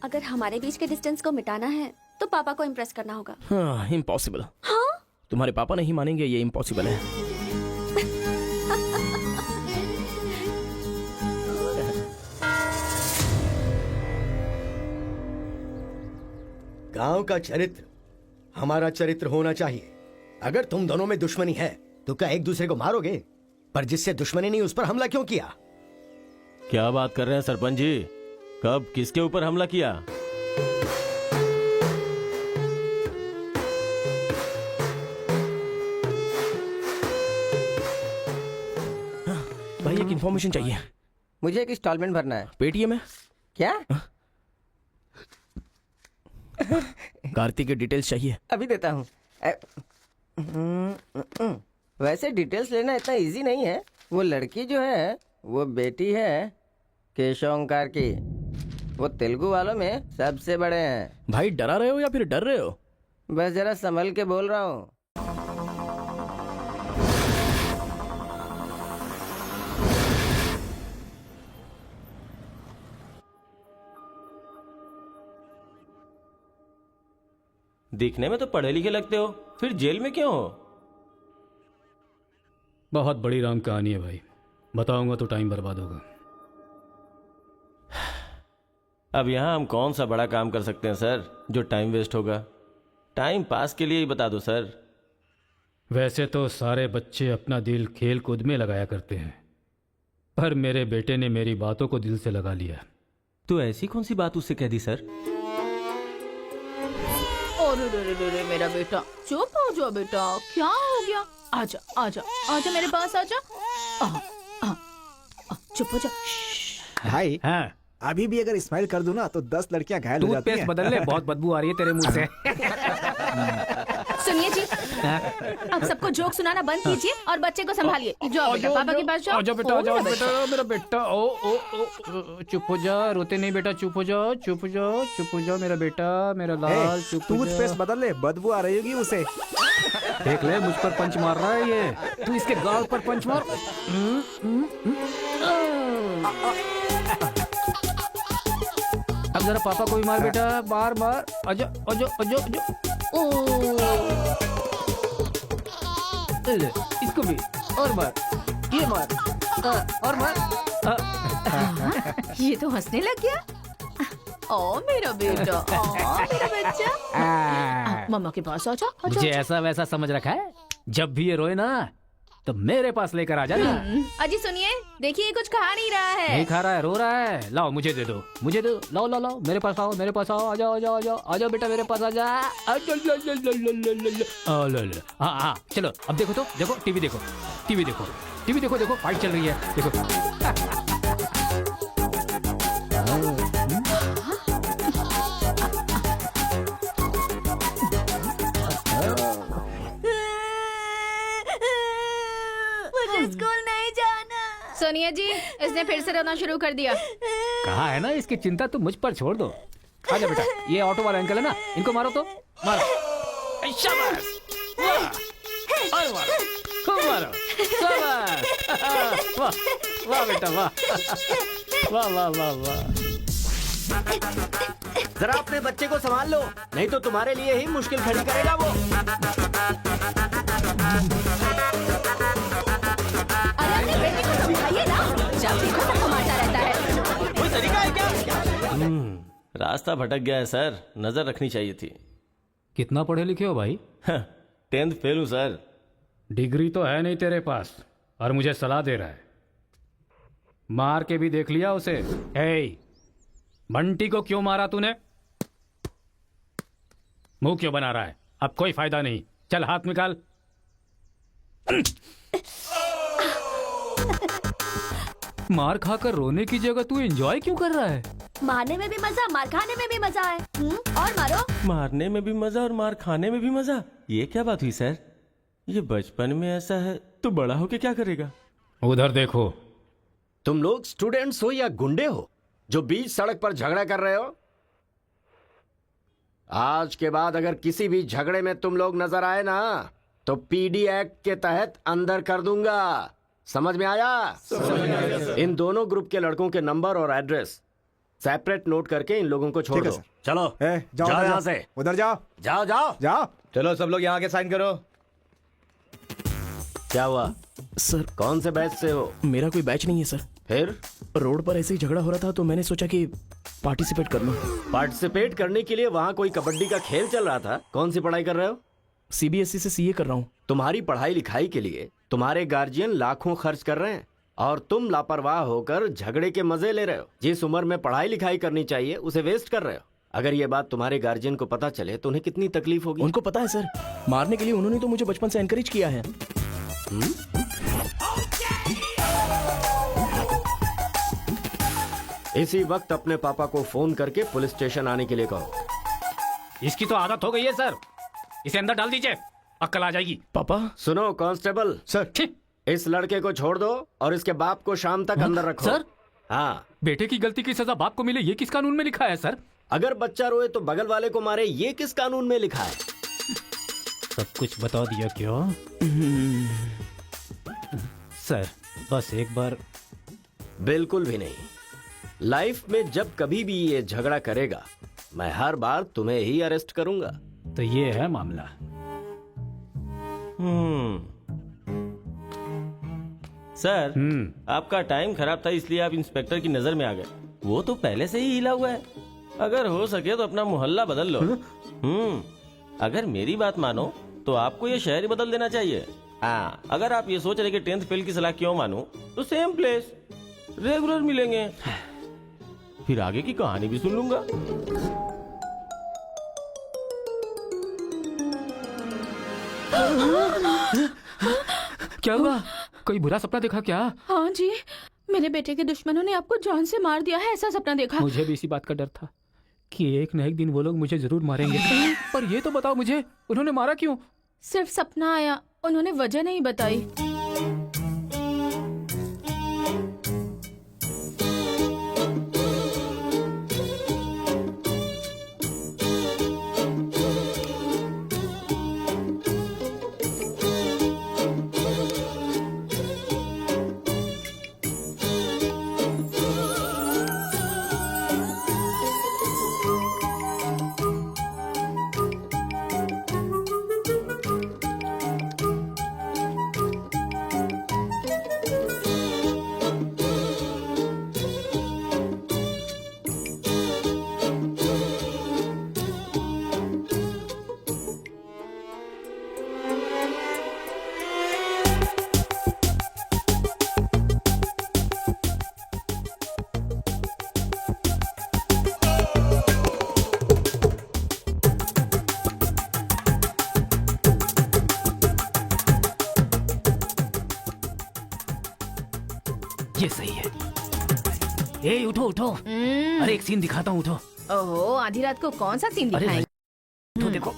अगर हमारे बीच के डिस्टेंस को मिटाना है तो पापा को इम्प्रेस करना होगा। हाँ, इम्पॉसिबल। हाँ? तुम्हारे पापा नहीं मानेंगे, ये इम्पॉसिबल है। गांव का चरित्र हमारा चरित्र होना चाहिए। अगर तुम दोनों में दुश्मनी है तो क्या एक दूसरे को मारोगे? पर जिससे दुश्मनी नहीं उस पर हमला क्यों किया? क्या बात कर रहे हैं सरपंच जी? कब किसके ऊपर हमला किया? भाई एक इन्फॉर्मेशन चाहिए। मुझे एक इंस्टॉलमेंट भरना है। पेटीएम है क्या? कार्तिक की डिटेल्स चाहिए। अभी देता हूँ। वैसे डिटेल्स लेना इतना इजी नहीं है। वो लड़की जो है वो बेटी है केशव ओंकार की। वो तेलुगु वालों में सबसे बड़े हैं। भाई डरा रहे हो या फिर डर रहे हो? बस जरा संभल के बोल रहा हूँ। दिखने में तो पढ़े लिखे लगते हो, फिर जेल में क्यों हो? बहुत बड़ी राम कहानी है भाई, बताऊंगा तो टाइम बर्बाद होगा। अब यहाँ हम कौन सा बड़ा काम कर सकते हैं सर जो टाइम वेस्ट होगा? टाइम पास के लिए ही बता दो सर। वैसे तो सारे बच्चे अपना दिल खेल कूद में लगाया करते हैं, पर मेरे बेटे ने मेरी बातों को दिल से लगा लिया। तो ऐसी कौन सी बात उससे कह दी सर? अरे मेरा बेटा, चुप हो जाओ बेटा, क्या हो गया? आजा आजा आजा मेरे पास आजा। चुप हो जा। भाई हाँ, अभी भी अगर स्माइल कर दूं ना तो 10 लड़कियां घायल हो जाती हैं। टूथपेस्ट बदल ले, बहुत बदबू आ रही है तेरे मुंह से। सुनिए जी, अब सबको जोक सुनाना बंद कीजिए और बच्चे को संभालिए। जाओ बेटा, पापा के पास जाओ। आजा बेटा, जाओ बेटा, मेरा बेटा। ओ ओ ओ, चुप हो जा, रोते नहीं बेटा, चुप हो जाओ, चुप हो जाओ, चुप हो जाओ मेरा बेटा, मेरा लाल, चुप हो जा। टूथपेस्ट बदल ले, बदबू आ रही होगी उसे। देख ले, मुझ पर पंच मार रहा है ये। तू इसके गाल पर पंच मार। अब जरा पापा को भी मार बेटा, बार बार। आजा आजा आजा आजा। ले, इसको भी और मार, ये मार, और मार। ये तो हंसने लग गया। ओ मेरा बेटा, ओ मेरा बच्चा, मम्मा के पास आजा। मुझे ऐसा वैसा समझ रखा है? जब भी ये रोए ना तो मेरे पास लेकर आ जाना। अजी सुनिए, देखिए कुछ खा नहीं रहा है। नहीं खा रहा है, रो रहा है। लाओ मुझे दे दो, मुझे दो, लाओ लाओ लाओ, मेरे पास आओ, मेरे पास आओ, आ जाओ आ जाओ आ जाओ आ जाओ बेटा, मेरे पास आ जा। हाँ हाँ, चलो अब देखो, तो देखो, टीवी देखो, टीवी देखो, टीवी देखो, देखो फाइट चल रही है, देखो। स्कूल नहीं जाना। सोनिया जी, इसने फिर से रोना शुरू कर दिया। कहा है ना, इसकी चिंता तुम मुझ पर छोड़ दो। आजा बेटा, ये ऑटो वाला अंकल है ना, इनको मारो तो मारो। शाबाश, वाह, और मारो, खूब मारो, शाबाश। वाह वाह बेटा, वाह वाह वाह वाह वाह। जरा अपने बच्चे को संभाल लो, नहीं तो तुम्हारे लिए ही मुश्किल खड़ी करेगा वो। अरे अपने बेटे को समझाइए ना, जब देखो तब कमाता रहता है। कोई तरीका है क्या? रास्ता भटक गया है सर, नजर रखनी चाहिए थी। कितना पढ़े लिखे हो भाई? 10th फेल हूँ सर। डिग्री तो है नहीं तेरे पास और मुझे सलाह दे रहा है। मार के भी देख लिया उसे। ए, बंटी को क्यों मारा तूने? मुंह क्यों बना रहा है? अब कोई फायदा नहीं, चल हाथ निकाल। मार खाकर रोने की जगह तू एंजॉय क्यों कर रहा है? मारने में भी मजा, मार खाने में भी मजा है। और मारो। मारने में भी मजा और मार खाने में भी मजा, ये क्या बात हुई सर? ये बचपन में ऐसा है तो बड़ा होके क्या करेगा? उधर देखो। तुम लोग स्टूडेंट्स हो या गुंडे हो जो बीच सड़क पर झगड़ा कर रहे हो? आज के बाद अगर किसी भी झगड़े में तुम लोग नजर आए ना तो पीडी एक्ट के तहत अंदर कर दूंगा। समझ में आया? इन दोनों ग्रुप के लड़कों के नंबर और एड्रेस सेपरेट नोट करके इन लोगों को छोड़ ठीक है, दो। सर। चलो जाओ जाओ उधर यहाँ जाओ। से, उधर जाओ जाओ जाओ जाओ। चलो सब लोग यहाँ के साइन करो। क्या हुआ? सर कौन से बैच से हो? मेरा कोई बैच नहीं है सर। फिर रोड पर ऐसे ही झगड़ा हो रहा था तो मैंने सोचा कि पार्टिसिपेट कर लूं। पार्टिसिपेट करने के लिए वहाँ कोई कबड्डी का खेल चल रहा था। कौन सी पढ़ाई कर रहे हो? सीबीएसई से सीए कर रहा हूँ। तुम्हारी पढ़ाई लिखाई के लिए तुम्हारे गार्जियन लाखों खर्च कर रहे हैं और तुम लापरवाह होकर झगड़े के मजे ले रहे हो। जिस उम्र में पढ़ाई लिखाई करनी चाहिए उसे वेस्ट कर रहे हो। अगर ये बात तुम्हारे गार्जियन को पता चले तो उन्हें कितनी तकलीफ होगी। उनको पता है सर, मारने के लिए उन्होंने तो मुझे बचपन से एनकरेज किया है। इसी वक्त अपने पापा को फोन करके पुलिस स्टेशन आने के लिए कहो। इसकी तो आदत हो गई है सर, इसे अंदर डाल दीजिए, अक्कल आ जाएगी। पापा सुनो कांस्टेबल, सर इस लड़के को छोड़ दो और इसके बाप को शाम तक अंदर रखो। सर? हाँ, बेटे की गलती की सजा बाप को मिले, ये किस कानून में लिखा है सर? अगर बच्चा रोए तो बगल वाले को मारे, ये किस कानून में लिखा है? सब कुछ बता दिया क्यों? सर बस एक बार। बिल्कुल भी नहीं। लाइफ में जब कभी भी ये झगड़ा करेगा मैं हर बार तुम्हें ही अरेस्ट करूंगा। तो ये है मामला। सर आपका टाइम खराब था इसलिए आप इंस्पेक्टर की नजर में आ गए। वो तो पहले से ही हिला हुआ है। अगर हो सके तो अपना मोहल्ला बदल लो। अगर मेरी बात मानो तो आपको ये शहर ही बदल देना चाहिए। हाँ, अगर आप ये सोच रहे कि 10th फेल की सलाह क्यों मानूं, तो सेम प्लेस रेगुलर मिलेंगे, फिर आगे की कहानी भी सुन लूंगा। क्या हुआ? कोई बुरा सपना देखा क्या? हाँ जी, मेरे बेटे के दुश्मनों ने आपको जान से मार दिया है, ऐसा सपना देखा। मुझे भी इसी बात का डर था कि एक न एक दिन वो लोग मुझे जरूर मारेंगे। पर ये तो बताओ मुझे, उन्होंने मारा क्यों? सिर्फ सपना आया, उन्होंने वजह नहीं बताई। ये सही है। ए उठो उठो, अरे एक सीन दिखाता हूँ, उठो। ओहो, आधी रात को कौन सा सीन अरे दिखाएं? उठो, देखो।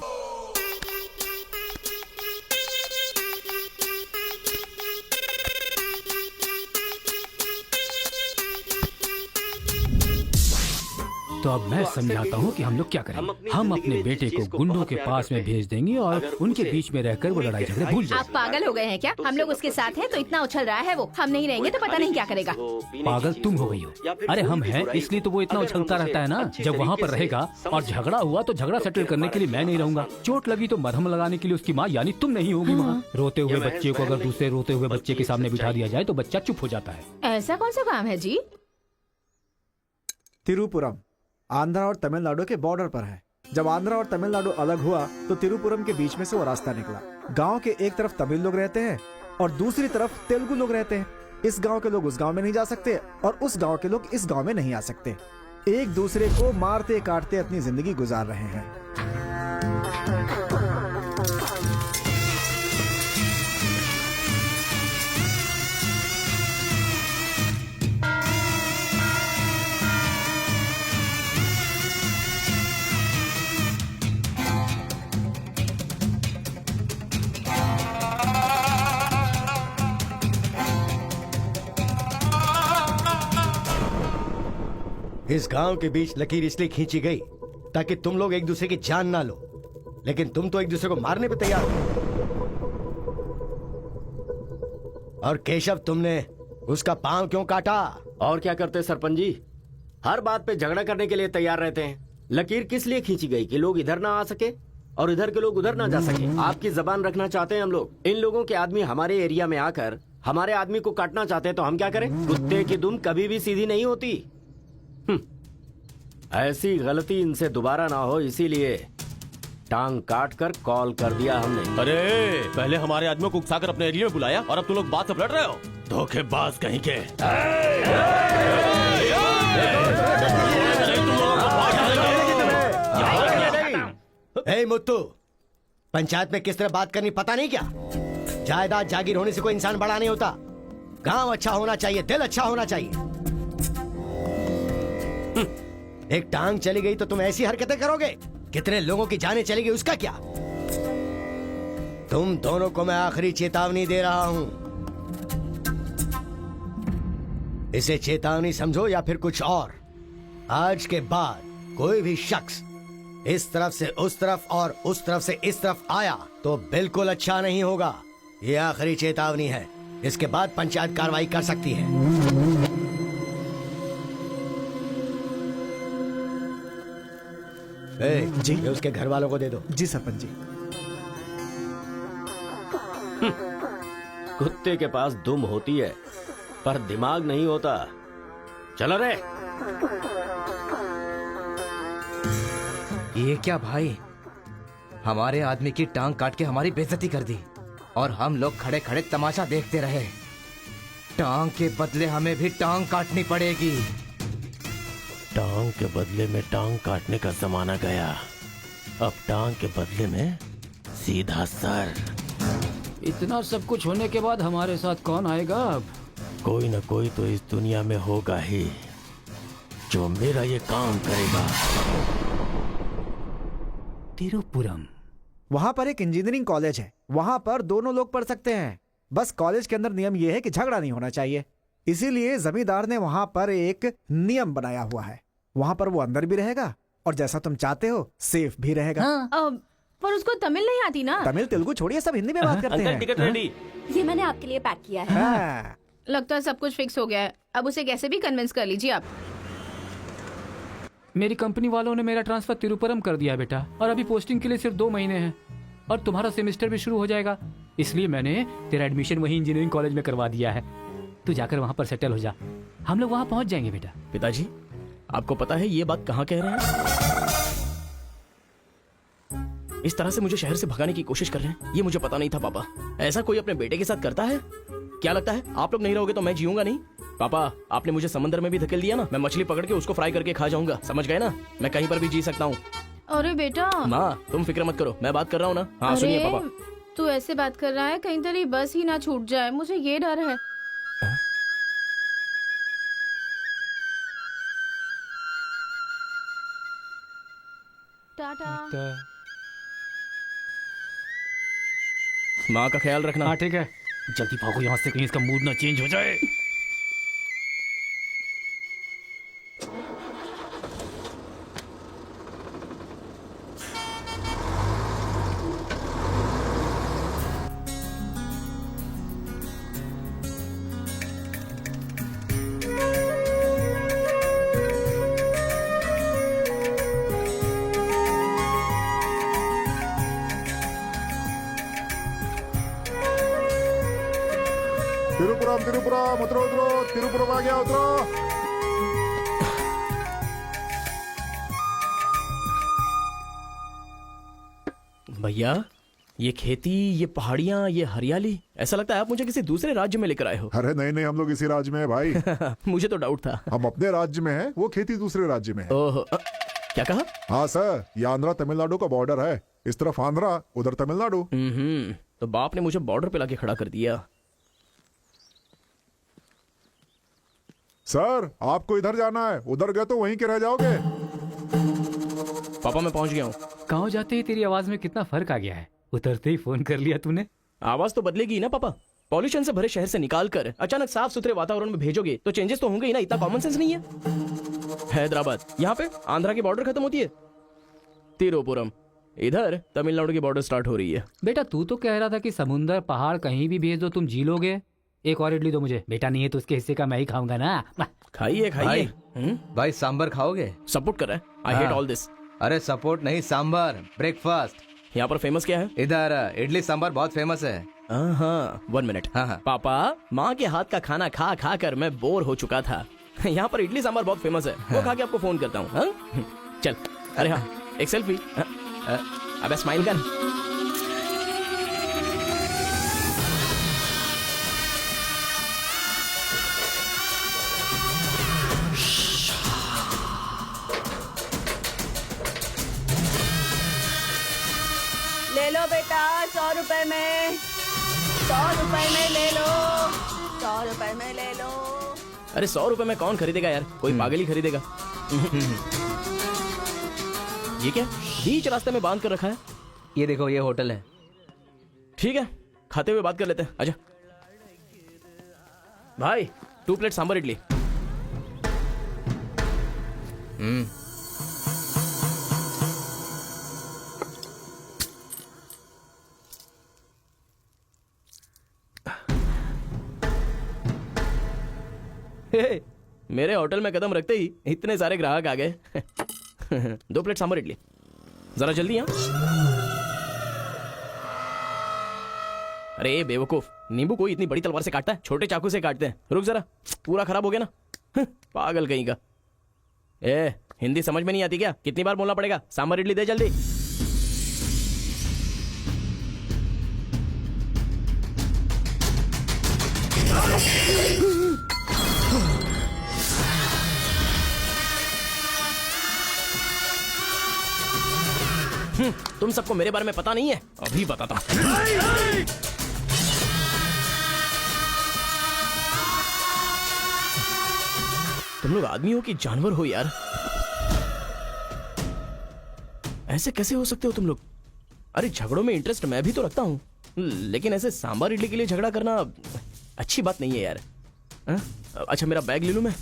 तो अब मैं समझाता हूँ कि हम लोग क्या करेंगे। हम अपने बेटे को गुंडों के पास में भेज देंगे और उनके बीच में रहकर वो लड़ाई झगड़े भूल आप जाएंगे। पागल हो गए हैं क्या? हम लोग उसके साथ हैं तो इतना उछल रहा है वो, हम नहीं रहेंगे तो पता नहीं क्या करेगा। पागल तुम हो गई हो। अरे हम हैं इसलिए तो वो इतना उछलता रहता है ना। जब वहाँ पर रहेगा और झगड़ा हुआ तो झगड़ा सेटल करने के लिए मैं नहीं रहूंगा। चोट लगी तो मरहम लगाने के लिए उसकी माँ यानी तुम नहीं होगी वहाँ। रोते हुए बच्चे को अगर दूसरे रोते हुए बच्चे के सामने बिठा दिया जाए तो बच्चा चुप हो जाता है। ऐसा कौन सा काम है जी? तिरुपुरम आंध्रा और तमिलनाडु के बॉर्डर पर है। जब आंध्रा और तमिलनाडु अलग हुआ तो तिरुपुरम के बीच में से वो रास्ता निकला। गांव के एक तरफ तमिल लोग रहते हैं और दूसरी तरफ तेलुगु लोग रहते हैं। इस गांव के लोग उस गांव में नहीं जा सकते और उस गांव के लोग इस गांव में नहीं आ सकते। एक दूसरे को मारते काटते अपनी जिंदगी गुजार रहे हैं। इस गांव के बीच लकीर इसलिए खींची गई ताकि तुम लोग एक दूसरे की जान ना लो, लेकिन तुम तो एक दूसरे को मारने पे तैयार हो। और केशव, तुमने उसका पांव क्यों काटा? और क्या करते सरपंच जी? हर बात पे झगड़ा करने के लिए तैयार रहते हैं। लकीर किस लिए खींची गई कि लोग इधर ना आ सके और इधर के लोग उधर ना जा सके। आपकी जबान रखना चाहते हैं हम लोग। इन लोगों के आदमी हमारे एरिया में आकर हमारे आदमी को काटना चाहते हैं तो हम क्या करें? कुत्ते की दुम कभी भी सीधी नहीं होती। ऐसी गलती इनसे दोबारा ना हो, इसीलिए टांग काट कर कॉल कर दिया हमने। अरे पहले हमारे आदमियों को उकसाकर अपने एरिया में बुलाया और अब तुम लोग बात से लड़ रहे हो। धोखेबाज कहीं के। ए मुत्तू, पंचायत में किस तरह बात करनी पता नहीं क्या? जायदाद जागीर होने से कोई इंसान बड़ा नहीं होता। गांव अच्छा होना चाहिए, दिल अच्छा होना चाहिए। एक टांग चली गई तो तुम ऐसी हरकतें करोगे? कितने लोगों की जानें चली गई उसका क्या? तुम दोनों को मैं आखिरी चेतावनी दे रहा हूं। इसे चेतावनी समझो या फिर कुछ और। आज के बाद कोई भी शख्स इस तरफ से उस तरफ और उस तरफ से इस तरफ आया तो बिल्कुल अच्छा नहीं होगा। ये आखिरी चेतावनी है। इसके बाद पंचायत कार्रवाई कर सकती है। जी। ये उसके घर वालों को दे दो। जी सरपंच जी। कुत्ते के पास दुम होती है पर दिमाग नहीं होता। चलो रे। ये क्या भाई, हमारे आदमी की टांग काट के हमारी बेइज्जती कर दी और हम लोग खड़े खड़े तमाशा देखते रहे। टांग के बदले हमें भी टांग काटनी पड़ेगी। टांग के बदले में टांग काटने का जमाना गया। अब टांग के बदले में सीधा सर। इतना सब कुछ होने के बाद हमारे साथ कौन आएगा अब? कोई न कोई तो इस दुनिया में होगा ही जो मेरा ये काम करेगा। तिरुपुरम। वहां पर एक इंजीनियरिंग कॉलेज है, वहां पर दोनों लोग पढ़ सकते हैं। बस कॉलेज के अंदर नियम यह है कि झगड़ा नहीं होना चाहिए। इसीलिए जमींदार ने वहां पर एक नियम बनाया हुआ है। वहां पर वो अंदर भी रहेगा और जैसा तुम चाहते हो सेफ भी रहेगा। पर उसको तमिल नहीं आती ना। तमिल तेलुगु छोड़िए, सब हिंदी में बात करते अंकल हैं। Ticket ready. ये मैंने आपके लिए पैक किया है। हाँ। लगता है सब कुछ फिक्स हो गया है। अब उसे कैसे भी कन्विंस कर लीजिए आप। मेरी कंपनी वालों ने मेरा ट्रांसफर तिरुपुरम कर दिया है बेटा, और अभी पोस्टिंग के लिए सिर्फ 2 महीने हैं और तुम्हारा सेमेस्टर भी शुरू हो जाएगा। इसलिए मैंने तेरा एडमिशन वही इंजीनियरिंग कॉलेज में करवा दिया है। तू जाकर वहां पर सेटल हो जा, हम लोग वहां पहुंच जाएंगे बेटा। पिताजी, आपको पता है ये बात कहाँ कह रहे हैं? इस तरह से मुझे शहर से भगाने की कोशिश कर रहे हैं, ये मुझे पता नहीं था पापा। ऐसा कोई अपने बेटे के साथ करता है? क्या लगता है आप लोग नहीं रहोगे तो मैं जीऊंगा नहीं? पापा, आपने मुझे समंदर में भी धकेल दिया ना, मैं मछली पकड़ के उसको फ्राई करके खा जाऊंगा, समझ गए ना? मैं कहीं पर भी जी सकता हूँ। अरे बेटा। माँ, तुम फिक्र मत करो, मैं बात कर रहा हूँ ना। हाँ सुनिए पापा। तू ऐसे बात कर रहा है, कहीं तेरी बस ही ना छूट जाए, मुझे ये डर है। टाटा। माँ का ख्याल रखना। हाँ ठीक है, जल्दी भागो यहाँ से, कहीं इसका मूड ना चेंज हो जाए। तिरुपुरम तिरुपुरम, उतरो उतरो, तिरुपुरम आ गया, उतरो। भैया, ये खेती, ये पहाड़ियाँ, ये हरियाली, ऐसा लगता है आप मुझे किसी दूसरे राज्य में लेकर आए हो। अरे नहीं नहीं, हम लोग इसी राज्य में है भाई। मुझे तो डाउट था। हम अपने राज्य में हैं, वो खेती दूसरे राज्य में है। ओह, क्या कहा? हाँ सर, ये आंध्रा तमिलनाडु का बॉर्डर है। इस तरफ आंध्रा, उधर तमिलनाडु। तो बाप ने मुझे बॉर्डर पे लाके खड़ा कर दिया। सर, आपको इधर जाना है, उधर गए तो वहीं के रह जाओगे। पापा मैं पहुंच गया हूँ। गाँव जाते ही तेरी आवाज में कितना फर्क आ गया है। उतरते ही फोन कर लिया तूने। आवाज तो बदलेगी ना पापा। पॉल्यूशन से भरे शहर से निकाल कर अचानक साफ सुथरे वातावरण में भेजोगे तो चेंजेस तो होंगे ही ना। इतना कॉमन सेंस नहीं है? हैदराबाद, यहाँ पे आंध्रा की बॉर्डर खत्म होती है। तिरुपुरम, इधर तमिलनाडु की बॉर्डर स्टार्ट हो रही है। बेटा तू तो कह रहा था कि समुंदर पहाड़ कहीं भी भेज दो तुम जी लोगे। एक और इडली दो मुझे, बेटा नहीं है तो उसके हिस्से का मैं ही खाऊंगा ना। खाइए खाइए। भाई सांबर खाओगे? सपोर्ट कर रहा है। I hate all this. अरे सपोर्ट नहीं, सांबर ब्रेकफास्ट। यहाँ पर फेमस क्या है? इधर इडली सांबर बहुत फेमस है। हाँ 1 मिनट। हाँ। पापा, माँ के हाथ का खाना खा खा कर मैं बोर हो चुका था। यहाँ पर इडली सांबर बहुत फेमस है, वो खा के आपको फोन करता हूँ। हाँ? चल। अरे हाँ, एक सेल्फी। अबे स्माइल कर। ले लो बेटा, 100 रुपए में, 100 रुपए में ले लो, 100 रुपए में ले लो। अरे 100 रुपए में कौन खरीदेगा यार, कोई पागल ही खरीदेगा। ये क्या बीच रास्ते में बांध कर रखा है? ये देखो, ये होटल है। ठीक है, खाते हुए बात कर लेते हैं। आजा भाई, 2 प्लेट सांबर इडली। हे, मेरे होटल में कदम रखते ही इतने सारे ग्राहक आ गए। 2 प्लेट सांबर इडली, जरा जल्दी। यहाँ अरे बेवकूफ, नींबू कोई इतनी बड़ी तलवार से काटता है? छोटे चाकू से काटते हैं। रुक जरा, पूरा खराब हो गया ना। पागल कहीं का। ए, हिंदी समझ में नहीं आती क्या? कितनी बार बोलना पड़ेगा? सांबर इडली दे जल्दी। तुम सबको मेरे बारे में पता नहीं है? अभी बताता हूं। तुम लोग आदमी हो कि जानवर हो यार? ऐसे कैसे हो सकते हो तुम लोग? अरे झगड़ों में इंटरेस्ट मैं भी तो रखता हूं, लेकिन ऐसे सांबर इडली के लिए झगड़ा करना अच्छी बात नहीं है यार। अच्छा, मेरा बैग ले लूं मैं?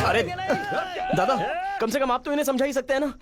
अरे दादा, कम से कम आप तो इन्हें समझा ही सकते हैं ना।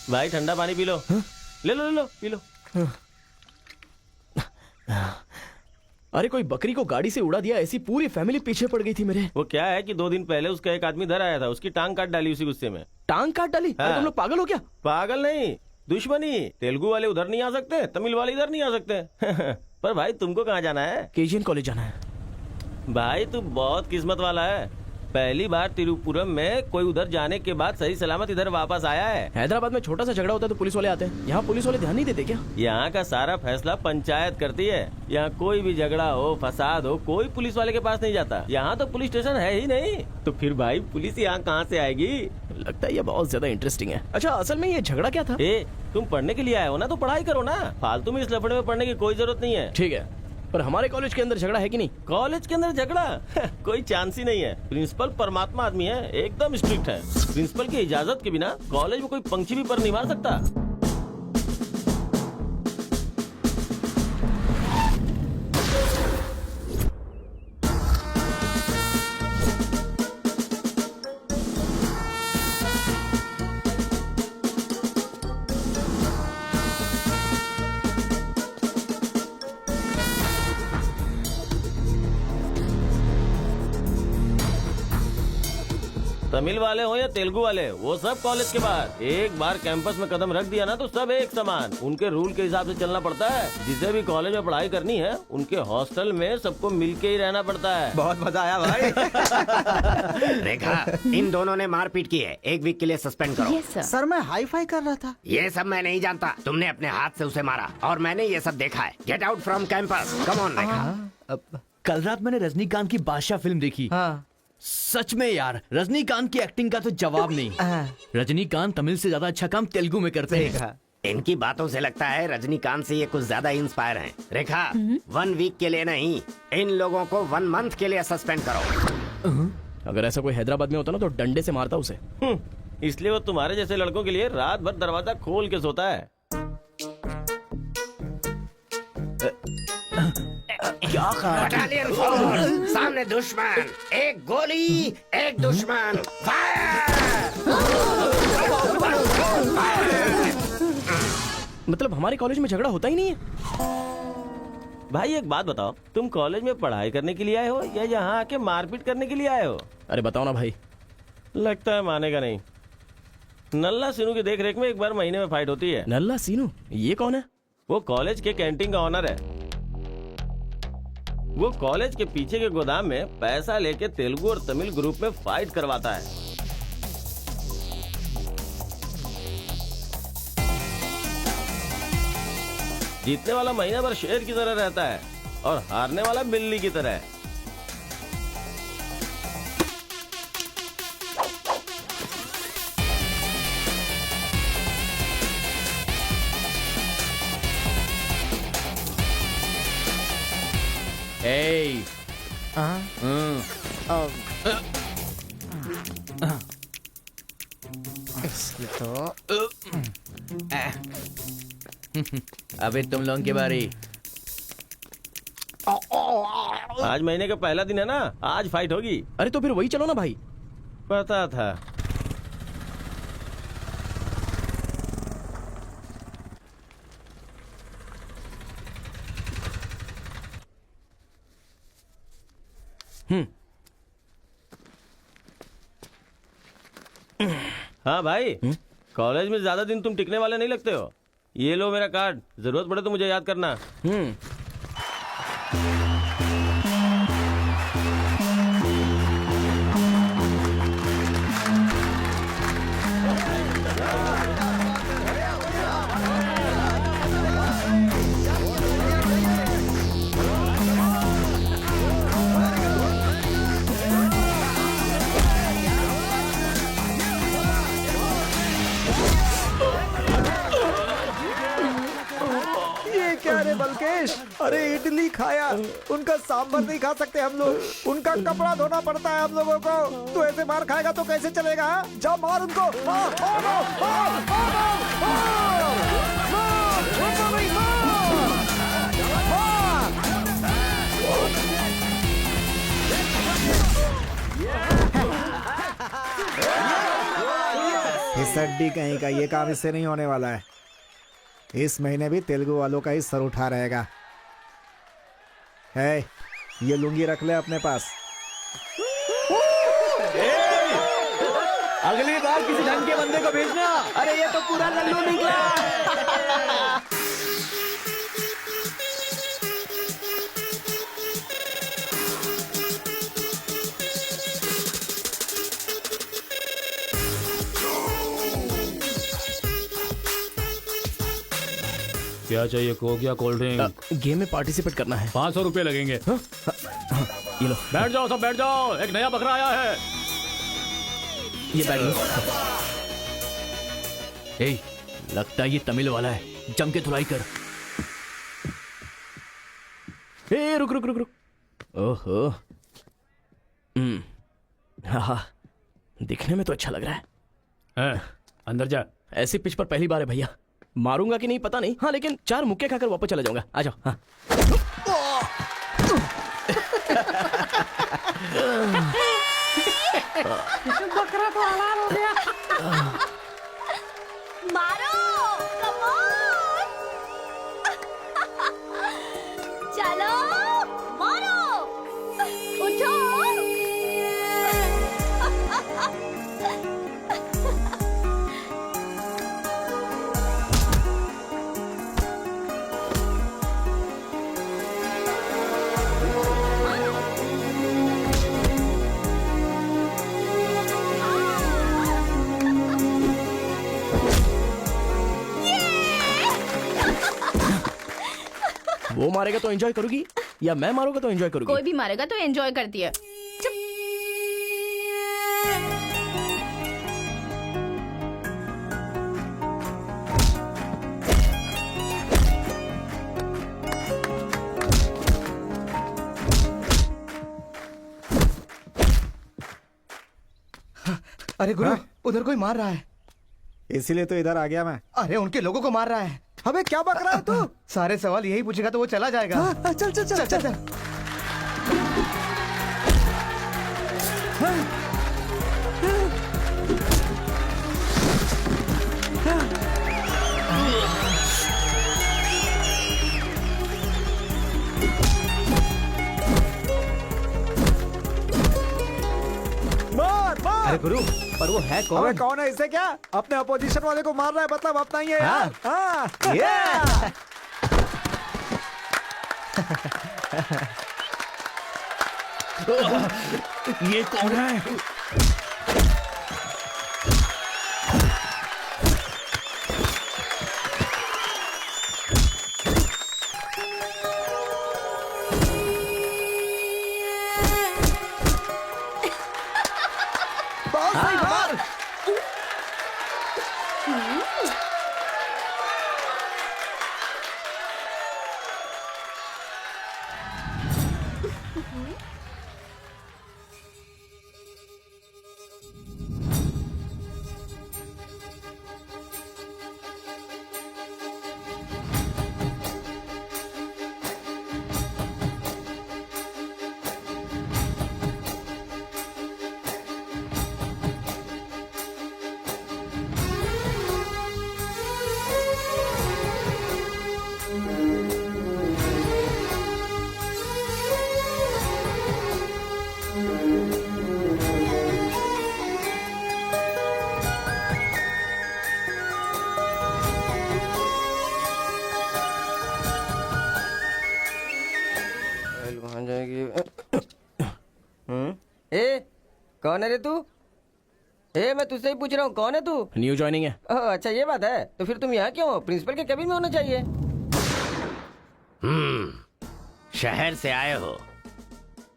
भाई ठंडा पानी पी लो। ले लो ले लो, पी लो। अरे कोई बकरी को गाड़ी से उड़ा दिया, ऐसी पूरी फैमिली पीछे पड़ गई थी मेरे। वो क्या है कि 2 दिन पहले उसका एक आदमी इधर आया था, उसकी टांग काट डाली उसी गुस्से में। टांग काट डाली? अरे तुम लोग पागल हो क्या? पागल नहीं, दुश्मनी। तेलुगु वाले उधर नहीं आ सकते, तमिल वाले इधर नहीं आ सकते। पर भाई तुमको कहाँ जाना है? केजीएन कॉलेज जाना है। भाई तू बहुत किस्मत वाला है। पहली बार तिरुपुरम में कोई उधर जाने के बाद सही सलामत इधर वापस आया है। हैदराबाद में छोटा सा झगड़ा होता है तो पुलिस वाले आते हैं, यहाँ पुलिस वाले ध्यान नहीं देते क्या? यहाँ का सारा फैसला पंचायत करती है। यहाँ कोई भी झगड़ा हो, फसाद हो, कोई पुलिस वाले के पास नहीं जाता। यहाँ तो पुलिस स्टेशन है ही नहीं, तो फिर भाई पुलिस यहाँ कहाँ से आएगी? लगता है ये बहुत ज्यादा इंटरेस्टिंग है। अच्छा, असल में ये झगड़ा क्या था? तुम पढ़ने के लिए आए हो ना, तो पढ़ाई करो ना। फालतू में इस लफड़े में पढ़ने की कोई जरूरत नहीं है। ठीक है, पर हमारे कॉलेज के अंदर झगड़ा है कि नहीं? कॉलेज के अंदर झगड़ा? कोई चांस ही नहीं है। प्रिंसिपल परमात्मा आदमी है, एकदम स्ट्रिक्ट है। प्रिंसिपल की इजाजत के बिना कॉलेज में कोई पंछी भी पर नहीं मार सकता। तमिल वाले हो या तेलुगु वाले, वो सब कॉलेज के बाहर। एक बार कैंपस में कदम रख दिया ना तो सब एक समान। उनके रूल के हिसाब से चलना पड़ता है। जिसे भी कॉलेज में पढ़ाई करनी है उनके हॉस्टल में सबको मिलके ही रहना पड़ता है। बहुत मजा आया भाई। रेखा, इन दोनों ने मारपीट की है, 1 वीक के लिए सस्पेंड करो। Yes sir. सर मैं हाई फाई कर रहा था। ये सब मैं नहीं जानता। तुमने अपने हाथ से उसे मारा और मैंने ये सब देखा है। Get out from campus. Come on Rekha. कल रात मैंने रजनीकांत की बादशाह फिल्म देखी। हाँ। सच में यार, रजनीकांत की एक्टिंग का तो जवाब नहीं। रजनीकांत तमिल से ज्यादा अच्छा काम तेलुगु में करते हैं। इनकी बातों से लगता है रजनीकांत से ये कुछ ज्यादा इंस्पायर हैं। रेखा, 1 वीक के लिए नहीं, इन लोगों को 1 मंथ के लिए सस्पेंड करो। अगर ऐसा कोई हैदराबाद में होता ना तो डंडे से मारता उसे। इसलिए वो तुम्हारे जैसे लड़कों के लिए रात भर दरवाजा खोल के सोता है। क्या बटालियन फॉरवर्ड, सामने दुश्मन, एक गोली, एक दुश्मन, मतलब हमारे कॉलेज में झगड़ा होता ही नहीं है। भाई एक बात बताओ, तुम कॉलेज में पढ़ाई करने के लिए आए हो या यहाँ आके मारपीट करने के लिए आए हो? अरे बताओ ना भाई। लगता है मानेगा नहीं। नल्ला सीनू की देख रेख में एक बार महीने में फाइट होती है। नल्ला सीनू, ये कौन है? वो कॉलेज के कैंटीन का ऑनर है। वो कॉलेज के पीछे के गोदाम में पैसा लेके तेलुगु और तमिल ग्रुप में फाइट करवाता है। जीतने वाला महीना भर शेर की तरह रहता है और हारने वाला बिल्ली की तरह। Hey. अबे तुम लोगों की बारी। आज महीने का पहला दिन है ना, आज फाइट होगी। अरे तो फिर वही चलो ना भाई। पता था। हाँ भाई, कॉलेज में ज्यादा दिन तुम टिकने वाले नहीं लगते हो। ये लो मेरा कार्ड, जरूरत पड़े तो मुझे याद करना। क्या रे बलकेश, अरे इडली खाया, उनका सांभर नहीं खा सकते हम लोग, उनका कपड़ा धोना पड़ता है हम लोगों को। तू ऐसे मार खाएगा तो कैसे चलेगा? जाओ मार उनको, मार, मार, मार, मार, मार, इस हड्डी कहीं का ये काम इससे नहीं होने वाला है। इस महीने भी तेलुगु वालों का ही सर उठा रहेगा। है, ये लुंगी रख ले अपने पास। अगली बार किसी ढंग के बंदे को भेजना। अरे ये तो पूरा लल्लू निकला। क्या चाहिए? कोक या कोल्ड ड्रिंक? गेम में पार्टिसिपेट करना है। 500 रुपए लगेंगे। ये लो। बैठ जाओ, सब बैठ जाओ, एक नया बकरा आया है। ये बैग लो। ए, लगता है ये तमिल वाला है, जम के धुलाई कर। ए, रुक रुक रुक रुक। ओहो, हाँ, दिखने में तो अच्छा लग रहा है। अंदर जा। ऐसी पिच पर पहली बार है भैया। मारूंगा कि नहीं पता नहीं, हाँ लेकिन 4 मुक्के खाकर वापस चला जाऊंगा। आ जाओ। हाँ। बकरा तो हलाल हो गया। मारो, come on! चलो, मारो, उठो। मारेगा तो एंजॉय करोगी या मैं मारूंगा तो एंजॉय करोगी? कोई भी मारेगा तो एंजॉय करती है। अरे गुरु, उधर कोई मार रहा है। इसीलिए तो इधर आ गया मैं। अरे उनके लोगों को मार रहा है। अबे क्या बक रहा है तू? सारे सवाल यही पूछेगा तो वो चला जाएगा। चल चल चल चल, चल। मार मार। अरे गुरु, पर वो है अबे कौन? कौन है? इससे क्या? अपने अपोजिशन वाले को मार रहा है, मतलब अपना ही है यार। हाँ। ये कौन है? बहुत सही मार। ए, कौन है रे तू? ए, मैं तुझसे ही पूछ रहा हूँ, कौन है तू? न्यू ज्वाइनिंग है। ओह, अच्छा ये बात है। तो फिर तुम यहाँ क्यों हो? प्रिंसिपल के केबिन में होना चाहिए। शहर से आए हो।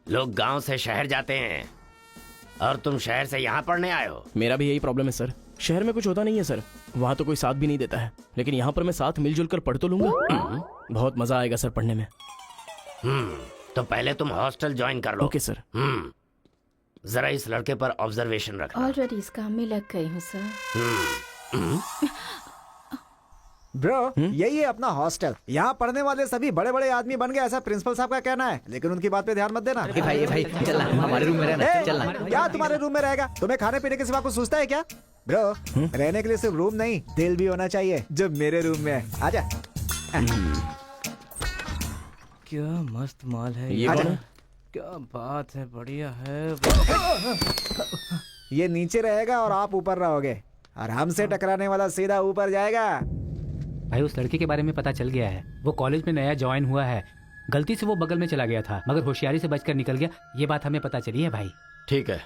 लोग गांव से शहर जाते हैं और तुम शहर से यहाँ पढ़ने आए हो। मेरा भी यही प्रॉब्लम है सर। शहर में कुछ होता नहीं है सर, वहाँ तो कोई साथ भी नहीं देता है, लेकिन यहाँ पर मैं साथ मिलजुल कर पढ़ तो लूंगा। बहुत मजा आएगा सर पढ़ने में। तो पहले तुम हॉस्टल ज्वाइन कर लो। Okay sir. जरा इस लड़के पर ऑब्जर्वेशन रखना। ऑलरेडी इस काम में लग गई हूँ सर। ब्रो, यही है अपना हॉस्टल। यहाँ पढ़ने वाले सभी बड़े बड़े आदमी बन गए, ऐसा प्रिंसिपल साहब का कहना है, लेकिन उनकी बात पे ध्यान मत देना। भाई चल ना, हमारे रूम में रहना। चल ना। क्या तुम्हारे रूम में रहेगा? तुम्हें खाने पीने के सिवा कुछ सोचता है क्या? ब्रो, रहने के लिए सिर्फ रूम नहीं, दिल भी होना चाहिए, जो मेरे रूम में है। आजा। क्या मस्त माल है ये कौन है? क्या बात है, बढ़िया है। ये नीचे रहेगा और आप ऊपर रहोगे। आराम से टकराने वाला सीधा ऊपर जाएगा। भाई उस लड़के के बारे में पता चल गया है। वो कॉलेज में नया ज्वाइन हुआ है। गलती से वो बगल में चला गया था, मगर होशियारी से बचकर निकल गया। ये बात हमें पता चली है भाई। ठीक है,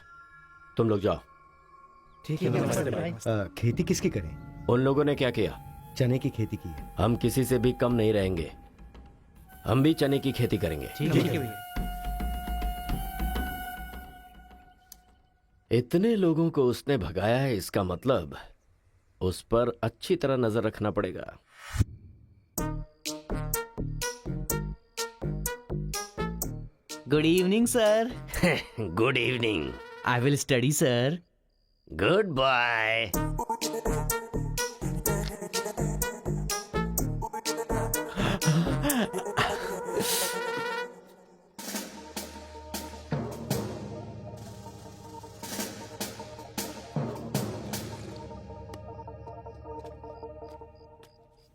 तुम लोग जाओ। ठीक है। खेती किसकी करें? उन लोगों ने क्या किया? चने की खेती की है। हम किसी से भी कम नहीं रहेंगे। हम भी चने की खेती करेंगे। ठीक है। इतने लोगों को उसने भगाया है, इसका मतलब उस पर अच्छी तरह नजर रखना पड़ेगा। Good evening sir. Good evening. I will study sir. Goodbye.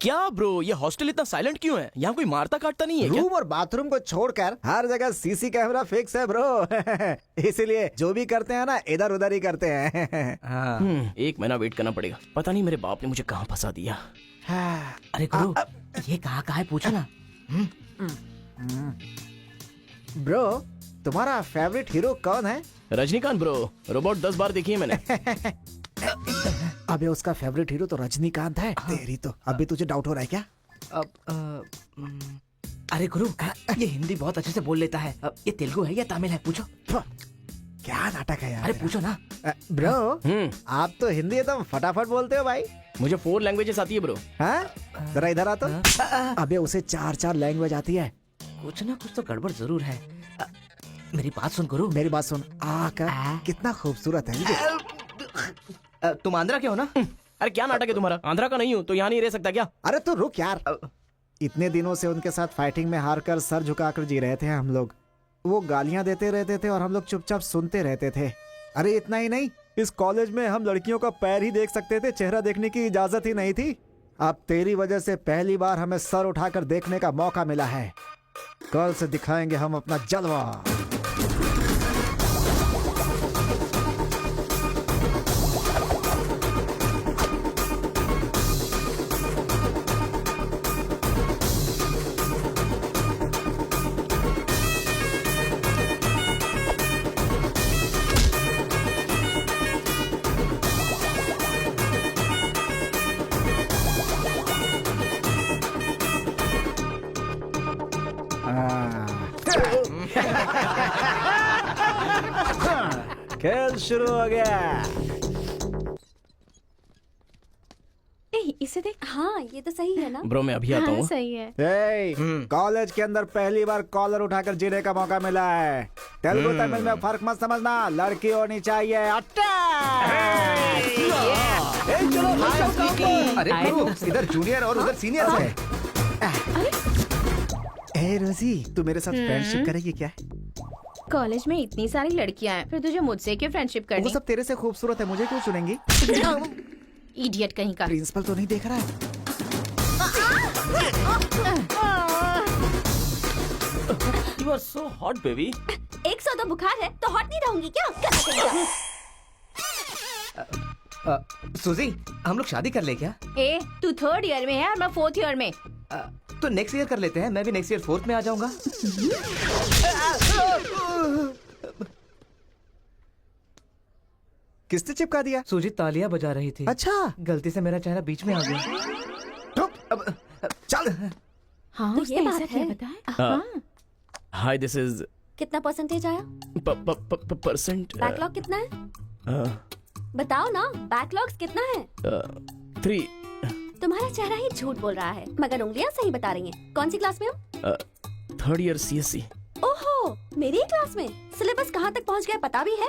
क्या ब्रो, ये हॉस्टल इतना साइलेंट क्यों है? यहाँ कोई मारता काटता नहीं है क्या? रूम और बाथरूम को छोड़कर हर जगह सीसी कैमरा फिक्स है ब्रो। इसलिए जो भी करते हैं ना, इधर उधर ही करते हैं। एक महीना वेट करना पड़ेगा। पता नहीं मेरे बाप ने मुझे कहाँ फंसा दिया। अरे गुरु, ये कहाँ है पूछो ना। ब्रो, तुम्हारा फेवरेट हीरो कौन है? रजनीकांत ब्रो, रोबोट 10 बार देखी है मैंने। अबे उसका फेवरेट हीरो तो रजनीकांत है। तेरी तो अभी तुझे डाउट हो रहा है क्या? अरे गुरु, ये हिंदी बहुत अच्छे से बोल लेता है। ये तेलुगु है या तमिल है? पूछो। क्या नाटक है यार। अरे पूछो ना। ब्रो, आप तो हिंदी एकदम फटाफट बोलते हो भाई। मुझे 4 लैंग्वेजेस आती है ब्रो। हाँ, जरा इधर आ तो। अबे उसे 4 लैंग्वेज आती है। कुछ ना कुछ तो गड़बड़ जरूर है। मेरी बात सुन गुरु। मेरी बात सुन। कितना खूबसूरत है ये। तुम आंध्रा के हो ना? अरे क्या नाटक है तुम्हारा? आंध्रा का नहीं हूँ तो यहाँ नहीं रह सकता क्या? अरे तो रुक यार। इतने दिनों से उनके साथ फाइटिंग में हारकर सर झुकाकर जी रहे थे हम लोग। वो गालियां देते रहते थे और हम लोग चुपचाप सुनते रहते थे। अरे इतना ही नहीं, इस कॉलेज में हम लड़कियों का पैर ही देख सकते थे, चेहरा देखने की इजाजत ही नहीं थी। अब तेरी वजह से पहली बार हमें सर उठाकर देखने का मौका मिला है। कल से दिखाएंगे हम अपना जलवा। खेल शुरू हो गया। इसे देख। हाँ ये तो सही है ना। ब्रो मैं अभी आता हूँ। सही है। कॉलेज के अंदर पहली बार कॉलर उठाकर जीने का मौका मिला है। तेलुगु तमिल में फर्क मत समझना, लड़की होनी चाहिए। अरे गुरु, इधर जूनियर और उधर सीनियर है। ए रोजी, तू मेरे साथ फ्रेंडशिप करेगी क्या? कॉलेज में इतनी सारी लड़कियां हैं, फिर तुझे मुझसे क्यों फ्रेंडशिप वो करनी? सब तेरे से खूबसूरत है, मुझे क्यों चुनेंगी? इडियट कहीं का। प्रिंसिपल तो नहीं देख रहा है? You are so hot, baby. 102 बुखार है तो हॉट नहीं रहूंगी क्या? सुजी, हम लोग शादी कर ले क्या? ए, तू 3rd ईयर में है और मैं 4th ईयर में। तो नेक्स्ट ईयर कर लेते हैं। मैं भी नेक्स्ट ईयर 4th में आ जाऊंगा। किसने चिपका दिया? सुजीत तालियां बजा रही थी। अच्छा, गलती से मेरा चेहरा बीच में आ गया। चल। हाँ, तो उसने ये ऐसा बात क्या है। बताया? हाँ। हाय दिस इज कितना परसेंटेज आया? परसेंट। बैकलॉग कितना है? बताओ ना, बैकलॉग्स कितना है? 3। तुम्हारा चेहरा ही झूठ बोल रहा है, मगर उंगलियां सही बता रही हैं। कौन सी क्लास में हो? 3rd year CSC। ओहो, मेरी ही क्लास में। सिलेबस कहाँ तक पहुँच गया पता भी है?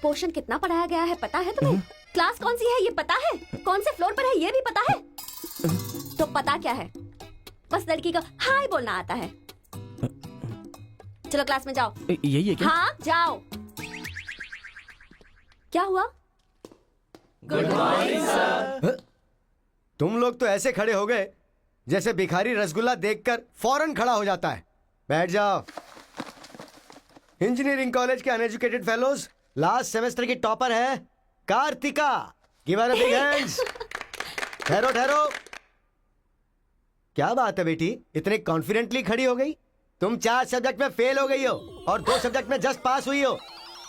पोर्शन कितना पढ़ाया गया है पता है तुम्हें? क्लास कौन सी है ये पता है? कौन से फ्लोर पर है ये भी पता है? तो पता क्या है? बस लड़की को हाय बोलना आता है। चलो क्लास में जाओ। यही है क्या? हाँ जाओ। क्या हुआ? Good morning sir. तुम लोग तो ऐसे खड़े हो गए जैसे भिखारी रसगुल्ला देखकर फौरन खड़ा हो जाता है। बैठ जाओ। इंजीनियरिंग कॉलेज के अनएजुकेटेड फेलोज, लास्ट सेमेस्टर की टॉपर है Kartika. Give her a big hands. ठहरो ठहरो। क्या बात है बेटी, इतने कॉन्फिडेंटली खड़ी हो गई? तुम 4 सब्जेक्ट में फेल हो गई हो और 2 सब्जेक्ट में जस्ट पास हुई हो,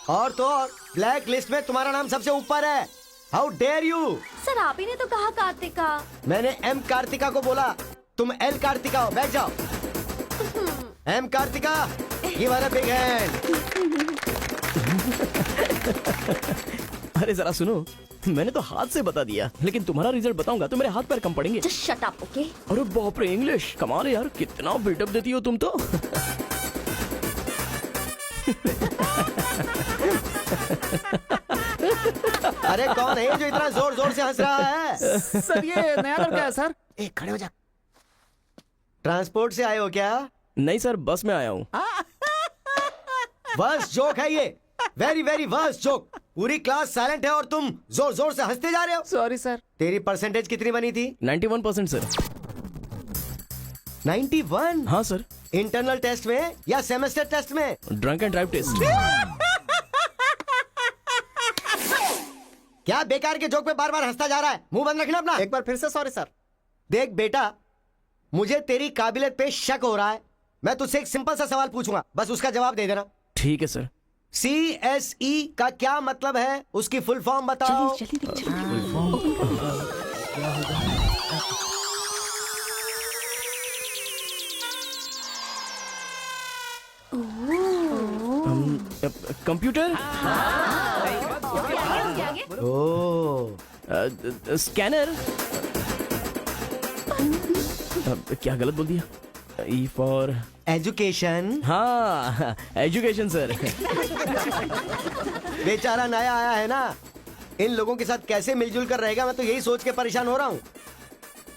और तो और ब्लैक लिस्ट में तुम्हारा नाम सबसे ऊपर है। How dare you! सर आप ही ने तो कहा कार्तिका। मैंने एम कार्तिका को बोला, तुम एल कार्तिका हो। बैठ जाओ। M Kartika, give her a big hand. अरे जरा सुनो, मैंने तो हाथ से बता दिया, लेकिन तुम्हारा रिजल्ट बताऊंगा तो मेरे हाथ पैर कम पड़ेंगे। Just shut up, okay? अरे बाप रे, इंग्लिश कमाल है यार, कितना बिल्डअप देती हो तुम तो। अरे कौन है जो इतना जोर जोर से हंस रहा है? सर ये नया लड़का है सर। एक खड़े हो जा। ट्रांसपोर्ट से आए हो क्या? नहीं सर, बस में आया हूँ। वर्स्ट जोक है ये, वेरी वेरी वर्स्ट जोक। पूरी क्लास साइलेंट है और तुम जोर जोर से हंसते जा रहे हो। Sorry sir. तेरी परसेंटेज कितनी बनी थी? 91% सर। 91? हाँ सर। इंटरनल टेस्ट में या सेमेस्टर टेस्ट में? Drunk and drive test. क्या बेकार के जोक पे बार बार हंसता जा रहा है? मुंह बंद रखना अपना। एक बार फिर से सॉरी सर। देख बेटा, मुझे तेरी काबिलियत पे शक हो रहा है। मैं तुझसे एक सिंपल सा सवाल पूछूंगा, बस उसका जवाब दे देना। ठीक है सर। CSE का क्या मतलब है? उसकी फुल फॉर्म बताओ। कंप्यूटर, ओ स्कैनर। क्या गलत बोल दिया? E for education. हाँ, एजुकेशन सर। बेचारा नया आया है ना, इन लोगों के साथ कैसे मिलजुल कर रहेगा, मैं तो यही सोच के परेशान हो रहा हूँ।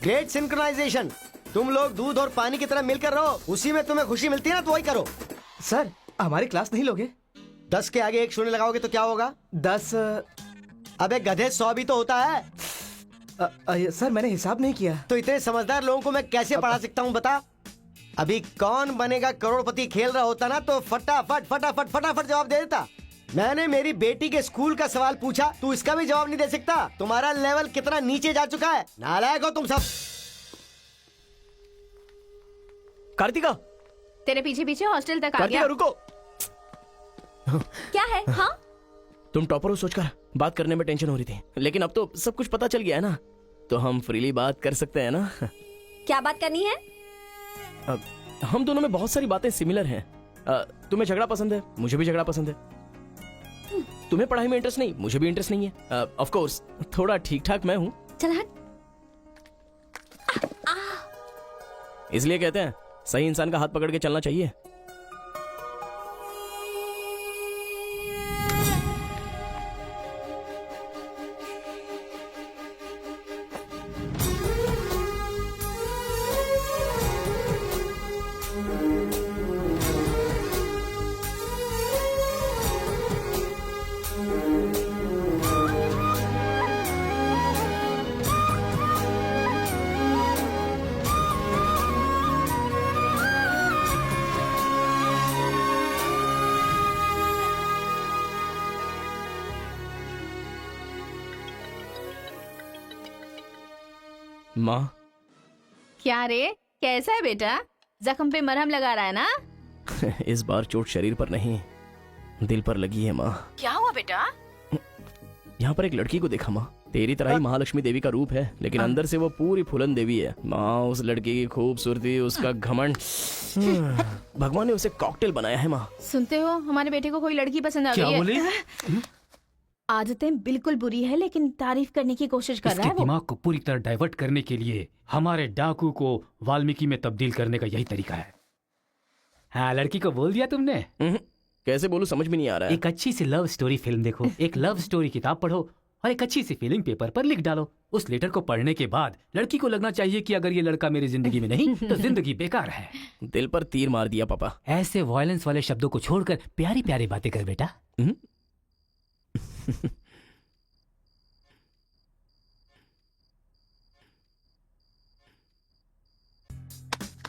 Great synchronization. तुम लोग दूध और पानी की तरह मिलकर रहो, उसी में तुम्हें खुशी मिलती है ना, तो वही करो। सर हमारी क्लास नहीं लोगे? 10 के आगे 1 शून्य लगाओगे तो क्या होगा? 10। अबे गधे 100 भी तो होता है। सर मैंने हिसाब नहीं किया। तो इतने समझदार लोगों को मैं कैसे पढ़ा सकता हूँ बता? अभी कौन बनेगा करोड़पति खेल रहा होता ना, तो फटाफट फटाफट फटाफट जवाब दे देता। मैंने मेरी बेटी के स्कूल का सवाल पूछा, तू इसका भी जवाब नहीं दे सकता। तुम्हारा लेवल कितना नीचे जा चुका है, नालायक हो तुम सब। कार्तिका, तेरे पीछे पीछे हॉस्टल तक आ कार्तिका गया। रुको। क्या है? हाँ, तुम टॉपर हो सोचकर बात करने में टेंशन हो रही थी, लेकिन अब तो सब कुछ पता चल गया है ना, तो हम फ्रीली बात कर सकते हैं ना। क्या बात करनी है? हम दोनों में बहुत सारी बातें सिमिलर हैं। तुम्हें झगड़ा पसंद है, मुझे भी झगड़ा पसंद है। तुम्हें पढ़ाई में इंटरेस्ट नहीं, मुझे भी इंटरेस्ट नहीं है। ऑफ कोर्स थोड़ा ठीक ठाक मैं हूँ, चल हट। इसलिए कहते हैं सही इंसान का हाथ पकड़ के चलना चाहिए। माँ, क्या रे, कैसा है बेटा? जख्म पे मरहम लगा रहा है ना? इस बार चोट शरीर पर नहीं, दिल पर लगी है माँ। क्या हुआ बेटा? यहाँ पर एक लड़की को देखा माँ, तेरी तरह ही महालक्ष्मी देवी का रूप है, लेकिन अंदर से वो पूरी फूलन देवी है। माँ, उस लड़की की खूबसूरती, उसका घमंड, भगवान ने उसे कॉकटेल बनाया है माँ। सुनते हो, हमारे बेटे को कोई लड़की पसंद आ क्या गई है। बोले? आदतें बिल्कुल बुरी है, लेकिन तारीफ करने की कोशिश कर रहा इसके है वो। दिमाग को पूरी तरह डाइवर्ट करने के लिए हमारे डाकू को वाल्मीकि में तब्दील करने का यही तरीका है। हाँ, लड़की को बोल दिया तुमने? कैसे बोलूं, समझ में नहीं आ रहा है। एक अच्छी सी लव स्टोरी फिल्म देखो, एक लव स्टोरी किताब पढ़ो और एक अच्छी सी फीलिंग पेपर पर लिख डालो। उस लेटर को पढ़ने के बाद लड़की को लगना चाहिए कि अगर ये लड़का मेरी जिंदगी में नहीं तो जिंदगी बेकार है। दिल पर तीर मार दिया पापा। ऐसे वायलेंस वाले शब्दों को छोड़कर प्यारी प्यारी बातें कर बेटा।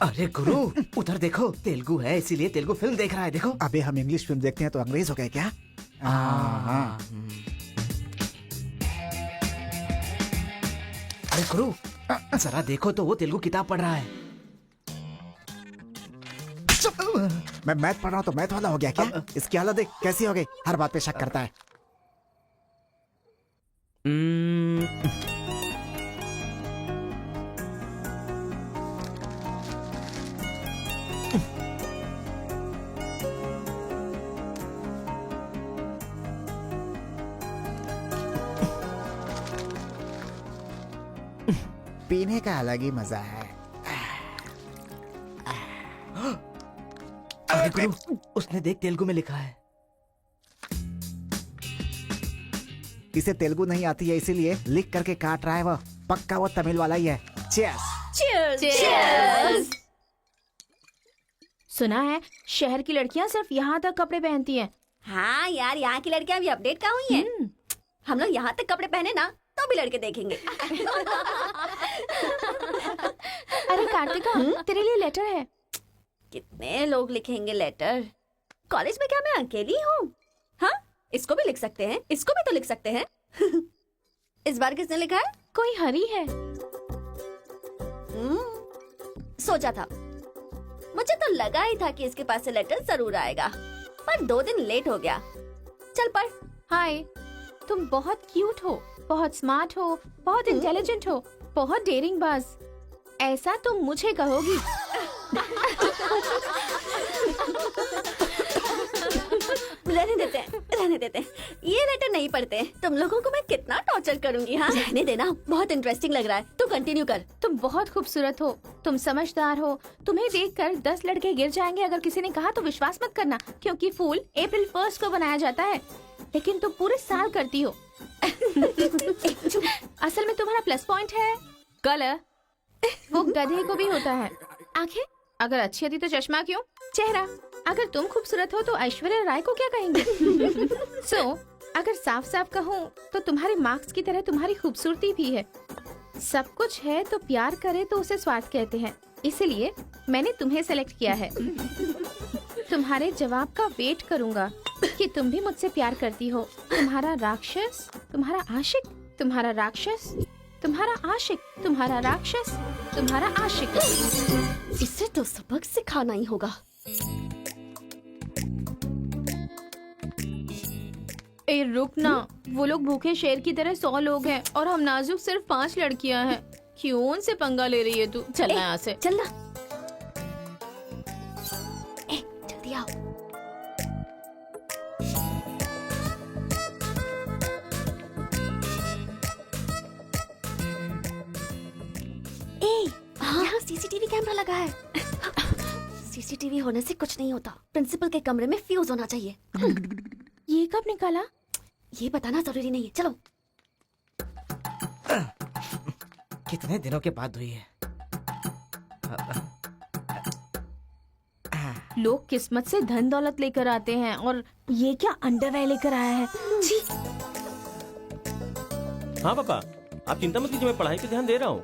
अरे गुरु, उधर देखो, तेलुगु है इसीलिए तेलुगु फिल्म देख रहा है। देखो। अबे हम इंग्लिश फिल्म देखते हैं तो अंग्रेज हो गए क्या? हाँ। अरे गुरु, जरा देखो तो वो तेलुगु किताब पढ़ रहा है। मैं मैथ पढ़ रहा हूँ तो मैथ वाला हो गया क्या? इसकी हालत देख कैसी हो गई, हर बात पे शक करता है। पीने का अलग ही मजा है। अरे गुरु, उसने देख तेलुगु में लिखा है। इसे तेलुगु नहीं आती है इसीलिए लिख करके काट रहा है वो। पक्का वो तमिल वाला ही है। चीयर्स। Cheers! सुना है शहर की लड़कियां सिर्फ यहाँ तक कपड़े पहनती हैं। हाँ यार, यहाँ की लड़कियां भी अपडेट कहाँ हुई हैं? हम लोग यहाँ तक कपड़े पहने ना तो भी लड़के देखेंगे। अरे कार्तिका, तेरे लिए लेटर है। कितने लोग लिखेंगे लेटर? कॉलेज में क्या मैं अकेली हूँ? हाँ, इसको भी लिख सकते हैं, इसको भी तो लिख सकते हैं। इस बार किसने लिखा है? कोई हरी है। सोचा था, मुझे तो लगा ही था कि इसके पास से लेटर जरूर आएगा, पर 2 दिन लेट हो गया। चल पढ़। हाय, तुम बहुत क्यूट हो, बहुत स्मार्ट हो, बहुत इंटेलिजेंट हो, बहुत डेयरिंग बाज। ऐसा तुम मुझे कहोगी? रहने देते हैं। ये लेटर नहीं पढ़ते। तुम लोगों को मैं कितना टॉर्चर करूंगी। हाँ रहने देना, बहुत इंटरेस्टिंग लग रहा है। तू कंटिन्यू कर। तुम बहुत खूबसूरत हो, तुम समझदार हो। तुम्हें देखकर 10 लड़के गिर जाएंगे अगर किसी ने कहा तो विश्वास मत करना, क्योंकि फूल अप्रैल 1 को बनाया जाता है, लेकिन तुम पूरे साल करती हो। असल में तुम्हारा प्लस पॉइंट है कलर, वो गधे को भी होता है। आंखें अगर अच्छी होती तो चश्मा क्यों? चेहरा अगर तुम खूबसूरत हो तो ऐश्वर्या राय को क्या कहेंगे? अगर साफ साफ कहूँ तो तुम्हारे मार्क्स की तरह तुम्हारी खूबसूरती भी है। सब कुछ है तो प्यार करे तो उसे स्वार्थ कहते हैं, इसलिए मैंने तुम्हें सेलेक्ट किया है। तुम्हारे जवाब का वेट करूंगा कि तुम भी मुझसे प्यार करती हो। तुम्हारा राक्षस, तुम्हारा आशिक, तुम्हारा राक्षस, तुम्हारा आशिक, तुम्हारा राक्षस, तुम्हारा आशिक। इसे तो सबक सिखाना ही होगा। ए रुक ना, वो लोग भूखे शेर की तरह 100 लोग हैं और हम नाजुक सिर्फ 5 लड़कियां हैं। क्यों उनसे पंगा ले रही है तू? चलना यहाँ से। चलना। जल्दी आओ। यहाँ सीसीटीवी कैमरा लगा है। सीसीटीवी होने से कुछ नहीं होता। प्रिंसिपल के कमरे में फ्यूज होना चाहिए। ये कब निकाला? ये बताना जरूरी नहीं है। चलो। कितने दिनों के बाद हुई है? लोग किस्मत से धन दौलत लेकर आते हैं और ये क्या अंडरवेयर लेकर आया है? जी। हाँ पापा, आप चिंता मत कीजिए, मैं पढ़ाई पे ध्यान दे रहा हूँ।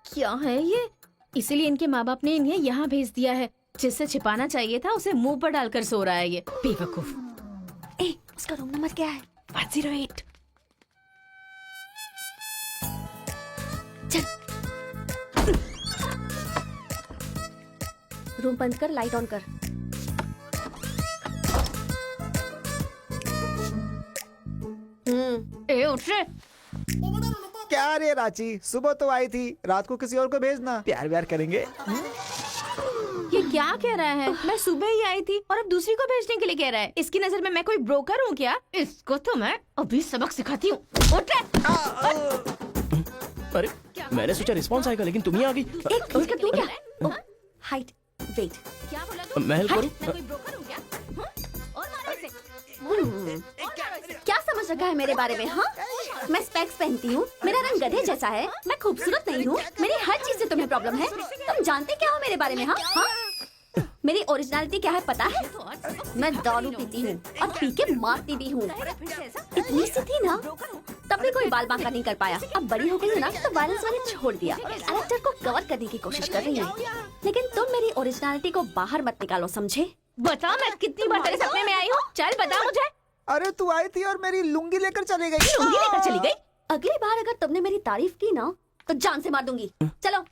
क्या है ये? इसीलिए इनके माँ बाप ने इन्हें यहाँ भेज दिया है। जिससे छिपाना चाहिए था उसे मुंह पर डालकर सो रहा है ये बेवकूफ। उसका रूम नंबर क्या है? 108। चल। रूम बंद कर, लाइट ऑन कर। ए उठ रे। क्या रे रांची, सुबह तो आई थी, रात को किसी और को भेजना। प्यार व्यार करेंगे। ये क्या कह रहा है? मैं सुबह ही आई थी और अब दूसरी को भेजने के लिए कह रहा है। इसकी नजर में मैं कोई ब्रोकर हूँ क्या? इसको तो मैं अभी सबक सिखाती हूँ। उठ रे। अरे मैंने सोचा रिस्पॉन्स आएगा, लेकिन तुम ही आ गई। तू क्या? Height, weight. क्या बोला तू? मैं हेल्प करूँ? मैं कोई ब्रोकर हूँ क्या? और मारो इसे। क्या समझ रखा है मेरे बारे में? हाँ, मैं स्पेक्स पहनती हूँ, मेरा रंग गधे जैसा है, मैं खूबसूरत नहीं हूँ, मेरी हर चीज से तुम्हें प्रॉब्लम है। तुम जानते क्या हो मेरे बारे में? हाँ हाँ, मेरी ओरिजिनलिटी क्या है पता है? मैं दारू पीती हूँ और पी के मारती भी हूँ। इतनी सी थी ना, तब भी कोई बाल बांका नहीं कर पाया। अब बड़ी हो गई ना तो वायलेंस वाले छोड़ दिया। कैरेक्टर को कवर करने की कोशिश कर रही हूँ, लेकिन तुम मेरी ओरिजिनलिटी को बाहर मत निकालो, समझे? बता मैं कितनी बार तेरे सपने में आई हूँ? चल बता मुझे। अरे तू आई थी और मेरी लुंगी लेकर चली गई। लुंगी लेकर चली गई? अगली बार अगर तुमने मेरी तारीफ की ना तो जान से मार दूंगी। चलो।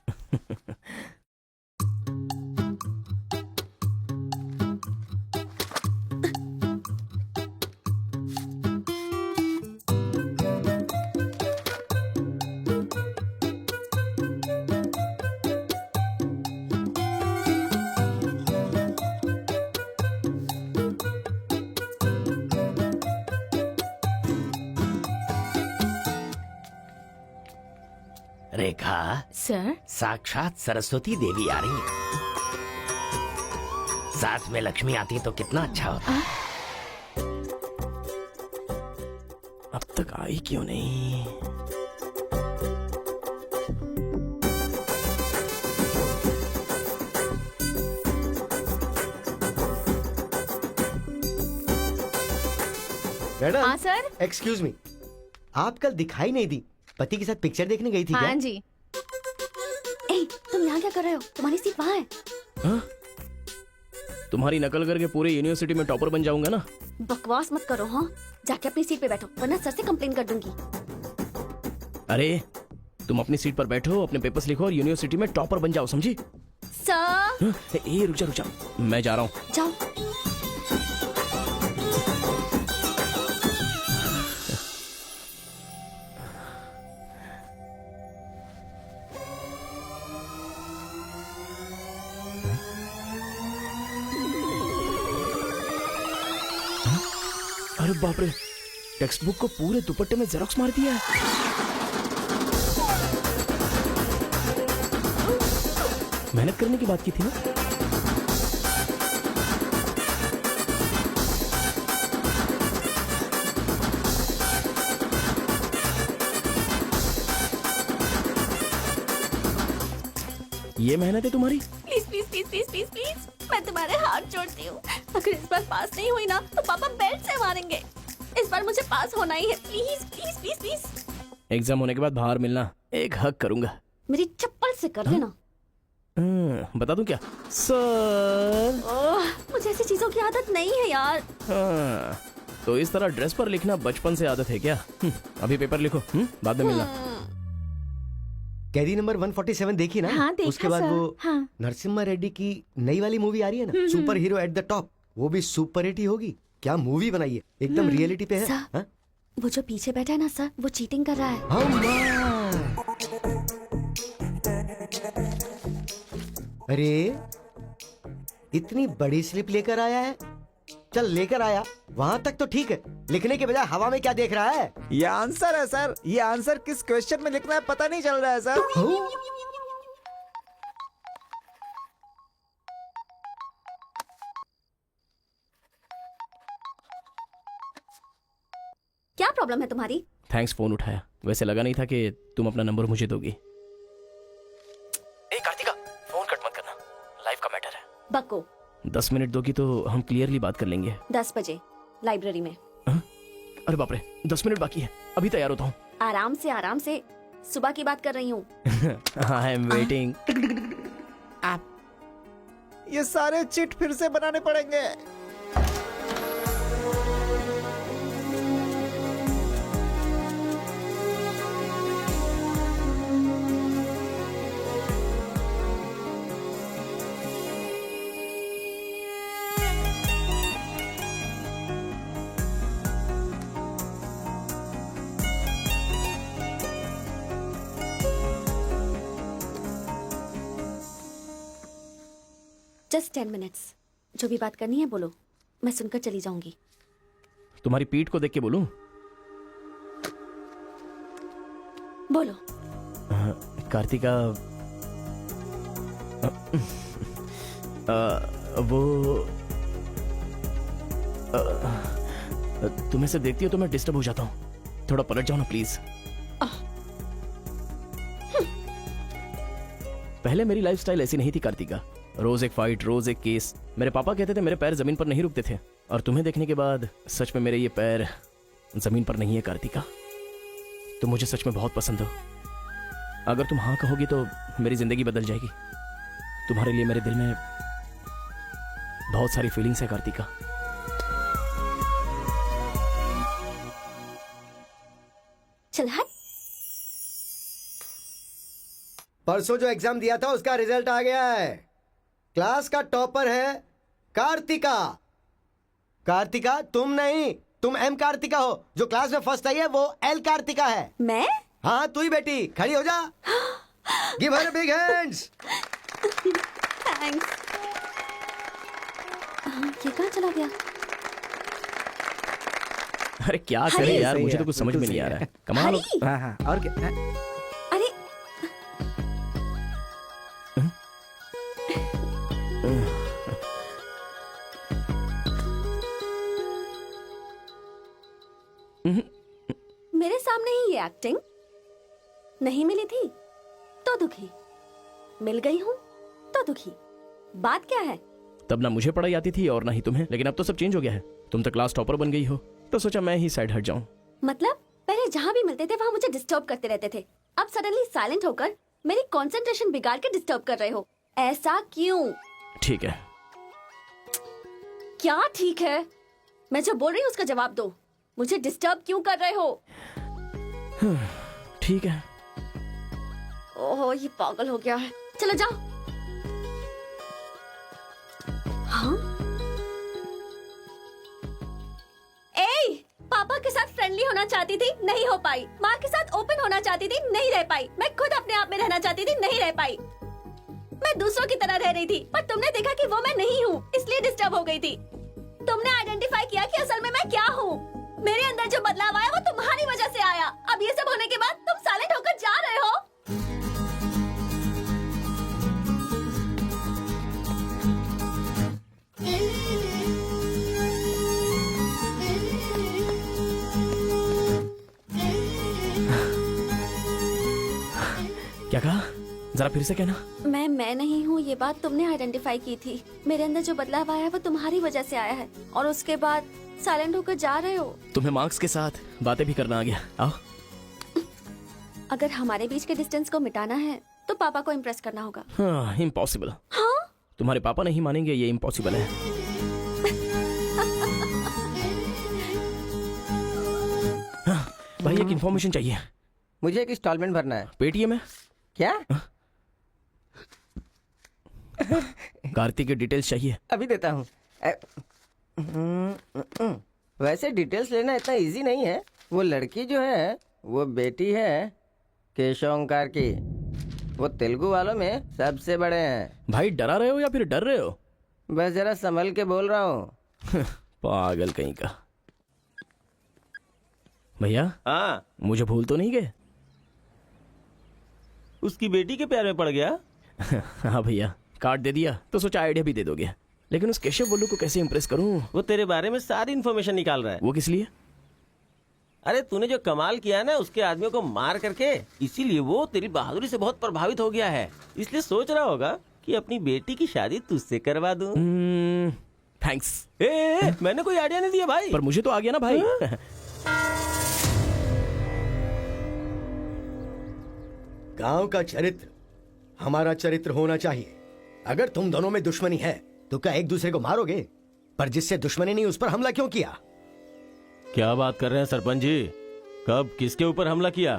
रेखा सर, साक्षात सरस्वती देवी आ रही है। साथ में लक्ष्मी आती तो कितना अच्छा होता। अब तक आई क्यों नहीं? मैडम। हाँ सर। एक्सक्यूज मी, आप कल दिखाई नहीं दी। पति के साथ पिक्चर देखने गई थी हाँ क्या? जी। तुम यहाँ क्या कर रहे हो? तुम्हारी सीट वहाँ है। हाँ? तुम्हारी नकल करके पूरी यूनिवर्सिटी में टॉपर बन जाऊंगा ना। बकवास मत करो। हाँ, जाके अपनी सीट पे बैठो वरना सर से कंप्लेन कर दूंगी। अरे तुम अपनी सीट पर बैठो, अपने पेपर्स लिखो और यूनिवर्सिटी में टॉपर बन जाओ, समझी? सर। रुक जा, मैं जा रहा हूँ। जाओ। अरे बाप रे, टेक्स्ट बुक को पूरे दुपट्टे में जेरोक्स मार दिया है। मेहनत करने की बात की थी ना। ये मेहनत है तुम्हारी। Please please please please please please, मैं तुम्हारे हाथ जोड़ती हूँ। अगर इस बार पास नहीं हुई ना तो पापा बेल्ट से मारेंगे। इस बार मुझे पास होना ही है, please please please please. Exam होने के बाद बाहर मिलना, एक हक करूंगा। मेरी चप्पल से कर लेना। बता दूं क्या सर? मुझे ऐसी चीजों की आदत नहीं है यार। तो इस तरह ड्रेस पर लिखना बचपन से आदत है क्या? अभी पेपर लिखो, बाद में मिलना। कैदी नंबर 147 देखी ना? हाँ, देखा उसके बाद सर। वो हाँ। नरसिम्हा रेड्डी की नई वाली मूवी आ रही है ना, super hero at the top, वो भी सुपर हिट ही होगी। क्या मूवी बनाई है, एकदम रियलिटी पे है। सर, हाँ? वो जो पीछे बैठा है ना सर, वो चीटिंग कर रहा है। अरे इतनी बड़ी स्लिप लेकर आया है। चल लेकर आया, वहाँ तक तो ठीक है, लिखने के बजाय हवा में क्या देख रहा है? ये आंसर है सर। ये आंसर किस क्वेश्चन में लिखना है पता नहीं चल रहा है सर। क्या प्रॉब्लम है तुम्हारी? थैंक्स फोन उठाया, वैसे लगा नहीं था कि तुम अपना नंबर मुझे दोगी। ए कार्तिका, फोन कट मत करना, लाइफ का मैटर है। बक्को 10 मिनट दोगी तो हम क्लियरली बात कर लेंगे। 10 बजे लाइब्रेरी में। अरे बाप रे, 10 मिनट बाकी है, अभी तैयार होता हूँ। आराम से सुबह की बात कर रही हूँ। I am waiting. ये सारे चिट फिर से बनाने पड़ेंगे। Just 10 minutes. जो भी बात करनी है बोलो, मैं सुनकर चली जाऊंगी। तुम्हारी पीठ को देख के बोलूं? बोलो। कार्तिका, वो तुम्हें से देखती हो तो मैं डिस्टर्ब हो जाता हूँ। थोड़ा पलट जाओ ना प्लीज। पहले मेरी लाइफस्टाइल ऐसी नहीं थी कार्तिका। रोज एक फाइट, रोज एक केस। मेरे पापा कहते थे मेरे पैर जमीन पर नहीं रुकते थे, और तुम्हें देखने के बाद सच में मेरे ये पैर जमीन पर नहीं है कार्तिका। तुम मुझे सच में बहुत पसंद हो। अगर तुम हाँ कहोगी तो मेरी जिंदगी बदल जाएगी। तुम्हारे लिए मेरे दिल में बहुत सारी फीलिंग्स है कार्तिका। चल हट। परसों जो एग्जाम दिया था उसका रिजल्ट आ गया है। क्लास का टॉपर है कार्तिका। कार्तिका तुम नहीं, तुम एम कार्तिका हो। जो क्लास में फर्स्ट आई है वो एल कार्तिका है। मैं? हाँ तू ही बेटी, खड़ी हो जा। Give her big hands. Thanks. ये कहाँ चला गया? अरे क्या करे यार, मुझे तो कुछ समझ में नहीं आ रहा है। कमाल हो। हाँ हाँ, और क्या? अरे मेरे सामने ही ये एक्टिंग। नहीं मिली थी तो दुखी, मिल गई हूँ तो दुखी। बात क्या है? तब ना मुझे पढ़ाई आती थी और ना ही तुम्हें, लेकिन अब तो सब चेंज हो गया है। तुम तो क्लास टॉपर बन गई हो, तो सोचा मैं ही साइड हट जाऊं। मतलब पहले जहाँ भी मिलते थे वहाँ मुझे डिस्टर्ब करते रहते थे, अब सडनली साइलेंट होकर मेरी कंसंट्रेशन बिगाड़ के डिस्टर्ब कर रहे हो। ऐसा क्यों? ठीक है। क्या ठीक है? मैं जो बोल रही हूँ उसका जवाब दो। मुझे डिस्टर्ब क्यों कर रहे हो? ठीक है। ओहो, ये पागल हो गया है। चलो जाओ। हाँ? ए, पापा के साथ फ्रेंडली होना चाहती थी, नहीं हो पाई। माँ के साथ ओपन होना चाहती थी, नहीं रह पाई। मैं खुद अपने आप में रहना चाहती थी, नहीं रह पाई। मैं दूसरों की तरह रह रही थी, पर तुमने देखा कि वो मैं नहीं हूँ, इसलिए डिस्टर्ब हो गई थी। तुमने आइडेंटिफाई किया कि असल में मैं क्या हूँ। मेरे अंदर जो बदलाव आया वो तुम्हारी वजह से आया। अब ये सब होने के बाद तुम साइलेंट होकर जा रहे हो। क्या कहा? जरा फिर से कहना। मैं नहीं हूँ, ये बात तुमने आइडेंटिफाई की थी। मेरे अंदर जो बदलाव आया है वो तुम्हारी वजह से आया है, और उसके बाद साइलेंट होकर जा रहे हो। तुम्हें मार्क्स के साथ बातें भी करना आ गया। आओ। अगर हमारे बीच के डिस्टेंस को मिटाना है तो पापा को इम्प्रेस करना होगा। हाँ, इम्पॉसिबल। हाँ? तुम्हारे पापा नहीं मानेंगे, ये इम्पॉसिबल है। हाँ, भाई एक इन्फॉर्मेशन चाहिए। मुझे एक इंस्टॉलमेंट भरना है। पेटीएम है क्या? कार्तिक की डिटेल्स चाहिए। अभी देता हूँ। वैसे डिटेल्स लेना इतना इजी नहीं है। वो लड़की जो है वो बेटी है केशव ओंकार की। वो तेलुगु वालों में सबसे बड़े हैं। भाई डरा रहे हो या फिर डर रहे हो? बस जरा संभल के बोल रहा हूँ। पागल कहीं का। भैया, हाँ, मुझे भूल तो नहीं गए? उसकी बेटी के प्यार में पड़ गया। हाँ भैया, कार्ड दे दिया तो सोचा आइडिया भी दे दोगे। लेकिन उस केशव बोलू को कैसे इम्प्रेस करूं? वो तेरे बारे में सारी इन्फॉर्मेशन निकाल रहा है। वो किस लिए? अरे तूने जो कमाल किया ना उसके आदमियों को मार करके, इसीलिए वो तेरी बहादुरी से बहुत प्रभावित हो गया है। इसलिए सोच रहा होगा कि अपनी बेटी की शादी तुझसे करवा दूं। थैंक्स। मैंने कोई आइडिया नहीं दिया भाई। पर मुझे तो आ गया ना भाई। गांव का चरित्र हमारा चरित्र होना चाहिए। अगर तुम दोनों में दुश्मनी है तो क्या एक दूसरे को मारोगे? पर जिससे दुश्मनी नहीं उस पर हमला क्यों किया? क्या बात कर रहे हैं सरपंच जी? कब किसके ऊपर हमला किया?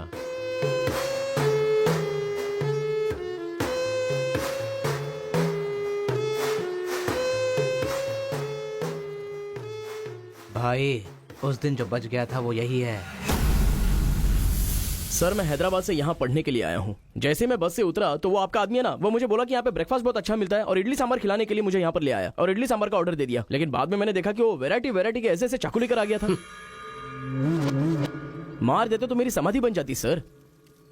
भाई उस दिन जो बच गया था वो यही है। सर, मैं हैदराबाद से यहाँ पढ़ने के लिए आया हूँ। जैसे मैं बस से उतरा तो वो आपका आदमी है ना, वो मुझे बोला कि यहाँ पे ब्रेकफास्ट बहुत अच्छा मिलता है और इडली सांभर खिलाने के लिए मुझे यहाँ पर ले आया और इडली सांभर का ऑर्डर दे दिया। लेकिन बाद में मैंने देखा कि वो वैरायटी के ऐसे चाकू लेकर आ गया था। मार देते तो मेरी समाधि बन जाती सर।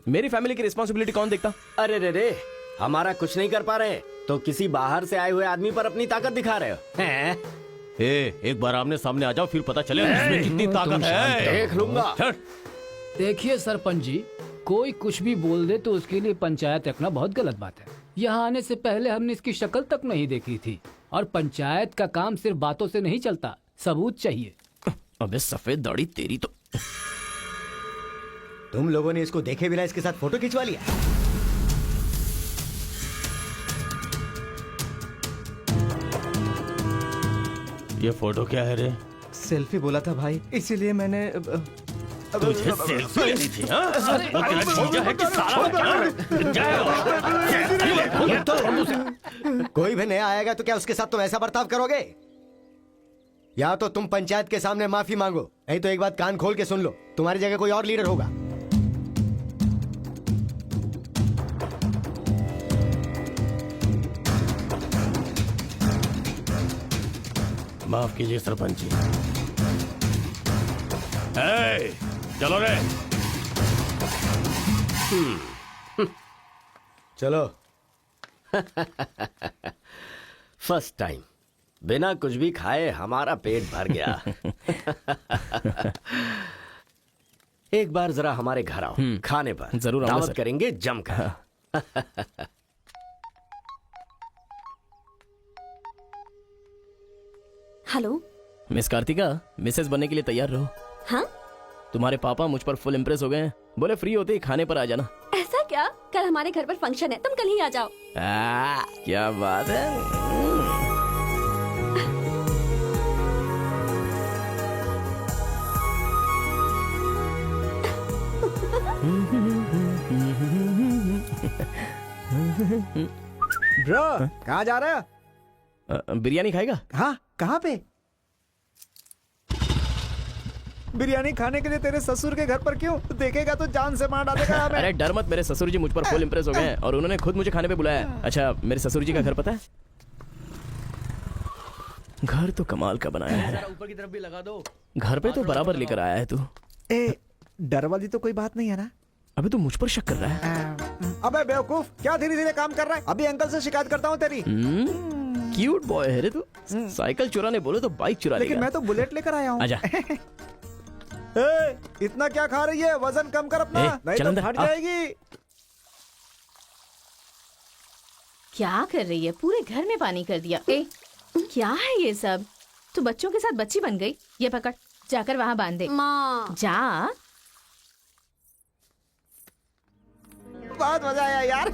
मेरी फैमिली की रिस्पॉन्सिबिलिटी कौन देखता? अरे रे, हमारा कुछ नहीं कर पा रहे तो किसी बाहर से आए हुए आदमी पर अपनी ताकत दिखा रहे हो हैं? एक बार आमने सामने आ जाओ, फिर पता चले इसमें कितनी ताकत है। देख लूंगा। देखिए सरपंच जी, कोई कुछ भी बोल दे तो उसके लिए पंचायत रखना बहुत गलत बात है। यहाँ आने से पहले हमने इसकी शक्ल तक नहीं देखी थी, और पंचायत का काम सिर्फ बातों से नहीं चलता, सबूत चाहिए। अबे सफेद दाढ़ी तेरी तो। तुम लोगों ने इसको देखे बिना इसके साथ फोटो खिंचवा लिया। ये फोटो क्या है रे? सेल्फी बोला था भाई, इसीलिए मैंने तुझे सेल्फी लेनी थी, हाँ? वो तेरा जीजा है कि साला? कोई भी नया आएगा तो क्या उसके साथ तुम ऐसा बर्ताव करोगे? या तो तुम पंचायत के सामने माफी मांगो, नहीं तो एक बात कान खोल के सुन लो, तुम्हारी जगह कोई और लीडर होगा। माफ कीजिए सरपंच जी। चलो रे। चलो। फर्स्ट टाइम बिना कुछ भी खाए हमारा पेट भर गया। एक बार जरा हमारे घर आओ, खाने पर जरूर आऊंगा दावत सर। करेंगे जमकर। हेलो मिस कार्तिका, मिसेस बनने के लिए तैयार रहो। हाँ, तुम्हारे पापा मुझ पर फुल इम्प्रेस हो गए हैं। बोले फ्री होते ही खाने पर आ जाना। ऐसा क्या? कल हमारे घर पर फंक्शन है, तुम कल ही आ जाओ। क्या बात है। ब्रो, कहाँ जा रहा है? बिरयानी खाएगा? हाँ, कहाँ पे? बिरयानी खाने के लिए तेरे ससुर के घर पर क्यों? देखेगा तो जान से मार डालेगा हमें। अरे डर मत, मेरे ससुर जी मुझ पर फुल इम्प्रेस हो गए हैं और उन्होंने खुद मुझे खाने पे बुलाया है। अच्छा, मेरे ससुर जी का घर पता है? घर तो कमाल का बनाया है। ऊपर की तरफ भी लगा दो। घर पे तो बराबर लेकर आया है तू। ए, डर वाली तो कोई बात नहीं है ना? अभी तू मुझ पर शक कर रहा है। अबे बेवकूफ, क्या धीरे धीरे काम कर रहा है? अभी अंकल से शिकायत करता हूँ तेरी। क्यूट बॉय है रे तू। साइकिल चुराने बोले तो बाइक चुरा लेकिन लेगा। मैं तो बुलेट लेकर आया हूँ। आजा। ए, इतना क्या खा रही है? वजन कम कर अपना, नहीं चल तो अंदर, फट आ। जाएगी। क्या कर रही है? पूरे घर में पानी कर दिया। ए, क्या है ये सब? तू बच्चों के साथ बच्ची बन गई। ये पकड़, जाकर वहाँ बांध दे। माँ जा। बहुत मजा आया यार।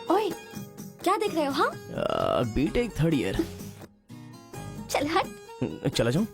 ओए, क्या देख रहे हो? हाँ, बीटेक 3rd ईयर। चल हट। चला जाऊं?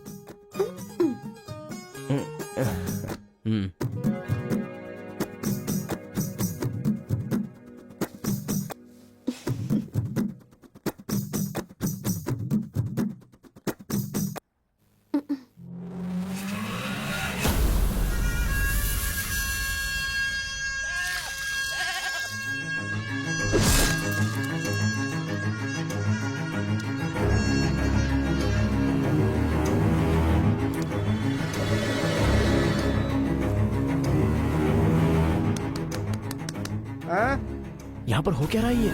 यहाँ पर हो क्या रहा है ये?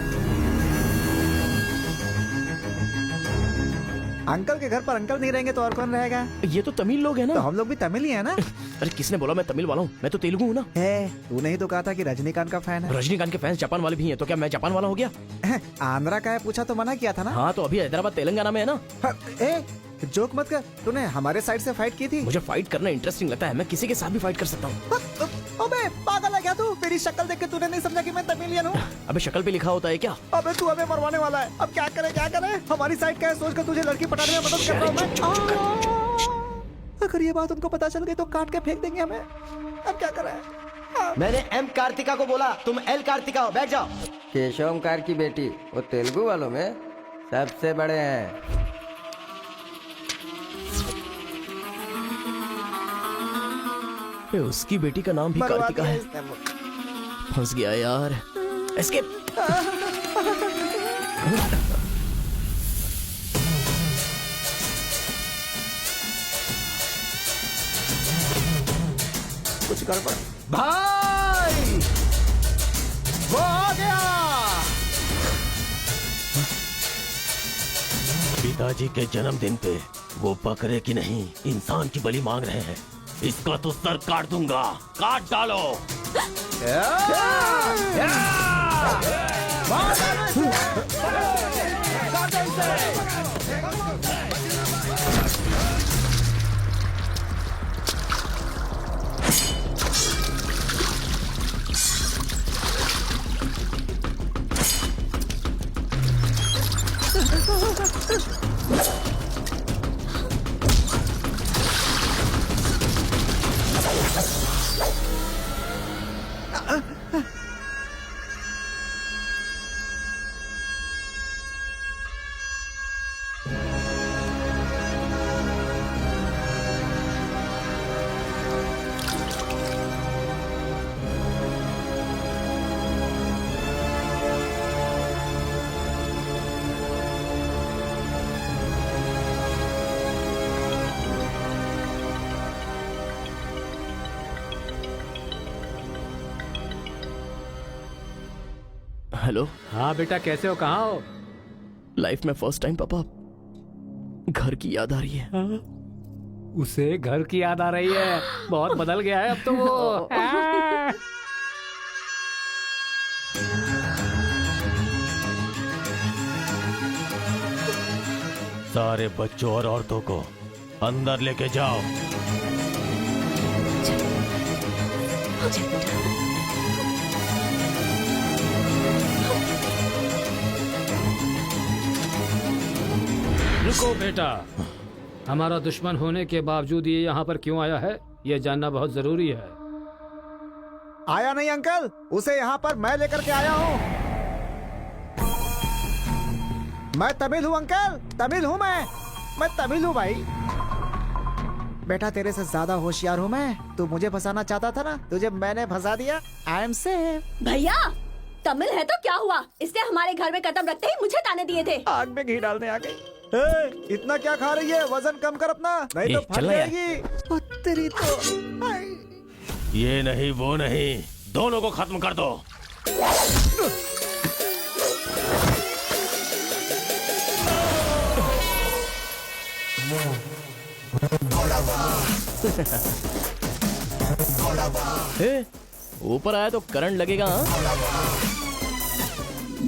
अंकल के घर पर अंकल नहीं रहेंगे तो और कौन रहेगा? ये तो तमिल लोग हैं ना। तो हम लोग भी तमिल ही है ना। अरे किसने बोला मैं तमिल वाला हूँ? मैं तो तेलुगु हूँ ना। तूने ही तो कहा था कि रजनीकांत का फैन है। रजनीकांत के फैंस जापान वाले भी हैं, तो क्या मैं जापान वाला हो गया? आंध्रा का है पूछा तो मना किया था ना। हाँ तो अभी हैदराबाद तेलंगाना में है ना। जोक मत कर, तूने हमारे साइड से फाइट की थी। मुझे फाइट करना इंटरेस्टिंग लगता है, मैं किसी के साथ भी फाइट कर सकता हूँ। अबे पागल है क्या तू? मेरी शक्ल देख के तूने नहीं समझा कि मैं तमिलियन हूँ? अबे शक्ल पे लिखा होता है क्या? अबे तू हमें मरवाने वाला है। अब क्या करे क्या करे? हमारी साइड का है, सोच कर तुझे लड़की पटाने में मदद कर रहा हूँ मैं। अगर ये बात उनको पता चल गई तो काट के फेंक देंगे हमें। अब क्या करें? मैंने एम कार्तिका को बोला, तुम एल कार्तिका हो, बैठ जाओ। केशव ओमकार की बेटी, वो तेलुगु वालों में सबसे बड़े हैं। उसकी बेटी का नाम भी कार्तिका है। फंस गया यार। एस्केप। कुछ गड़बड़। भाई वो आ गया। पिताजी के जन्मदिन पे वो बकरे की नहीं इंसान की बलि मांग रहे हैं। इसका तो सर काट दूंगा, काट डालो। हेलो। हाँ बेटा, कैसे हो? कहाँ हो? लाइफ में फर्स्ट टाइम पापा घर की याद आ रही है। उसे घर की याद आ रही है? बहुत बदल गया है अब तो वो। सारे बच्चों और औरतों को अंदर लेके जाओ। रुको बेटा, हमारा दुश्मन होने के बावजूद ये यहाँ पर क्यों आया है? ये जानना बहुत जरूरी है। आया नहीं अंकल, उसे यहाँ पर मैं लेकर के आया हूँ। मैं तमिल हूँ अंकल, तमिल हूँ मैं तमिल हूँ भाई। बेटा तेरे से ज्यादा होशियार हूँ मैं। तू मुझे फंसाना चाहता था ना, तुझे मैंने फंसा दिया। I am safe. भैया तमिल है तो क्या हुआ, इसने हमारे घर में कदम रखते ही मुझे ताने दिए थे। आग में घी डालने आ गई। इतना क्या खा रही है, वजन कम कर अपना, नहीं तो फट जाएगी। तेरी तो ये नहीं वो नहीं, दोनों को खत्म कर दो। ऊपर आया तो करंट लगेगा। हाँ?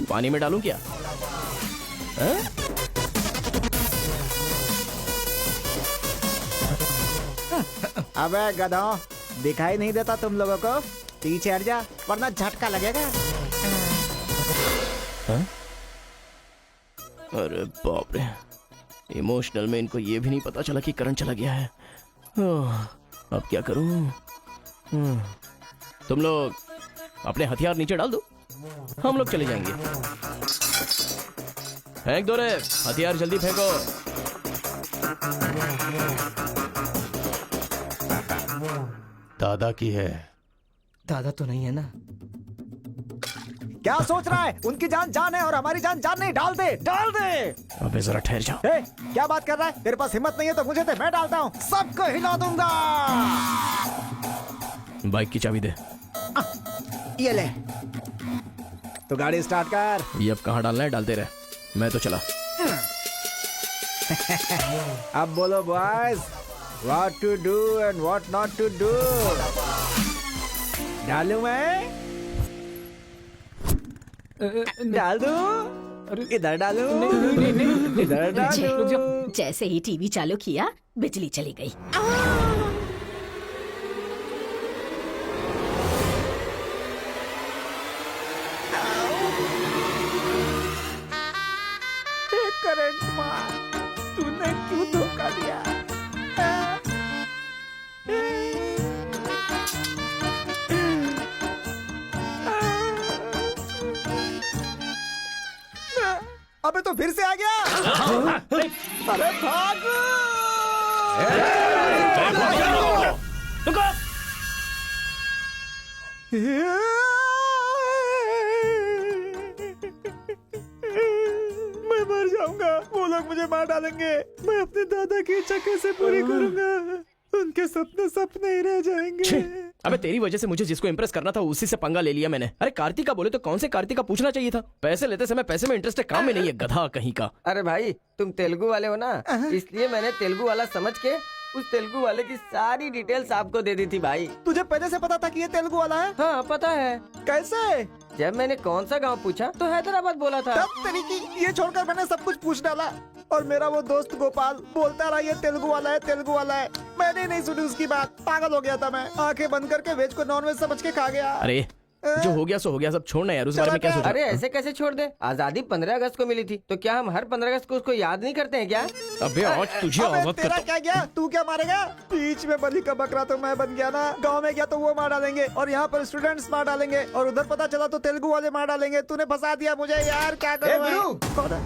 पानी में डालूं क्या? हाँ? अबे गधों, दिखाई नहीं देता तुम लोगों को? पीछे हट जा वरना झटका लगेगा। हाँ? अरे बाप रे, इमोशनल में इनको ये भी नहीं पता चला कि करंट चला गया है। अब क्या करूं? तुम लोग अपने हथियार नीचे डाल दो, हम लोग चले जाएंगे। फेंक दो रे हथियार, जल्दी फेंको। दादा की है। दादा तो नहीं है ना? क्या सोच रहा है? उनकी जान जान है और हमारी जान जान नहीं। डाल दे, डाल दे। अबे जरा ठहर जाओ। क्या बात कर रहा है? तेरे पास हिम्मत नहीं है तो मुझे दे, मैं डालता हूँ, सबको हिला दूंगा। बाइक की चाबी दे। ये ले, तो गाड़ी स्टार्ट कर। ये अब कहाँ डालना है डालते रहे, मैं तो चला। अब बोलो boys, what to do and what not to do. डालूं मैं? डाल दूं? इधर डालूं? इधर डालूं? जैसे ही टीवी चालू किया बिजली चली गई। करंट मार, तूने क्यों धोखा दिया? अबे तो फिर से आ गया। अरे भागो! मैं मर जाऊंगा, वो लोग मुझे मार डालेंगे। मैं अपने दादा की इच्छा कैसे पूरी करूंगा? उनके सपने सपने ही रह जाएंगे। अबे तेरी वजह से मुझे जिसको इम्प्रेस करना था उसी से पंगा ले लिया मैंने। अरे कार्तिका बोले तो कौन से कार्तिका पूछना चाहिए था। पैसे लेते समय पैसे में इंटरेस्ट है, काम में नहीं है, गधा कहीं का। अरे भाई तुम तेलुगु वाले हो ना, इसलिए मैंने तेलुगु वाला समझ के उस तेलुगु वाले की सारी डिटेल्स आपको दे दी थी भाई। तुझे पहले से पता था कि ये तेलुगु वाला है? हाँ पता है। कैसे? जब मैंने कौन सा गांव पूछा तो हैदराबाद बोला था। तब तरीकी ये छोड़कर मैंने सब कुछ पूछ डाला और मेरा वो दोस्त गोपाल बोलता रहा ये तेलुगु वाला है, तेलुगु वाला है। मैंने नहीं सुनी उसकी बात, पागल हो गया था मैं। आंखें बंद करके वेज को नॉन वेज समझ के खा गया। अरे जो हो गया सो हो गया, सब छोड़ना यार, उस बारे में क्या सोचा? अरे ऐसे कैसे छोड़ दे? आजादी 15 अगस्त को मिली थी, तो क्या हम हर 15 अगस्त को उसको याद नहीं करते हैं क्या? अबे आज तुझे आजाद तेरा क्या गया? तू क्या मारेगा? बीच में बलि का बकरा तो मैं बन गया ना। गांव में गया तो वो मार डालेंगे और यहाँ पर स्टूडेंट्स मार डालेंगे और उधर पता चला तो तेलुगु वाले मार डालेंगे। तूने फंसा दिया मुझे यार, क्या करूं? कौन है?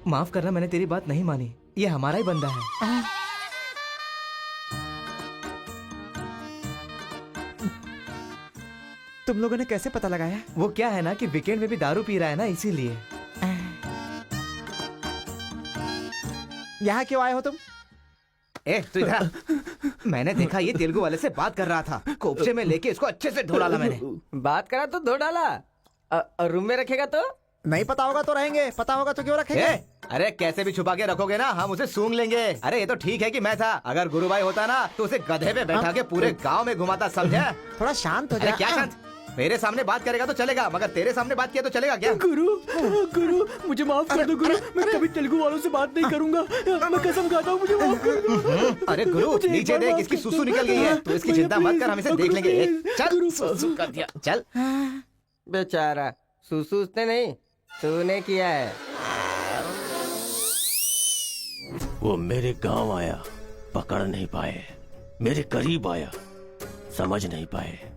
माफ करना, मैंने तेरी बात नहीं मानी। ये हमारा ही बंदा है। तुम लोगों ने कैसे पता लगाया? वो क्या है ना कि वीकेंड में भी दारू पी रहा है ना, इसीलिए। यहाँ क्यों आए हो तुम? ए तू इधर। मैंने देखा ये तेलुगु वाले से बात कर रहा था, कोपचे में लेके इसको अच्छे से धो डाला मैंने। बात करा तो धो डाला। रूम में रखेगा तो? नहीं पता होगा तो रहेंगे, पता होगा तो क्यों रखेंगे? अरे कैसे भी छुपा के रखोगे ना, हम उसे सूंघ लेंगे। अरे ये तो ठीक है कि मैं था, अगर गुरु भाई होता ना तो उसे गधे पे बैठा के पूरे गांव में घुमाता, समझा? थोड़ा शांत हो अरे जा। क्या शांत? मेरे सामने बात करेगा तो चलेगा, मगर तेरे सामने बात किया तो चलेगा क्या? गुरु मुझे माफ कर दो गुरु, मैं कभी तेलुगु वालों से बात नहीं करूंगा, मैं कसम खाता हूँ, मुझे माफ कर दो। अरे गुरु नीचे देख, इसकी सुसु निकल गई है, तो इसकी चिंता मत कर, हम इसे देख लेंगे। चल सुसु कर दिया, चल। बेचारा सुसु उसने नहीं, तूने किया है। वो मेरे गांव आया, पकड़ नहीं पाए। मेरे करीब आया, समझ नहीं पाए।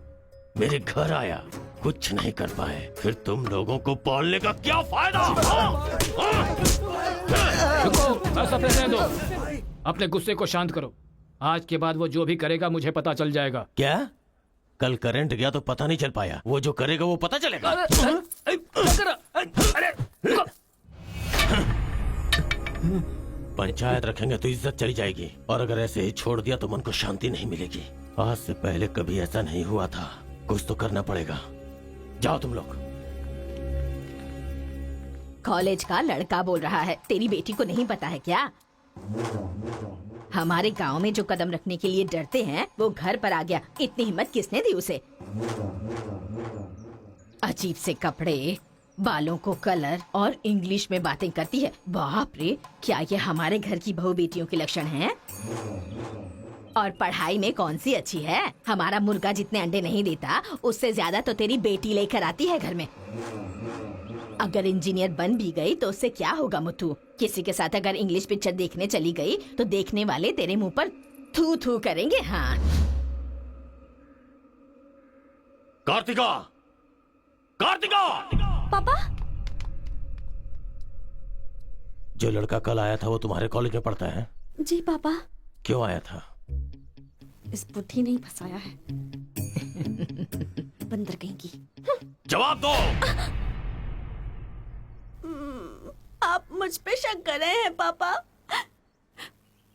मेरे घर आया, कुछ नहीं कर पाए। फिर तुम लोगों को पालने का क्या फायदा? रुको, बस अब रहने दो। अपने गुस्से को शांत करो। आज के बाद वो जो भी करेगा मुझे पता चल जाएगा। क्या? कल करंट गया तो पता नहीं चल पाया, वो जो करेगा वो पता चलेगा। पंचायत रखेंगे तो इज्जत चली जाएगी, और अगर ऐसे ही छोड़ दिया तो मन को शांति नहीं मिलेगी। आज से पहले कभी ऐसा नहीं हुआ था, कुछ तो करना पड़ेगा। जाओ तुम लोग। कॉलेज का लड़का बोल रहा है, तेरी बेटी को नहीं पता है क्या? हमारे गांव में जो कदम रखने के लिए डरते हैं वो घर पर आ गया। इतनी हिम्मत किसने दी उसे? अजीब से कपड़े, बालों को कलर और इंग्लिश में बातें करती है। बाप रे, क्या ये हमारे घर की बहू बेटियों के लक्षण हैं? और पढ़ाई में कौन सी अच्छी है? हमारा मुर्गा जितने अंडे नहीं देता उससे ज्यादा तो तेरी बेटी लेकर आती है घर में। अगर इंजीनियर बन भी गई तो उससे क्या होगा मुथु? किसी के साथ अगर इंग्लिश पिक्चर देखने चली गई तो देखने वाले तेरे मुंह पर थू थू करेंगे। हाँ, कार्तिका, कार्तिका! पापा, जो लड़का कल आया था वो तुम्हारे कॉलेज में पढ़ता है? जी पापा। क्यों आया था? इस बुद्धि ने ही फंसाया है। बंदर कहीं की। जवाब दो। आप मुझ पे शक कर रहे हैं पापा?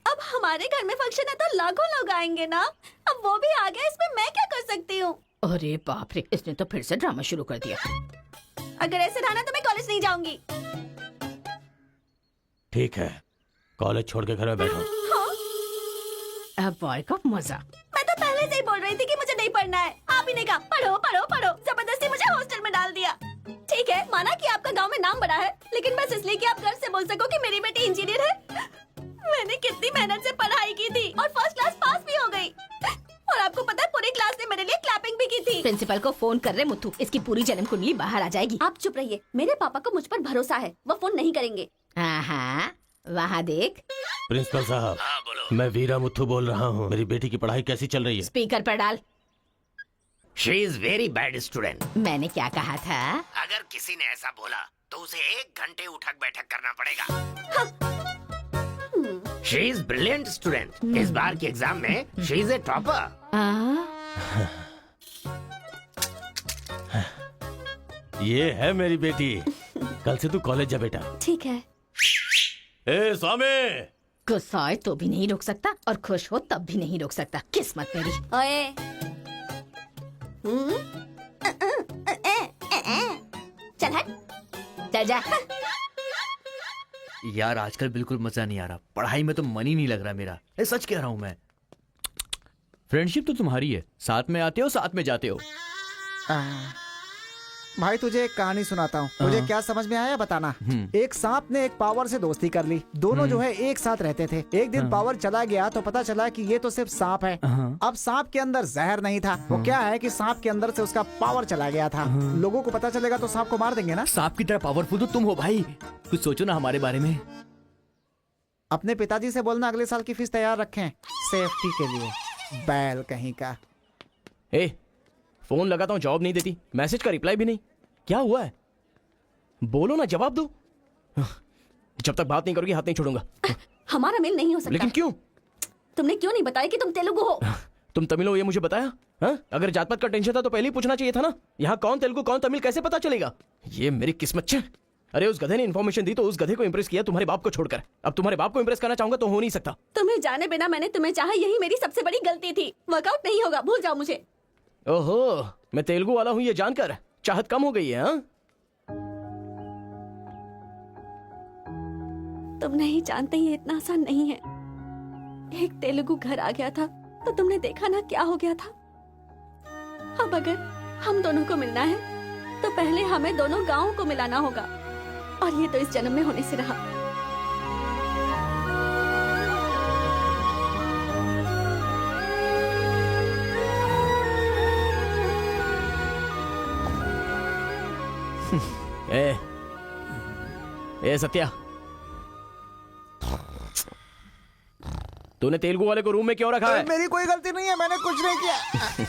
अब हमारे घर में फंक्शन है तो लाखों लोग आएंगे ना। अब वो भी आ गया, इसमें मैं क्या कर सकती हूँ? अरे बाप रे, इसने तो फिर से ड्रामा शुरू कर दिया। अगर ऐसे रहा ना तो मैं कॉलेज नहीं जाऊंगी। ठीक है, कॉलेज छोड़ के घर में बैठो। हाँ? अब बॉय का मजा। मैं तो पहले से ही बोल रही थी कि मुझे नहीं पढ़ना है। आप ही ने कहा पढ़ो पढ़ो पढ़ो, जबरदस्ती मुझे हॉस्टल में डाल दिया। ठीक है, माना कि आपका गांव में नाम बड़ा है, लेकिन बस इसलिए कि आप घर से बोल सको कि मेरी बेटी इंजीनियर है। मैंने कितनी मेहनत से पढ़ाई की थी और फर्स्ट क्लास पास भी हो गई। और आपको पता है पूरी क्लास ने मेरे लिए क्लैपिंग भी की थी। प्रिंसिपल को फोन कर रहे मुथु, इसकी पूरी जन्म कुंडली बाहर आ जाएगी। आप चुप रहिए, मेरे पापा को मुझ पर भरोसा है, वो फोन नहीं करेंगे। हाँ, वहाँ देख। प्रिंसिपल साहब, मैं वीरा मुथु बोल रहा हूँ। मेरी बेटी की पढ़ाई कैसी चल रही है? स्पीकर पर डाल। She is very bad student. मैंने क्या कहा था? अगर किसी ने ऐसा बोला तो उसे 1 घंटे उठक बैठक करना पड़ेगा। She is brilliant student. इस बार के एग्जाम में शी इज ए टॉपर। ये है मेरी बेटी। कल से तू कॉलेज जा बेटा। ठीक है। ए स्वामी, गुस्सा तो भी नहीं रोक सकता और खुश हो तब भी नहीं रोक सकता। किस्मत मेरी। ओए, चल हट, चल जा। यार आजकल बिल्कुल मजा नहीं आ रहा, पढ़ाई में तो मन ही नहीं लग रहा मेरा। सच कह रहा हूँ मैं। फ्रेंडशिप तो तुम्हारी है, साथ में आते हो साथ में जाते हो। भाई तुझे एक कहानी सुनाता हूँ, मुझे क्या समझ में आया बताना। एक सांप ने एक पावर से दोस्ती कर ली। दोनों जो है एक साथ रहते थे। एक दिन पावर चला गया तो पता चला कि ये तो सिर्फ सांप है। अब सांप के अंदर जहर नहीं था। वो क्या है कि सांप के अंदर से उसका पावर चला गया था। लोगों को पता चलेगा तो सांप को मार देंगे ना। सांप की तरह पावरफुल तो तुम हो भाई, कुछ सोचो ना हमारे बारे में। अपने पिताजी से बोलना अगले साल की फीस तैयार रखें, सेफ्टी के लिए। बैल कहीं का। ए, फोन लगाता हूँ, जवाब नहीं देती, मैसेज का रिप्लाई भी नहीं। क्या हुआ है? बोलो ना, जवाब दो। जब तक बात नहीं करोगी हाथ नहीं छोड़ूंगा। हमारा मेल नहीं हो सकता। लेकिन क्यों? तुमने क्यों नहीं बताया कि तुम तेलुगु हो? तुम तमिल हो ये मुझे बताया? हा? अगर जात पात का टेंशन था तो पहले ही पूछना चाहिए था ना। यहाँ कौन तेलुगु कौन तमिल कैसे पता चलेगा? ये मेरी किस्मत है। अरे उस गधे ने इन्फॉर्मेशन दी तो उस गधे को इंप्रेस किया, तुम्हारे बाप को छोड़कर। अब तुम्हारे बाप को इंप्रेस करना चाहूंगा तो हो नहीं सकता। तुम्हें जाने बिना मैंने तुम्हें चाहा, यही मेरी सबसे बड़ी गलती थी। वर्कआउट नहीं होगा, भूल जाओ मुझे। ओहो, मैं तेलुगु वाला हूँ ये जानकर चाहत कम हो गई है। हाँ, तुम नहीं जानते ये इतना आसान नहीं है। एक तेलुगु घर आ गया था तो तुमने देखा ना क्या हो गया था। अब अगर हम दोनों को मिलना है तो पहले हमें दोनों गांवों को मिलाना होगा, और ये तो इस जन्म में होने से रहा। ए सत्या, तूने तेलुगु वाले को रूम में क्यों रखा है? मेरी कोई गलती नहीं है, मैंने कुछ नहीं किया।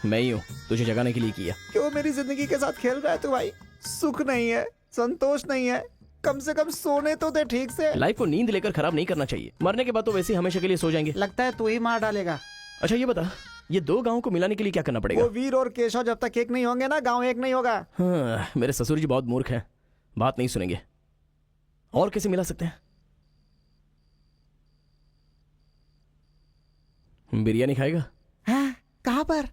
मैं ही हूँ, तुझे जगाने के लिए किया। क्यों मेरी जिंदगी के साथ खेल रहा है तू भाई? सुख नहीं है, संतोष नहीं है, कम से कम सोने तो दे ठीक से। लाइफ को नींद लेकर खराब नहीं करना चाहिए। मरने के बाद तो वैसे ही हमेशा के लिए सो जाएंगे। लगता है तू ही मार डालेगा। अच्छा ये बता, ये दो गांवों को मिलाने के लिए क्या करना पड़ेगा? वो वीर और केशव जब तक एक नहीं होंगे ना, गांव एक नहीं होगा। हाँ, मेरे ससुर जी बहुत मूर्ख हैं, बात नहीं सुनेंगे। और कैसे मिला सकते हैं? बिरयानी खाएगा? हाँ, कहाँ पर?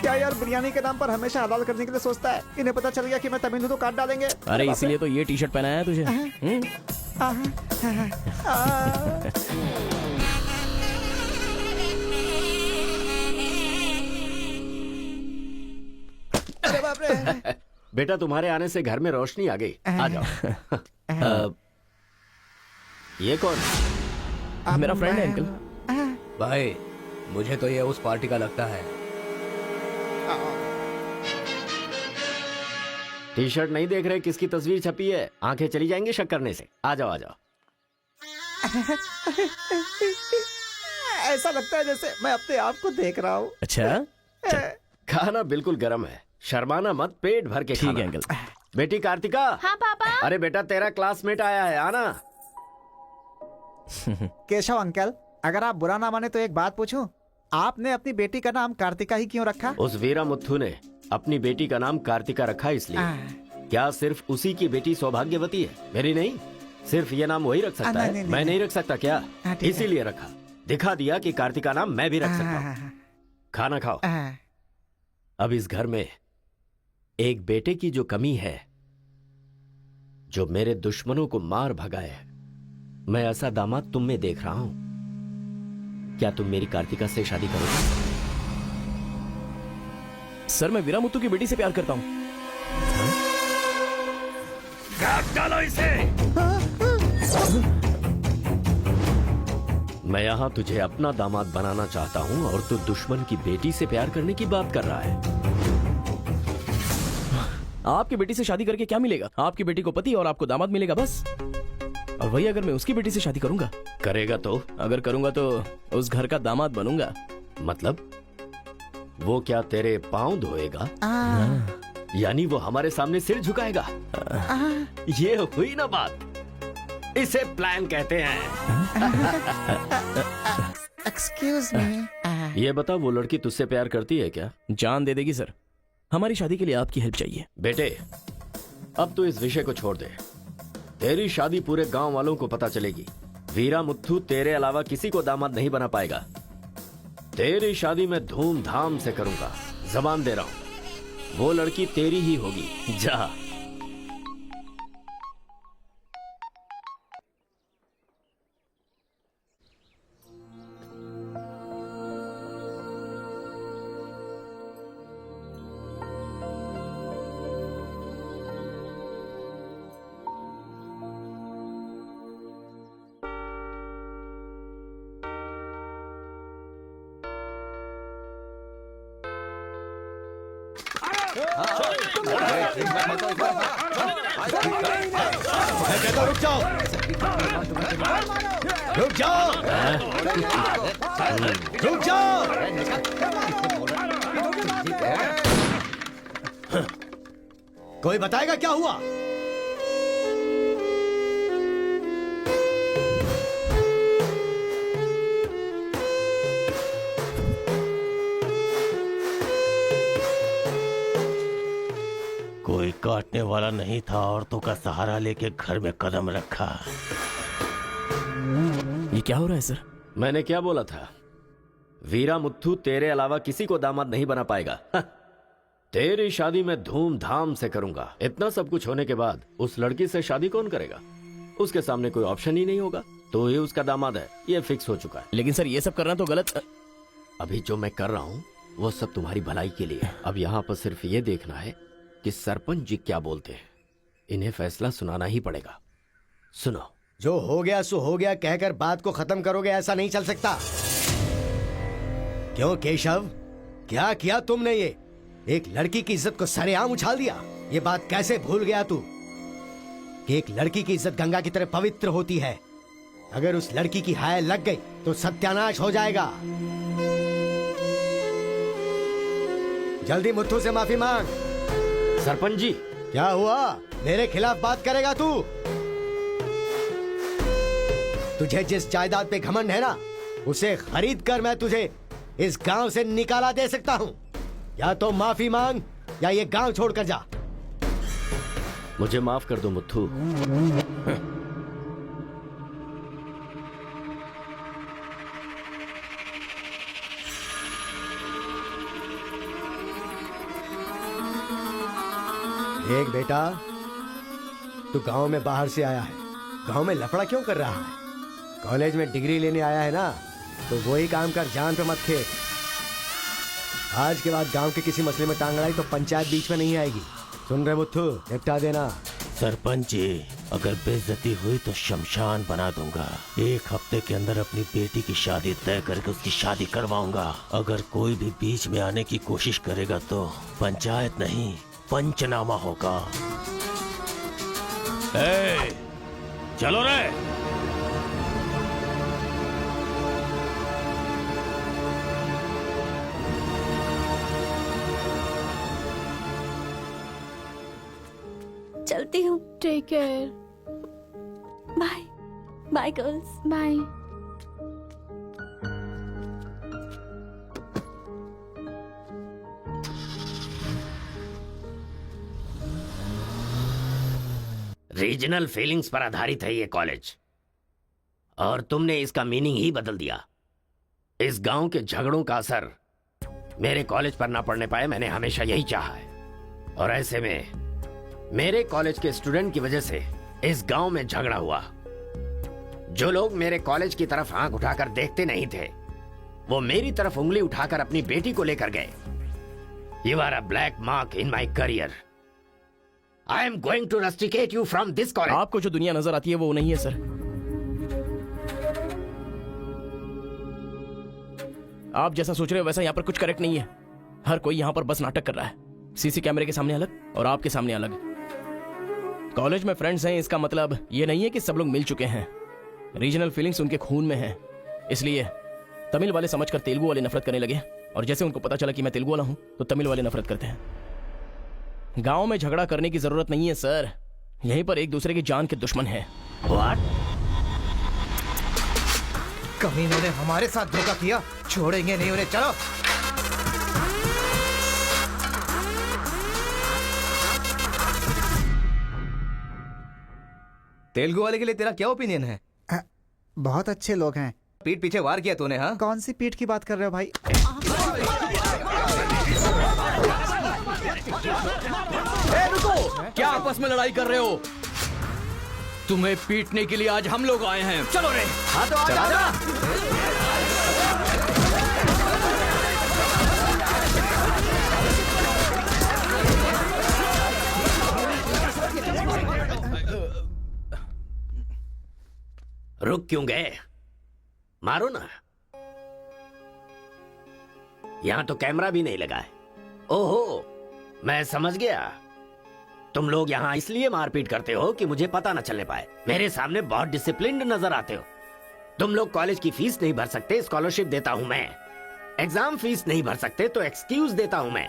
क्या यार बिरयानी के नाम पर हमेशा हलाल करने के लिए सोचता है? इन्हें पता चल गया कि मैं तमिल हूं तो काट डालेंगे। अरे इसीलिए तो ये टी शर्ट पहनाया है तुझे। अरे बाप रे। बेटा तुम्हारे आने से घर में रोशनी आ गई। आ जाओ। ये कौन? मेरा फ्रेंड है अंकल। भाई मुझे तो ये उस पार्टी का लगता है। टी शर्ट नहीं देख रहे किसकी तस्वीर छपी है? आंखें चली जाएंगी शक करने से। आ जाओ आ जाओ। ऐसा लगता है जैसे मैं अपने आप को देख रहा हूँ। अच्छा, खाना बिल्कुल गर्म है, शर्माना मत, पेट भर के ठीक खाना। है अंकल। बेटी कार्तिका। हाँ पापा। अरे बेटा तेरा क्लासमेट आया है, आना। केशव अंकल, अगर आप बुरा ना माने तो एक बात पूछूं? आपने अपनी बेटी का नाम कार्तिका ही क्यों रखा? उस वीरा मुथु ने अपनी बेटी का नाम कार्तिका रखा इसलिए। क्या सिर्फ उसी की बेटी सौभाग्यवती है? मेरी नहीं। सिर्फ ये नाम वही रख सकता है, मैं नहीं रख सकता क्या? इसीलिए रखा, दिखा दिया कि कार्तिका नाम मैं भी रख सकता हूँ। खाना खाओ। अब इस घर में एक बेटे की जो कमी है, जो मेरे दुश्मनों को मार भगाए, मैं ऐसा दामाद तुम में देख रहा हूं। क्या तुम मेरी कार्तिका से शादी करोगे? सर मैं वीरा मुत्तू की बेटी से प्यार करता हूँ। काट डालो इसे। मैं यहाँ तुझे अपना दामाद बनाना चाहता हूँ और तू दुश्मन की बेटी से प्यार करने की बात कर रहा है। आपकी बेटी से शादी करके क्या मिलेगा? आपकी बेटी को पति और आपको दामाद मिलेगा बस। और वही अगर मैं उसकी बेटी से शादी करूंगा? करेगा तो? अगर करूंगा तो उस घर का दामाद बनूंगा। मतलब वो क्या तेरे पांव धोएगा? यानी वो हमारे सामने सिर झुकाएगा? ये हुई ना बात। इसे प्लान कहते हैं। Excuse me. ये बता, वो लड़की तुझसे प्यार करती है क्या? जान दे देगी सर। हमारी शादी के लिए आपकी हेल्प चाहिए। बेटे अब तो इस विषय को छोड़ दे। तेरी शादी पूरे गांव वालों को पता चलेगी। वीरा मुत्थु तेरे अलावा किसी को दामाद नहीं बना पाएगा। तेरी शादी में धूमधाम से करूंगा, जबान दे रहा हूं। वो लड़की तेरी ही होगी। जा। रुक जाओ, रुक जाओ, रुक जाओ। कोई बताएगा क्या हुआ? कोई काटने वाला नहीं था, औरतों का सहारा लेके घर में कदम रखा। ये क्या हो रहा है सर? मैंने क्या बोला था? वीरा मुत्थु तेरे अलावा किसी को दामाद नहीं बना पाएगा। तेरी शादी में धूमधाम से करूंगा। इतना सब कुछ होने के बाद उस लड़की से शादी कौन करेगा? उसके सामने कोई ऑप्शन ही नहीं होगा। तो ये उसका दामाद है, ये फिक्स हो चुका है। लेकिन सर ये सब करना तो गलत। अभी जो मैं कर रहा हूँ वो सब तुम्हारी भलाई के लिए। अब यहाँ पर सिर्फ ये देखना है कि सरपंच जी क्या बोलते हैं। इन्हें फैसला सुनाना ही पड़ेगा। सुनो। जो हो गया सो हो गया कहकर बात को खत्म करोगे, ऐसा नहीं चल सकता। क्यों केशव, क्या किया तुमने ये? एक लड़की की इज्जत को सरेआम उछाल दिया। ये बात कैसे भूल गया तू कि एक लड़की की इज्जत गंगा की तरह पवित्र होती है। अगर उस लड़की की हाय लग गई तो सत्यानाश हो जाएगा। जल्दी मुट्ठू से माफी मांग। सरपंच जी, क्या हुआ? मेरे खिलाफ बात करेगा तू? तुझे जिस जायदाद पे घमंड है ना, उसे खरीद कर मैं तुझे इस गांव से निकाला दे सकता हूँ। या तो माफी मांग या ये गांव छोड़कर जा। मुझे माफ कर दो मुत्थू। देख बेटा, तू गांव में बाहर से आया है, गांव में लफड़ा क्यों कर रहा है? कॉलेज में डिग्री लेने आया है ना, तो वही काम कर, जान पे मत खेल। आज के बाद गांव के किसी मसले में टांग अड़ाई तो पंचायत बीच में नहीं आएगी। सुन रहे मुत्थू, निपटा देना। सरपंच जी, अगर बेइज्जती हुई तो शमशान बना दूंगा। एक हफ्ते के अंदर अपनी बेटी की शादी तय करके उसकी शादी करवाऊंगा। अगर कोई भी बीच में आने की कोशिश करेगा तो पंचायत नहीं, पंचनामा होगा। चलो रे। चलती हूँ। Take care. Bye bye girls. Bye. Regional feelings पर आधारित है ये कॉलेज, और तुमने इसका मीनिंग ही बदल दिया। इस गांव के झगड़ों का असर मेरे कॉलेज पर ना पड़ने पाए, मैंने हमेशा यही चाहा है। और ऐसे में मेरे कॉलेज के स्टूडेंट की वजह से इस गांव में झगड़ा हुआ। जो लोग मेरे कॉलेज की तरफ आंख उठाकर देखते नहीं थे, वो मेरी तरफ उंगली उठाकर अपनी बेटी को लेकर गए। You are a black mark in my career. I am going to rusticate you from this college. आपको जो दुनिया नजर आती है वो नहीं है सर। आप जैसा सोच रहे हो वैसा यहाँ पर कुछ करेक्ट नहीं है। हर कोई यहाँ पर बस नाटक कर रहा है। सीसी कैमरे के सामने अलग और आपके सामने अलग। कॉलेज में फ्रेंड्स हैं, इसका मतलब ये नहीं है कि सब लोग मिल चुके हैं। रीजनल फीलिंग्स उनके खून में है, इसलिए तमिल वाले समझकर तेलुगु वाले नफरत करने लगे, और जैसे उनको पता चला कि मैं तेलुगु वाला हूं तो तमिल वाले नफरत करते हैं। गांव में झगड़ा करने की जरूरत नहीं है सर, यहीं पर एक दूसरे की जान के दुश्मन है। कमीनों ने हमारे साथ धोखा किया, छोड़ेंगे नहीं उन्हें। चलो। तेलुगु वाले के लिए तेरा क्या ओपिनियन है? बहुत अच्छे लोग हैं। पीठ पीछे वार किया तूने? हाँ, कौन सी पीठ की बात कर रहे हो भाई? रुको, क्या आपस में लड़ाई कर रहे हो? तुम्हें पीटने के लिए आज हम लोग आए हैं। चलो रे। हाँ तो आजा। रुक क्यों गए? मारो ना। यहां तो कैमरा भी नहीं लगा है। ओहो, मैं समझ गया। तुम लोग यहाँ इसलिए मारपीट करते हो कि मुझे पता न चलने पाए। मेरे सामने बहुत डिसिप्लिन्ड नजर आते हो। तुम लोग कॉलेज की फीस नहीं भर सकते, स्कॉलरशिप देता हूं मैं। एग्जाम फीस नहीं भर सकते तो एक्सक्यूज देता हूं मैं।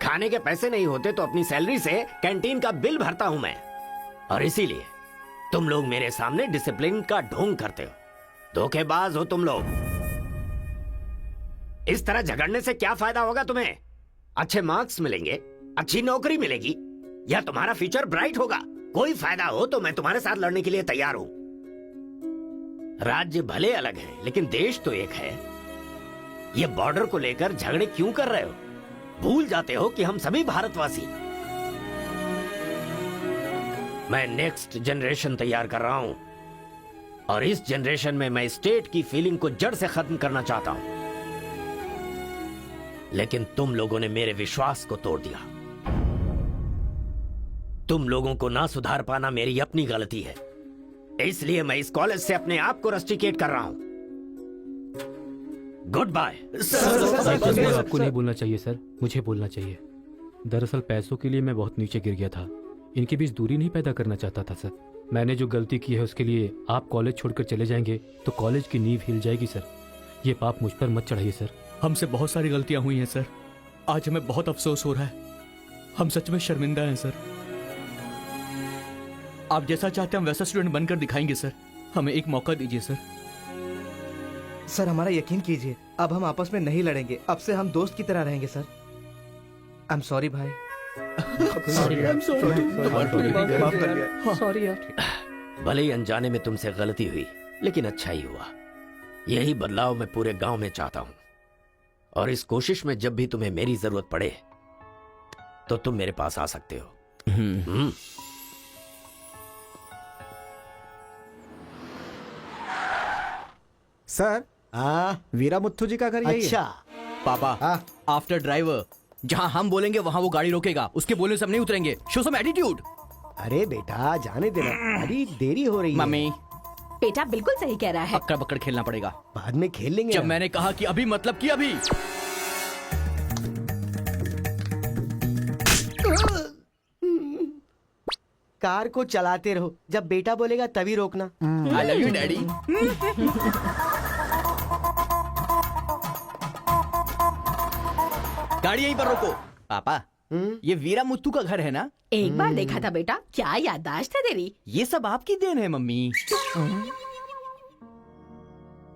खाने के पैसे नहीं होते तो अपनी सैलरी से कैंटीन का बिल भरता हूं मैं। और इसीलिए तुम लोग मेरे सामने डिसिप्लिन का ढोंग करते हो। धोखेबाज हो तुम लोग। इस तरह झगड़ने से क्या फायदा होगा तुम्हें? अच्छे मार्क्स मिलेंगे, अच्छी नौकरी मिलेगी, या तुम्हारा फ्यूचर ब्राइट होगा। कोई फायदा हो तो मैं तुम्हारे साथ लड़ने के लिए तैयार हूं। राज्य भले अलग है लेकिन देश तो एक है। ये बॉर्डर को लेकर झगड़े क्यों कर रहे हो? भूल जाते हो कि हम सभी भारतवासी। मैं नेक्स्ट जनरेशन तैयार कर रहा हूं, और इस जनरेशन में मैं स्टेट की फीलिंग को जड़ से खत्म करना चाहता हूं। लेकिन तुम लोगों ने मेरे विश्वास को तोड़ दिया। तुम लोगों को ना सुधार पाना मेरी अपनी गलती है, इसलिए मैं इस कॉलेज से अपने आप को रस्टिकेट कर रहा हूं। Good bye. सर आपको नहीं बोलना चाहिए सर, मुझे बोलना चाहिए। दरअसल पैसों के लिए मैं बहुत नीचे गिर गया था, इनके बीच दूरी नहीं पैदा करना चाहता था सर। मैंने जो गलती की है उसके लिए आप कॉलेज छोड़कर चले जाएंगे तो कॉलेज की नींव हिल जाएगी सर। ये पाप मुझ पर मत चढ़ाइए सर। हमसे बहुत सारी गलतियां हुई हैं सर, आज हमें बहुत अफसोस हो रहा है, हम सच में शर्मिंदा हैं सर। आप जैसा चाहते हैं हम वैसा स्टूडेंट बनकर दिखाएंगे सर, हमें एक मौका दीजिए सर। सर हमारा यकीन कीजिए, अब हम आपस में नहीं लड़ेंगे, अब से हम दोस्त की तरह रहेंगे सर। आई एम सॉरी भाई। सॉरी यार। भले ही अनजाने में तुमसे गलती हुई, लेकिन अच्छा ही हुआ। यही बदलाव मैं पूरे गांव में चाहता हूं, और इस कोशिश में जब भी तुम्हें मेरी जरूरत पड़े तो तुम मेरे पास आ सकते हो। सर वीरा मुत्थु जी का घर यही अच्छा है। पापा आफ्टर ड्राइवर, जहां हम बोलेंगे वहां वो गाड़ी रोकेगा, उसके बोलने से हम नहीं उतरेंगे। Show some attitude. अरे बेटा जाने देना, अभी देरी हो रही है। मम्मी बेटा बिल्कुल सही कह रहा है। अक्कड़ बक्कड़ खेलना पड़ेगा, बाद में खेल लेंगे। जब मैंने कहा कि अभी मतलब कि अभी। कार को चलाते रहो, जब बेटा बोलेगा तभी रोकना। आई लव यू डैडी। गाड़ी यहीं पर रोको। पापा ये वीरा मुत्तू का घर है ना? एक बार देखा था बेटा, क्या याददाश्त है तेरी। ये सब आपकी देन है मम्मी।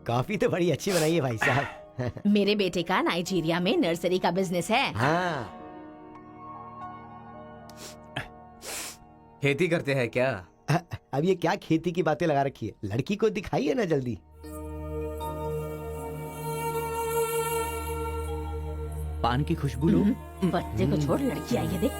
कॉफी तो बड़ी अच्छी बनाई है भाई साहब। मेरे बेटे का नाइजीरिया में नर्सरी का बिजनेस है। हाँ खेती करते हैं क्या? अब ये क्या खेती की बातें लगा रखी है, लड़की को दिखाइए ना जल्दी। पान की खुशबू लो। बच्चे को छोड़, लड़की आई है देख।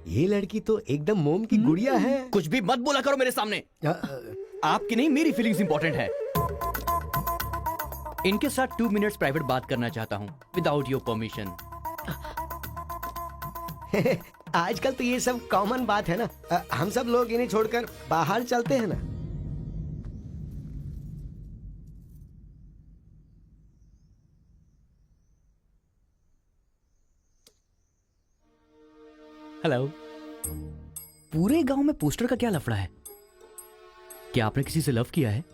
ये लड़की तो एकदम मोम की गुड़िया है। कुछ भी मत बोला करो मेरे सामने। आपकी नहीं मेरी फीलिंग्स इंपॉर्टेंट है। इनके साथ 2 मिनट्स प्राइवेट बात करना चाहता हूँ विदाउट योर परमिशन। आजकल तो ये सब कॉमन बात है ना, हम सब लोग इन्हें छोड़कर बाहर चलते हैं ना। हेलो। पूरे गांव में पोस्टर का क्या लफड़ा है? क्या आपने किसी से लव किया है?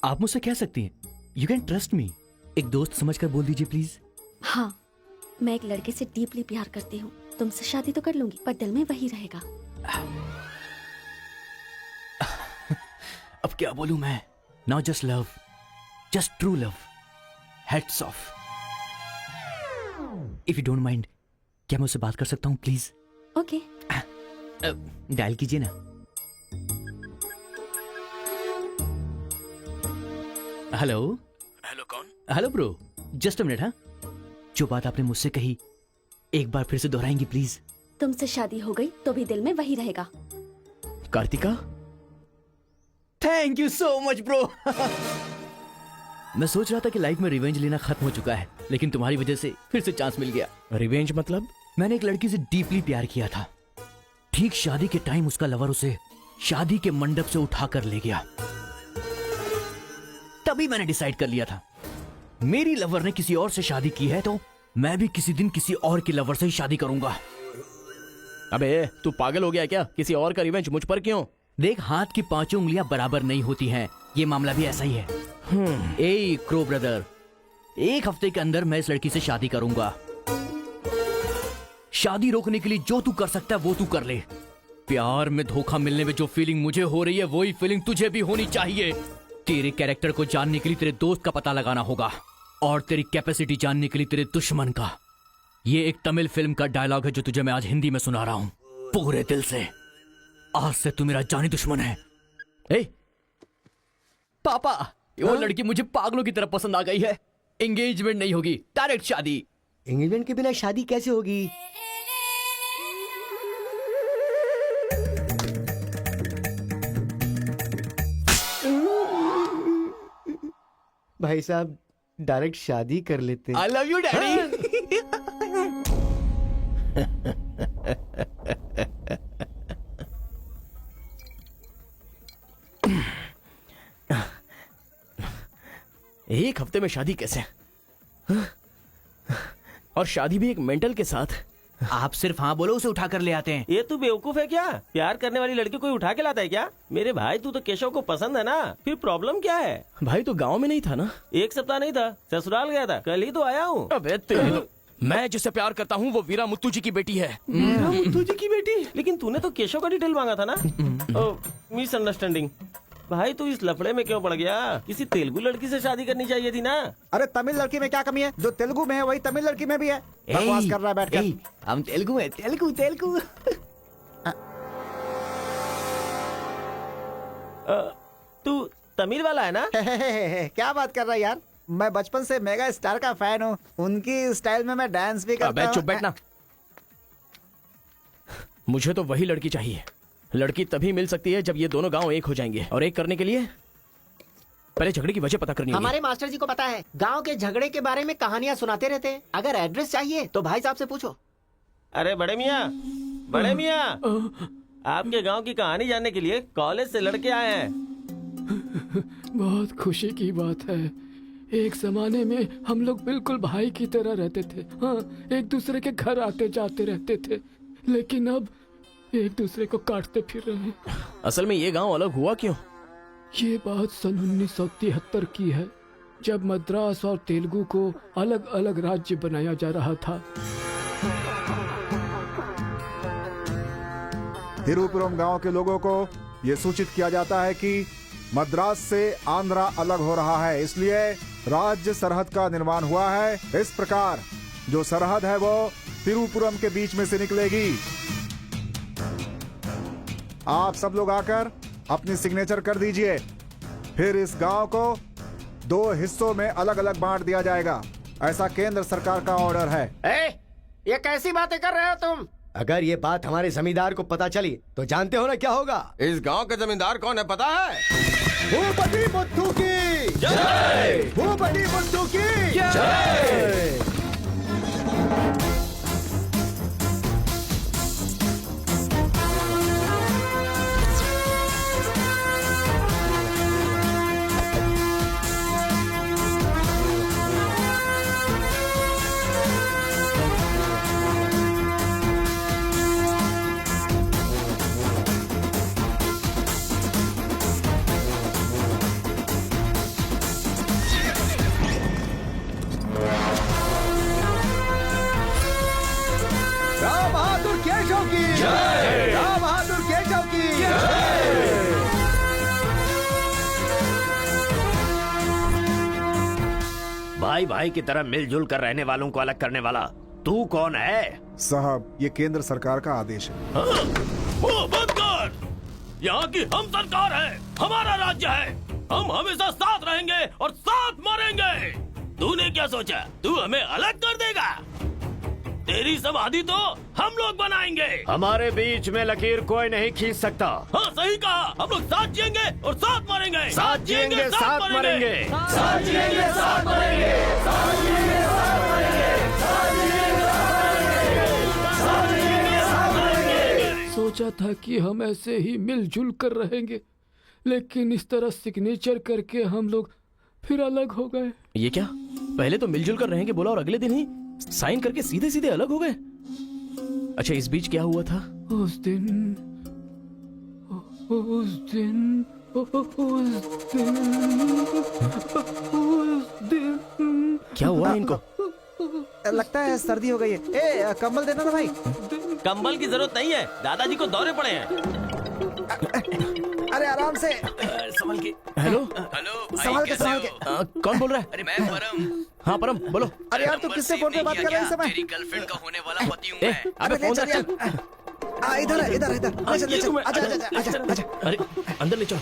आप मुझसे कह सकती हैं, यू कैन ट्रस्ट मी। एक दोस्त समझकर बोल दीजिए प्लीज। हाँ, मैं एक लड़के से डीपली प्यार करती हूँ। तुमसे शादी तो कर लूंगी, पर दिल में वही रहेगा। अब क्या बोलूं मैं? Not just love, just true love. Heads of. If you don't mind, क्या मैं उससे बात कर सकता हूँ प्लीज? ओके। डायल कीजिए ना। हेलो। हेलो कौन? Hello bro, just a minute. हाँ, जो बात आपने मुझसे कही एक बार फिर से दोहराएंगी प्लीज? तुमसे शादी हो गई तो भी दिल में वही रहेगा। Kartika, thank you so much bro. मैं सोच रहा था कि लाइफ में रिवेंज लेना खत्म हो चुका है, लेकिन तुम्हारी वजह से फिर से चांस मिल गया। रिवेंज मतलब? मैंने एक लड़की से डीपली प्यार किया था। ठीक शादी के टाइम उसका लवर उसे शादी के मंडप से उठाकर ले गया। तभी मैंने डिसाइड कर लिया था, मेरी लवर ने किसी और से शादी की है तो मैं भी किसी दिन किसी और के लवर से ही शादी करूंगा। अबे तू पागल हो गया क्या? किसी और का रिवेंज मुझ पर क्यों? देख, हाथ की 5 उंगलियां बराबर नहीं होती हैं, ये मामला भी ऐसा ही है। ए क्रो ब्रदर, 1 हफ्ते के अंदर मैं इस लड़की से शादी करूंगा। शादी रोकने के लिए जो तू कर सकता है वो तू कर ले। प्यार में धोखा मिलने में जो फीलिंग मुझे हो रही है वही फीलिंग तुझे भी होनी चाहिए। तेरे कैरेक्टर को जानने के लिए तेरे दोस्त का पता लगाना होगा, और तेरी कैपेसिटी जानने के लिए तेरे दुश्मन का। ये एक तमिल फिल्म का डायलॉग है जो तुझे मैं आज हिंदी में सुना रहा हूं, पूरे दिल से। आज से तू मेरा जानी दुश्मन है। ए पापा, वो लड़की मुझे पागलों की तरह पसंद आ गई है। एंगेजमेंट नहीं होगी, डायरेक्ट शादी। एंगेजमेंट के बिना शादी कैसे होगी? भाई साहब, डायरेक्ट शादी कर लेते हैं। आई लव यू डैडी। हफ्ते में शादी कैसे? और शादी भी एक मेंटल के साथ। आप सिर्फ हाँ बोलो, उसे उठा कर ले आते हैं। ये तू बेवकूफ है क्या? प्यार करने वाली लड़की कोई उठा के लाता है क्या? मेरे भाई तू तो केशव को पसंद है ना, फिर प्रॉब्लम क्या है? भाई तो गांव में नहीं था ना? 1 सप्ताह नहीं था, ससुराल गया था, कल ही तो आया हूँ। अबे तेरे, मैं जिससे प्यार करता हूँ वो वीरा मुत्तू जी की बेटी है। वीरा मुत्तू जी की बेटी? लेकिन तूने तो केशव का डिटेल मांगा था ना? मिसअंडरस्टैंडिंग। भाई तू इस लफड़े में क्यों पड़ गया? किसी तेलुगु लड़की से शादी करनी चाहिए थी ना। अरे तमिल लड़की में क्या कमी है? जो तेलुगु में है वही तमिल लड़की में भी है। बकवास कर रहा है बैठ कर। हम तेलुगु है, तेलुगु तेलुगु। तू तमिल वाला है ना? क्या बात कर रहा है यार? मैं बचपन से मेगा स्टार का फैन हूँ। उनकी स्टाइल में मैं डांस भी करता हूँ। चुप बैठना। मुझे तो वही लड़की चाहिए। लड़की तभी मिल सकती है जब ये दोनों गांव एक हो जाएंगे, और एक करने के लिए पहले झगड़े की वजह पता करनी होगी। हमारे मास्टर जी को पता है, गांव के झगड़े के बारे में कहानियां सुनाते रहते हैं। अगर एड्रेस चाहिए तो भाई साहब से पूछो। अरे बड़े मियाँ, बड़े मियाँ, आपके गांव की कहानी जानने के लिए कॉलेज से लड़के आए हैं। बहुत खुशी की बात है। एक जमाने में हम लोग बिल्कुल भाई की तरह रहते थे। हाँ, एक दूसरे के घर आते जाते रहते थे, लेकिन अब एक दूसरे को काटते फिर रहे हैं। असल में ये गांव अलग हुआ क्यों? ये बात सन 1973 की है, जब मद्रास और तेलुगु को अलग अलग राज्य बनाया जा रहा था। तिरुपुरम गांव के लोगों को ये सूचित किया जाता है कि मद्रास से आंध्रा अलग हो रहा है, इसलिए राज्य सरहद का निर्माण हुआ है। इस प्रकार जो सरहद है वो तिरुपुरम के बीच में से निकलेगी। आप सब लोग आकर अपनी सिग्नेचर कर दीजिए, फिर इस गांव को 2 हिस्सों में अलग अलग बांट दिया जाएगा। ऐसा केंद्र सरकार का ऑर्डर है। ये कैसी बातें कर रहे हो तुम? अगर ये बात हमारे जमींदार को पता चली तो जानते हो ना क्या होगा? इस गांव के जमींदार कौन है पता है? भूपति बुद्धू की जय! भूपति बुद्धू की जय! राम बहादुर केशव की जय! राम बहादुर केशव की जय! भाई भाई की तरह मिलजुल कर रहने वालों को अलग करने वाला तू कौन है? साहब, ये केंद्र सरकार का आदेश है। वो बंद कर! यहाँ की हम सरकार है, हमारा राज्य है। हम हमेशा साथ रहेंगे और साथ मरेंगे। तूने क्या सोचा तू हमें अलग कर देगा? तेरी समाधि तो हम लोग बनाएंगे। हमारे बीच में लकीर कोई नहीं खींच सकता। हाँ सही कहा, हम लोग साथ जिएंगे और साथ मरेंगे। साथ जिएंगे, साथ मरेंगे। साथ जिएंगे, साथ मरेंगे। साथ जिएंगे, साथ मरेंगे। साथ जिएंगे, साथ मरेंगे। साथ मरेंगे। सोचा था कि हम ऐसे ही मिलजुल कर रहेंगे, लेकिन इस तरह सिग्नेचर करके हम लोग फिर अलग हो गए। ये क्या? पहले तो मिलजुल कर रहेंगे बोला और अगले दिन ही साइन करके सीधे सीधे अलग हो गए। अच्छा, इस बीच क्या हुआ था? उस दिन क्या हुआ इनको? लगता है सर्दी हो गई है। कंबल देना ना भाई। कंबल की जरूरत नहीं है, दादाजी को दौरे पड़े हैं। अरे आराम से संभल के। हेलो हेलो संभाल के संभाल के। कौन बोल रहा है? अरे मैं परम। हाँ परम बोलो। अरे यार, तू किससे फोन पे बात कर रहा है इस समय? तेरी गर्लफ्रेंड का होने वाला पति हूँ ए, मैं। अबे फोन रख चल। इधर है, इधर इधर। ले चल, आजा आजा आजा आजा। अरे अंदर ले चलो।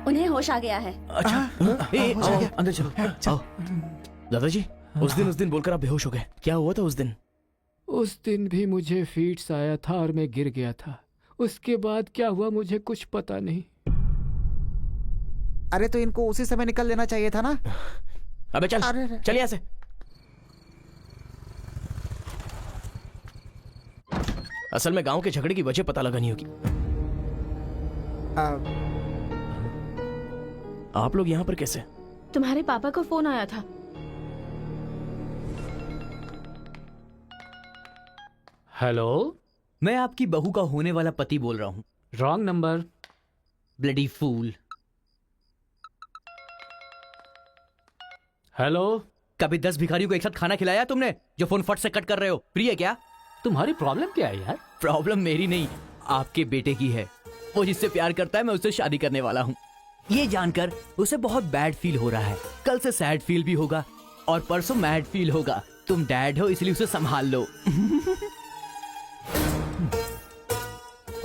उन्हें होश आ गया है। अच्छा आओ, अंदर चलो। आओ। दादाजी, उस दिन बोलकर आप बेहोश हो गए, क्या हुआ था उस दिन? उस दिन भी मुझे फीट्स आया था और मैं गिर गया था। उसके बाद क्या हुआ मुझे कुछ पता नहीं। अरे तो इनको उसी समय निकल लेना चाहिए था ना। अबे चल चल यहाँ से। असल में गांव के झगड़े की वजह पता लगानी होगी। आप लोग यहाँ पर कैसे? तुम्हारे पापा को फोन आया था। हेलो, मैं आपकी बहू का होने वाला पति बोल रहा हूँ। Wrong number. Bloody fool. Hello, कभी 10 भिखारियों को एक साथ खाना खिलाया तुमने जो फोन फट से कट कर रहे हो? प्रिय क्या? तुम्हारी प्रॉब्लम क्या है यार? प्रॉब्लम मेरी नहीं, आपके बेटे की है। वो जिससे प्यार करता है मैं उससे शादी करने वाला हूँ। ये जानकर उसे बहुत बैड फील हो रहा है। कल से सैड फील भी होगा और परसों मैड फील होगा। तुम डैड हो इसलिए उसे संभाल लो।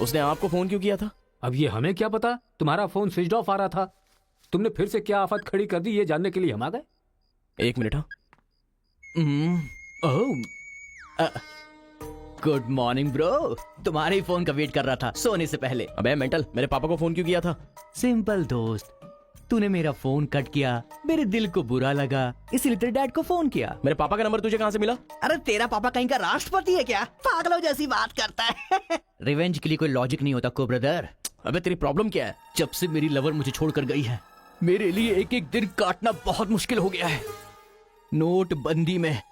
उसने आपको फोन क्यों किया था? अब ये हमें क्या पता, तुम्हारा फोन स्विच ऑफ आ रहा था। तुमने फिर से क्या आफत खड़ी कर दी ये जानने के लिए हम आ गए। एक मिनट। हाँ, गुड मॉर्निंग ब्रो। तुम्हारे ही फोन का वेट कर रहा था सोने से पहले। अबे मेंटल, मेरे पापा को फोन क्यों किया था? सिंपल दोस्त, तूने मेरा फोन कट किया, मेरे दिल को बुरा लगा, इसलिए तेरे डैड को फोन किया। मेरे पापा का नंबर तुझे कहाँ से मिला? अरे तेरा पापा कहीं का राष्ट्रपति है क्या? पागलों जैसी बात करता है। रिवेंज के लिए कोई लॉजिक नहीं होता को ब्रदर। अबे तेरी प्रॉब्लम क्या है? जब से मेरी लवर मुझे छोड़कर गई है, मेरे लिए एक एक दिन काटना बहुत मुश्किल हो गया है। नोटबंदी में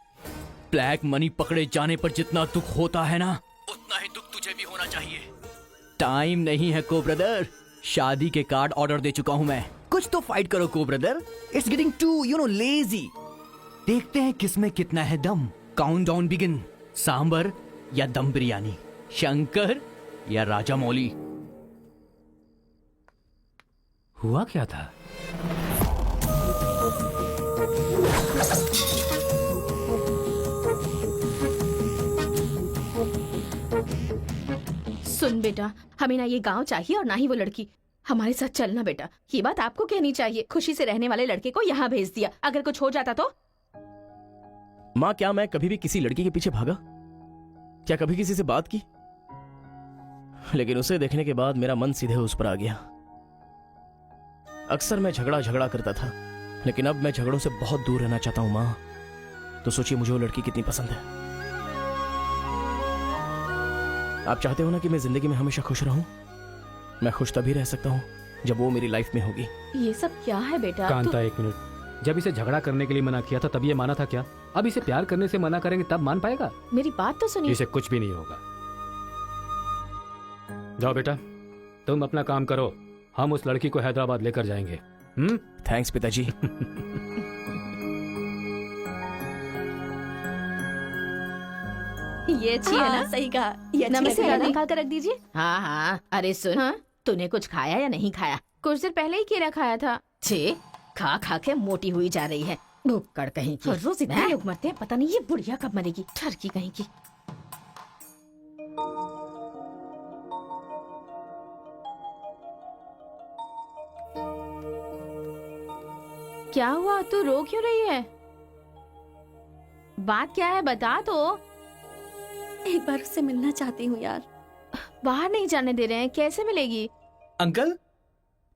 ब्लैक मनी पकड़े जाने पर जितना दुख होता है ना, उतना ही दुख तुझे भी होना चाहिए। टाइम नहीं है को ब्रदर। शादी के कार्ड ऑर्डर दे चुका हूं मैं। कुछ तो फाइट करो को brother. It's getting too lazy. देखते हैं किसमें कितना है दम। Countdown begin. सांबर या दम बिरयानी, शंकर या राजा मौली। हुआ क्या था? सुन बेटा, हमें ना ये गांव चाहिए और ना ही वो लड़की। हमारे साथ चलना बेटा। ये बात आपको कहनी चाहिए। खुशी से रहने वाले लड़के को यहाँ भेज दिया, अगर कुछ हो जाता तो? माँ, क्या मैं कभी भी किसी लड़की के पीछे भागा? क्या कभी किसी से बात की? लेकिन उसे देखने के बाद मेरा मन सीधे उस पर आ गया। अक्सर मैं झगड़ा करता था, लेकिन अब मैं झगड़ों से बहुत दूर रहना चाहता हूँ माँ। तो सोचिए मुझे वो लड़की कितनी पसंद है। आप चाहते हो ना कि मैं जिंदगी में हमेशा खुश रहूं? मैं खुश तभी रह सकता हूं जब वो मेरी लाइफ में होगी। ये सब क्या है बेटा? कांता, एक मिनट। जब इसे झगड़ा करने के लिए मना किया था तब ये माना था क्या? अब इसे प्यार करने से मना करेंगे तब मान पाएगा? मेरी बात तो सुनिए। इसे कुछ भी नहीं होगा। जाओ बेटा, तुम अपना काम करो। हम उस लड़की को हैदराबाद लेकर जाएंगे। थैंक्स पिताजी। ये अच्छी है ना? सही कहा। ये अच्छी नमस्ते लग रही है ना? निकाल कर रख दीजिए। हाँ हाँ, अरे सुन, हाँ? तूने कुछ खाया या नहीं खाया? कुछ देर पहले ही केला खाया था। छे, खा खा के मोटी हुई जा रही है। भुक्कड़ कहीं की। हर रोज इतने लोग मरते हैं, पता नहीं ये बुढ़िया कब मरेगी। ठरकी कहीं की। क्या हुआ? तू रो क्यों रही है? बात क्या है बता तो। एक बार उससे मिलना चाहती हूँ यार। बाहर नहीं जाने दे रहे हैं, कैसे मिलेगी? अंकल,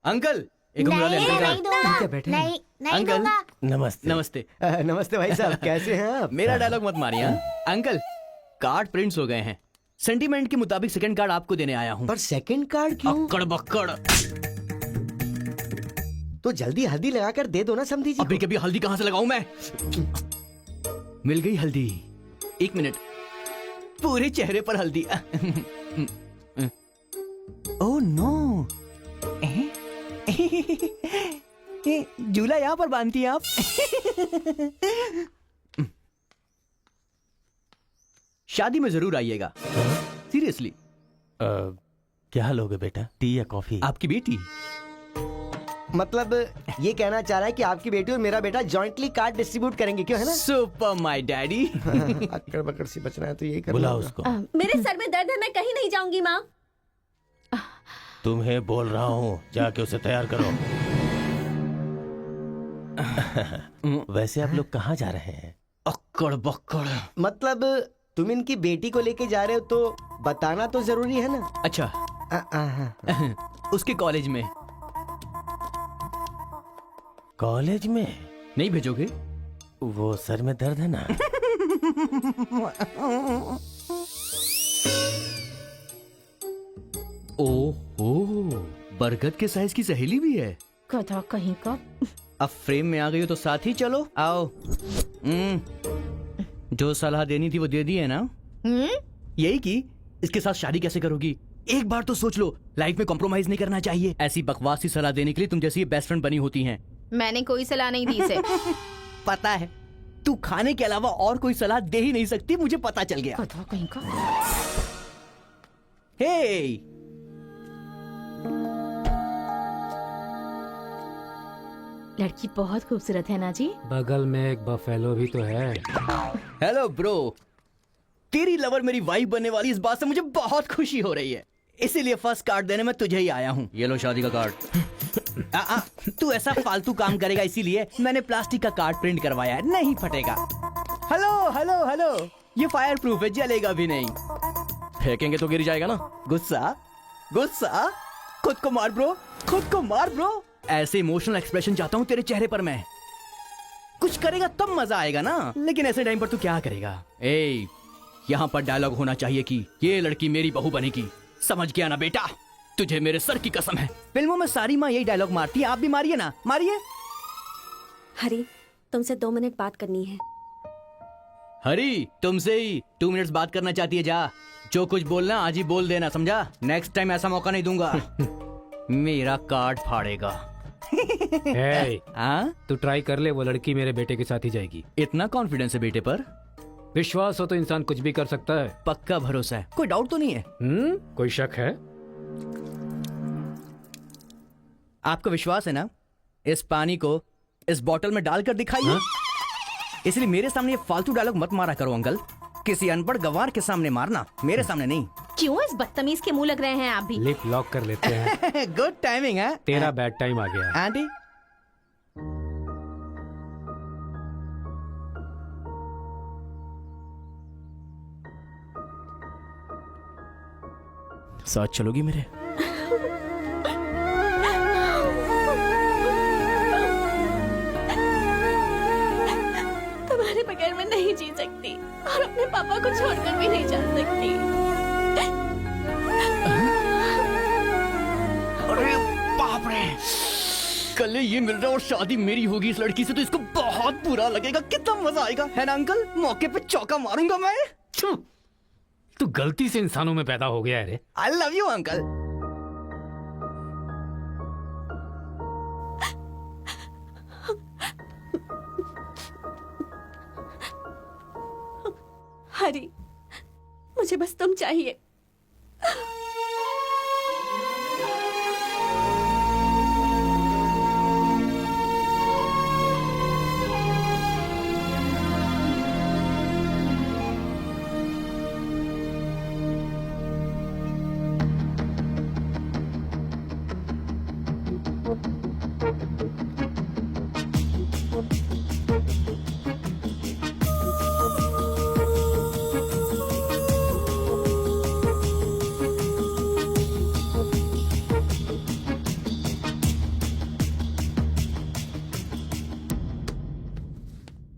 अंकल, एक उंगली वाले अंकल का। क्या बैठे? नहीं, नहीं अंकल, दूंगा। नमस्ते। नमस्ते। नमस्ते भाई साहब, कैसे हैं आप? मेरा डायलॉग मत मारिए। अंकल, कार्ड प्रिंट्स हो गए हैं। सेंटीमेंट के मुताबिक सेकंड कार्ड आपको देने आया हूँ। पर सेकंड कार्ड क्यों? अक्कड़ बक्कड़। तो जल्दी हल्दी लगाकर दे दो ना समधी जी अभी को। कभी हल्दी कहाँ से लगाऊं मैं? मिल गई हल्दी। एक मिनट, पूरे चेहरे पर हल्दी। ओह नो, झूला यहाँ पर बांधती हैं आप? शादी में जरूर आइएगा, सीरियसली। क्या लोगे बेटा, टी या कॉफी? आपकी बेटी। मतलब ये कहना चाह रहा है कि आपकी बेटी और मेरा बेटा जॉइंटली कार्ड डिस्ट्रीब्यूट करेंगे, क्यों है ना? Super my daddy. अक्कड़ बक्कड़ सी बचना है तो यही करना बुला होगा। उसको। मेरे सर में दर्द है, मैं कहीं नहीं जाऊंगी माँ। तुम्हें बोल रहा हूँ, जाके उसे तैयार करो। वैसे आप लोग कहाँ जा रहे हैं? अक्कड़ बक्कड़। मतलब तुम इनकी बेटी को लेके जा रहे हो तो बताना तो जरूरी है ना? अच्छा, उसके कॉलेज में। कॉलेज में नहीं भेजोगे? वो सर में दर्द है ना। ओह, बरगद के साइज की सहेली भी है। गधा कहीं का। अब फ्रेम में आ गई हो तो साथ ही चलो। आओ। जो सलाह देनी थी वो दे दी है ना? यही कि इसके साथ शादी कैसे करोगी? एक बार तो सोच लो, लाइफ में कॉम्प्रोमाइज नहीं करना चाहिए। ऐसी बकवास सी सलाह देने के लिए तुम जैसी बेस्ट फ्रेंड बनी होती हैं। मैंने कोई सलाह नहीं दी इसे। पता है, तू खाने के अलावा और कोई सलाह दे ही नहीं सकती, मुझे पता चल गया। गधा कहीं का। हे, लड़की बहुत खूबसूरत है ना जी। बगल में एक बफेलो भी तो है। हेलो ब्रो, तेरी लवर मेरी वाइफ बनने वाली इस बात से मुझे बहुत खुशी हो रही है, इसीलिए फर्स्ट कार्ड देने में तुझे ही आया हूँ। ये लो शादी का कार्ड। तू ऐसा फालतू काम करेगा इसीलिए मैंने प्लास्टिक का कार्ड प्रिंट करवाया है, नहीं फटेगा। हेलो हेलो हेलो, ये फायर प्रूफ है, जलेगा भी नहीं। फेंकेंगे तो गिर जाएगा ना। गुस्सा गुस्सा, खुद को मार ब्रो, खुद को मार ब्रो। ऐसे इमोशनल एक्सप्रेशन चाहता हूँ तेरे चेहरे पर मैं। कुछ करेगा तब मजा आएगा ना, लेकिन ऐसे टाइम पर तू क्या करेगा? ए, यहाँ पर डायलॉग होना चाहिए कि ये लड़की मेरी बहू बनेगी, समझ गया ना बेटा? तुझे मेरे सर की कसम है। फिल्मों में सारी माँ यही डायलॉग मारती है, आप भी मारिए ना, मारिए। हरी, तुमसे 2 मिनट बात करनी है। हरी, तुमसे ही 2 मिनट्स बात करना चाहती है? जा, जो कुछ बोलना आज ही बोल देना, समझा? नेक्स्ट टाइम ऐसा मौका नहीं दूंगा। मेरा कार्ड फाड़ेगा। तू ट्राई कर ले, वो लड़की मेरे बेटे के साथ ही जाएगी। इतना कॉन्फिडेंस है बेटे पर? विश्वास हो तो इंसान कुछ भी कर सकता है। पक्का भरोसा है, कोई डाउट तो नहीं है? कोई शक है? आपको विश्वास है ना? इस पानी को इस बोतल में डालकर दिखाइए। इसलिए मेरे सामने ये फालतू डायलॉग मत मारा करो अंकल, किसी अनपढ़ गंवार के सामने मारना, मेरे सामने नहीं। क्यों इस बदतमीज के मुंह लग रहे हैं आप भी? लिप लॉक कर लेते हैं। गुड टाइमिंग है। तेरा बैड टाइम आ गया। आंटी, साथ चलोगी मेरे? तुम्हारे बगैर मैं नहीं जी सकती और अपने पापा को छोड़कर भी नहीं जा सकती। अरे बाप रे, कल ये मिल रहा और शादी मेरी होगी इस लड़की से, तो इसको बहुत बुरा लगेगा। कितना मजा आएगा, है ना अंकल? मौके पे चौका मारूंगा मैं। तू गलती से इंसानों में पैदा हो गया है रे। I love you uncle. Hari, मुझे बस तुम चाहिए।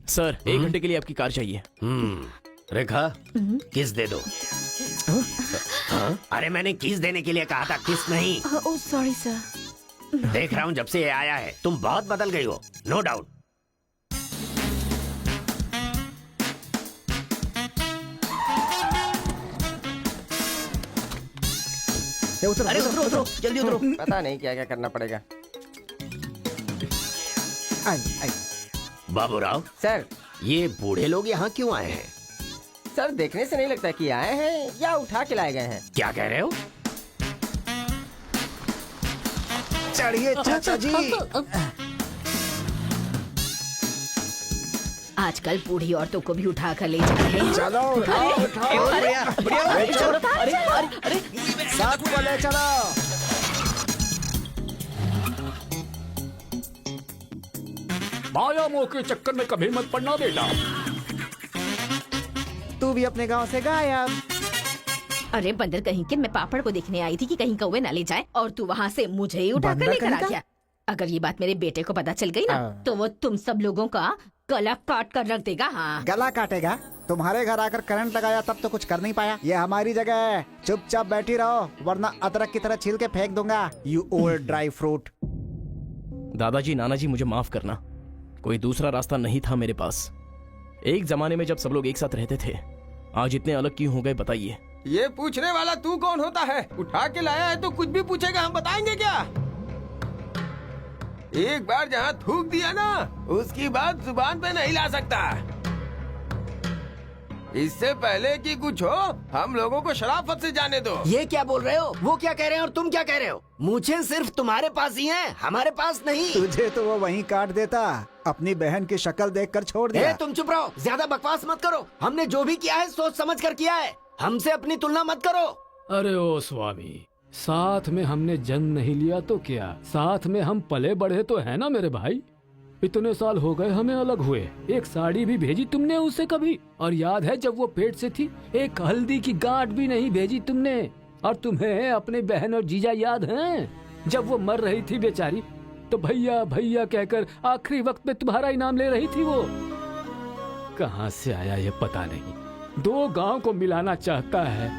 सर, 1 घंटे के लिए आपकी कार चाहिए। रेखा, किस दे दो। अरे मैंने किस देने के लिए कहा था, किस नहीं। Oh sorry sir. देख रहा हूँ जब से ये आया है तुम बहुत बदल गई हो, नो डाउट। अरे उतरो उतरो, जल्दी उतरो। पता नहीं क्या क्या करना पड़ेगा। बाबूराव सर, ये बूढ़े लोग यहाँ क्यों आए हैं? सर देखने से नहीं लगता कि आए हैं या उठा के लाए गए हैं। क्या कह रहे हो? चढ़िए चाचा जी। आजकल बूढ़ी औरतों को भी उठा कर ले जा रहे हैं। चलो अरे साथ में ले चलो। माया मोह के चक्कर में कभी मत पड़ना बेटा। तू भी अपने गांव से गायब। अरे बंदर कहीं के, मैं पापड़ को देखने आई थी कि कहीं कौवे ना ले जाए और तू वहाँ से मुझे ही उठा कर बंदर लेकर कहीं आ का? गया। अगर ये बात मेरे बेटे को पता चल गई ना तो वो तुम सब लोगों का गला काट कर रख देगा। हाँ, गला काटेगा? तुम्हारे घर आकर करंट लगाया तब तो कुछ कर नहीं पाया। ये हमारी जगह है, चुपचाप बैठी रहो वरना अदरक की तरह छील के फेंक दूंगा। You old dry fruit. दादाजी, नानाजी, मुझे माफ करना, कोई दूसरा रास्ता नहीं था मेरे पास। एक जमाने में जब सब लोग एक साथ रहते थे, आज इतने अलग क्यों हो गए बताइए? ये पूछने वाला तू कौन होता है? उठा के लाया है तो कुछ भी पूछेगा, हम बताएंगे क्या? एक बार जहाँ थूक दिया ना, उसकी बात जुबान पे नहीं ला सकता। इससे पहले कि कुछ हो, हम लोगों को शराफत से जाने दो। ये क्या बोल रहे हो? वो क्या कह रहे हैं और तुम क्या कह रहे हो? मुझे सिर्फ तुम्हारे पास ही है, हमारे पास नहीं। तुझे तो वो वहीं काट देता, अपनी बहन की शक्ल देखकर छोड़ दिया। तुम चुप रहो, ज्यादा बकवास मत करो। हमने जो भी किया है सोच समझ कर किया है, हमसे अपनी तुलना मत करो। अरे ओ स्वामी, साथ में हमने जन्म नहीं लिया तो क्या, साथ में हम पले बढ़े तो है ना मेरे भाई। इतने साल हो गए हमें अलग हुए, एक साड़ी भी भेजी तुमने उसे कभी? और याद है जब वो पेट से थी, एक हल्दी की गांठ भी नहीं भेजी तुमने। और तुम्हें अपने बहन और जीजा याद हैं? जब वो मर रही थी बेचारी, तो भैया भैया कहकर आखिरी वक्त में तुम्हारा इनाम ले रही थी। वो कहाँ से आया ये पता नहीं। 2 गांव को मिलाना चाहता है,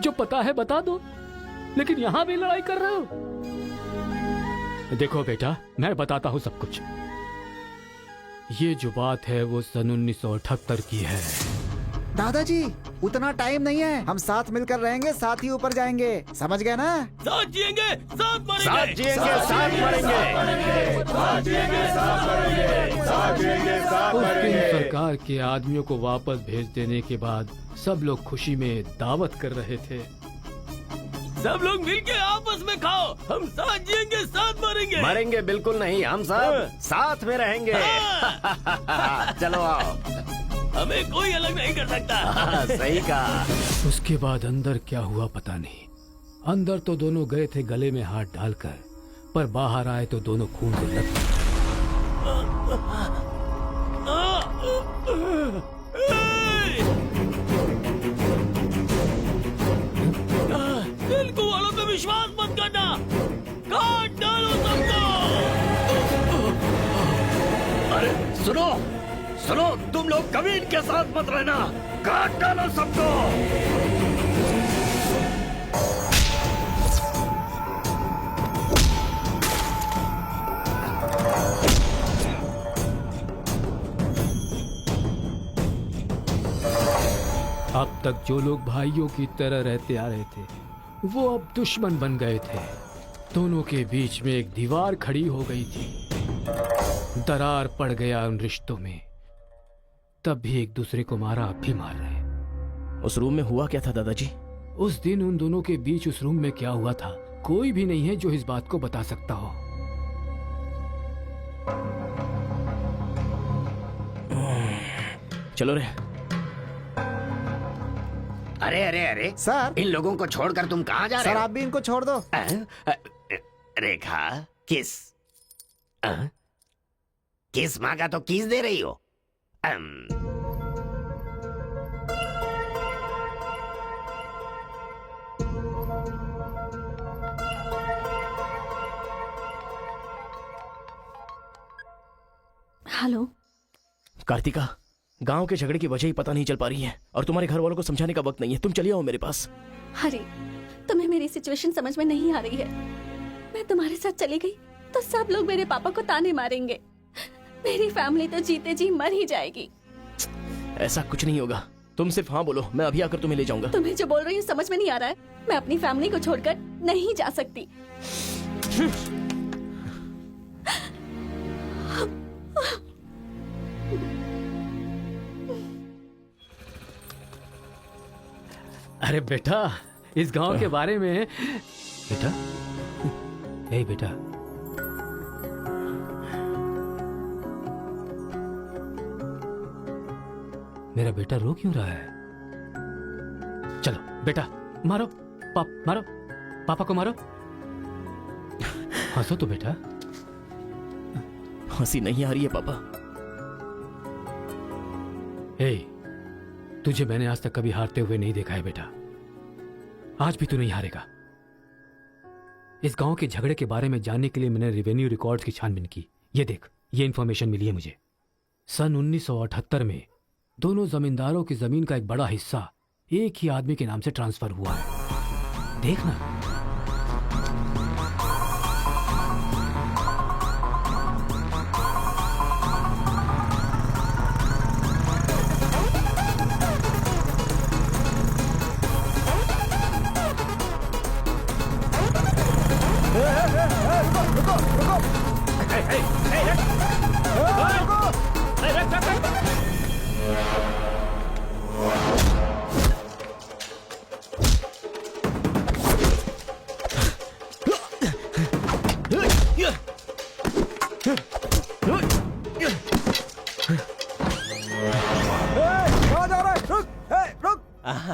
जो पता है बता दो, लेकिन यहाँ भी लड़ाई कर रहे हो। देखो बेटा, मैं बताता हूँ सब कुछ। ये जो बात है वो सन 1978 की है। दादाजी, उतना टाइम नहीं है, हम साथ मिलकर रहेंगे, साथ ही ऊपर जाएंगे, समझ गए ना? साथ जिएंगे, साथ मरेंगे, साथ जिएंगे, साथ मरेंगे। उस दिन सरकार के आदमियों को वापस भेज देने के बाद सब लोग खुशी में दावत कर रहे थे। सब लोग मिलके आपस में खाओ, हम साथ जिएंगे, साथ मरेंगे। मरेंगे बिल्कुल नहीं, हम सब साथ में रहेंगे। चलो आओ, हमें कोई अलग नहीं कर सकता। सही कहा। उसके बाद अंदर क्या हुआ पता नहीं। अंदर तो दोनों गए थे गले में हाथ डालकर, पर बाहर आए तो दोनों खून से लथपथ। तेलुगु वालों पे विश्वास मत करना, काट डालो सबको। अरे सुनो सुनो, तुम लोग कभी इनके साथ मत रहना, काट डालो सबको। अब तक जो लोग भाइयों की तरह रहते आ रहे थे, वो अब दुश्मन बन गए थे। दोनों के बीच में एक दीवार खड़ी हो गई थी। दरार पड़ गया उन रिश्तों में। तब भी एक दूसरे को मारा, अब भी मार रहे। उस रूम में हुआ क्या था दादाजी? उस दिन उन दोनों के बीच उस रूम में क्या हुआ था, कोई भी नहीं है जो इस बात को बता सकता हो। चलो रे। अरे अरे अरे सर, इन लोगों को छोड़कर तुम कहाँ जा रहे सर हो? आप भी इनको छोड़ दो। रेखा, किस किस मांगा तो किस दे रही हो? हेलो कार्तिका, गांव के झगड़े की वजह ही पता नहीं चल पा रही है और तुम्हारे घर वालों को समझाने का वक्त नहीं है। तुम चलिए आओ मेरे पास। हरी, तुम्हें मेरी सिचुएशन समझ में नहीं आ रही है। मैं तुम्हारे साथ चली गई तो सब लोग मेरे पापा को ताने मारेंगे। मेरी फैमिली तो जीते जी मर ही जाएगी। ऐसा कुछ नहीं होगा, तुम सिर्फ हाँ बोलो, मैं अभी आकर तुम्हें ले जाऊंगा। तुम्हें जो बोल रही हूँ समझ में नहीं आ रहा है। मैं अपनी फैमिली को छोड़कर नहीं जा सकती। अरे बेटा, इस गांव के बारे में बेटा, ए बेटा, मेरा बेटा रो क्यों रहा है? चलो बेटा, मारो मारो, पापा को मारो। हंसो तो बेटा। हंसी नहीं आ रही है पापा। ए, तुझे मैंने आज तक कभी हारते हुए नहीं देखा है बेटा। आज भी तू नहीं हारेगा। इस गांव के झगड़े के बारे में जानने के लिए मैंने रेवेन्यू रिकॉर्ड्स की छानबीन की। ये देख, ये इंफॉर्मेशन मिली है मुझे। सन 1978 में दोनों जमींदारों की जमीन का एक बड़ा हिस्सा एक ही आदमी के नाम से ट्रांसफर हुआ है। देखना।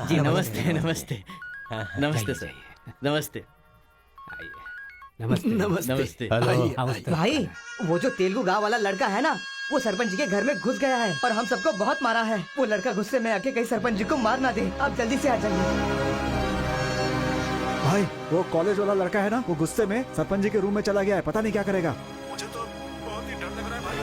जी नमस्ते नमस्ते नमस्ते सर, नमस्ते नमस्ते नमस्ते। भाई वो जो तेलुगु गाँव वाला लड़का है ना, वो सरपंच जी के घर में घुस गया है और हम सबको बहुत मारा है। वो लड़का गुस्से में आके कहीं सरपंच जी को मार ना दे। आप जल्दी से आ जाइए। भाई वो कॉलेज वाला लड़का है ना, वो गुस्से में सरपंच जी के रूम में चला गया है, पता नहीं क्या करेगा। मुझे तो बहुत ही डर लग रहा है भाई।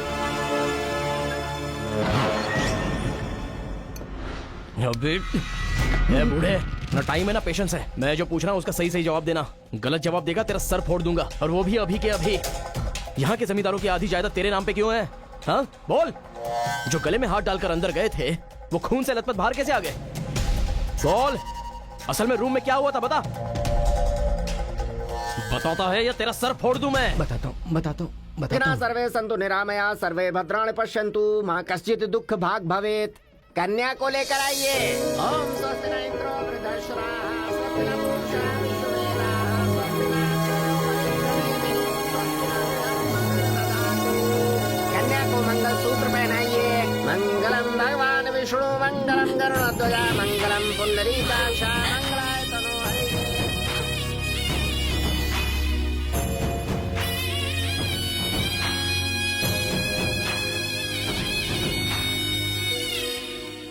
ए बूढ़े, ना टाइम है ना पेशेंस है। मैं जो पूछ रहा हूँ उसका सही सही जवाब देना। गलत जवाब देगा तेरा सर फोड़ दूंगा, और वो भी अभी के अभी। यहाँ के जमींदारों की आधी जायदाद तेरे नाम पे क्यों है? हाँ बोल। जो गले में हाथ डालकर अंदर गए थे वो खून से लथपथ बाहर कैसे आ गए? बोल, असल में रूम में क्या हुआ था बता। बताता है या तेरा सर फोड़ दूं मैं? बताता हूँ। सर्वे संतु निरामया सर्वे भद्राणि पश्यन्तु मां कश्चित् दुःख भाग भवेत्। कन्या को लेकर आइए। ओम स्वस्ति न इंद्रो वृद्धश्रवाः स्वस्ति न पूषा विश्ववेदाः स्वस्ति न कन्या को मंगल सूत्र पहनाइए। मंगलम भगवान विष्णु मंगलम गरुड़ध्वजा मंगलम पुंडरीकाक्ष मंगलाय तनो हरिः।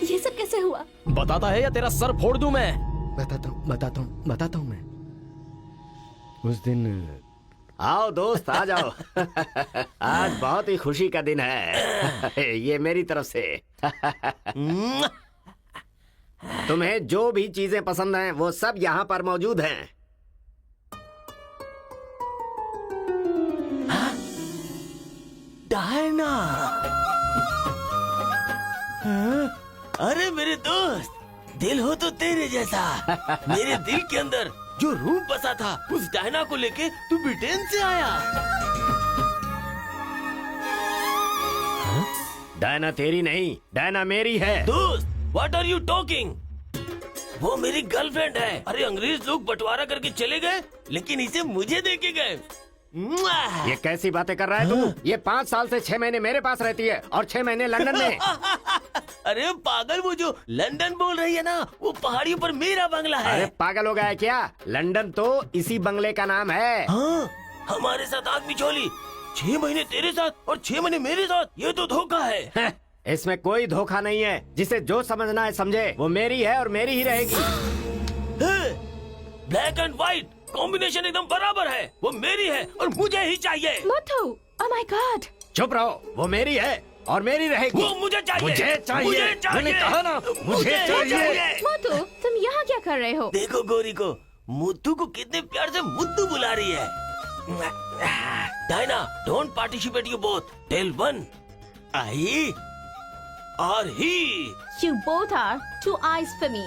ये सब कैसे हुआ? बताता है या तेरा सर फोड़ दूं मैं? बताता हूँ मैं। उस दिन आओ दोस्त आ जाओ। आज बहुत ही खुशी का दिन है। ये मेरी तरफ से। तुम्हें जो भी चीजें पसंद हैं वो सब यहाँ पर मौजूद हैं। डायना, अरे मेरे दोस्त, दिल हो तो तेरे जैसा। मेरे दिल के अंदर जो रूह बसा था उस डायना को लेके तू ब्रिटेन से आया। डायना तेरी नहीं, डायना मेरी है। दोस्त, व्हाट आर यू टॉकिंग? वो मेरी गर्लफ्रेंड है। अरे अंग्रेज लोग बंटवारा करके चले गए, लेकिन इसे मुझे देके गए। ये कैसी बातें कर रहा है तू? ये 5 साल से 6 महीने मेरे पास रहती है और 6 महीने लंदन में। अरे पागल, वो जो लंदन बोल रही है ना, वो पहाड़ियों पर मेरा बंगला है। अरे पागल हो गया है क्या? लंदन तो इसी बंगले का नाम है। हाँ, हमारे साथ आदमी चोली 6 महीने तेरे साथ और 6 महीने मेरे साथ। ये तो धोखा है। इसमें कोई धोखा नहीं है। जिसे जो समझना है समझे। वो मेरी है और मेरी ही रहेगी। ब्लैक एंड व्हाइट कॉम्बिनेशन एकदम बराबर है। वो मेरी है और मुझे ही चाहिए। मोटू, ओह माय गॉड। चुप रहो। वो मेरी है और मेरी रहेगी। वो मुझे चाहिए। मुझे चाहिए। मैंने कहा ना, मुझे चाहिए। मोटू, तुम यहाँ क्या कर रहे हो? देखो गोरी को, मुद्दू को कितने प्यार से मुद्दू बुला रही है। Diana, don't participate you both. Tell one, I और he. You both are two eyes for me.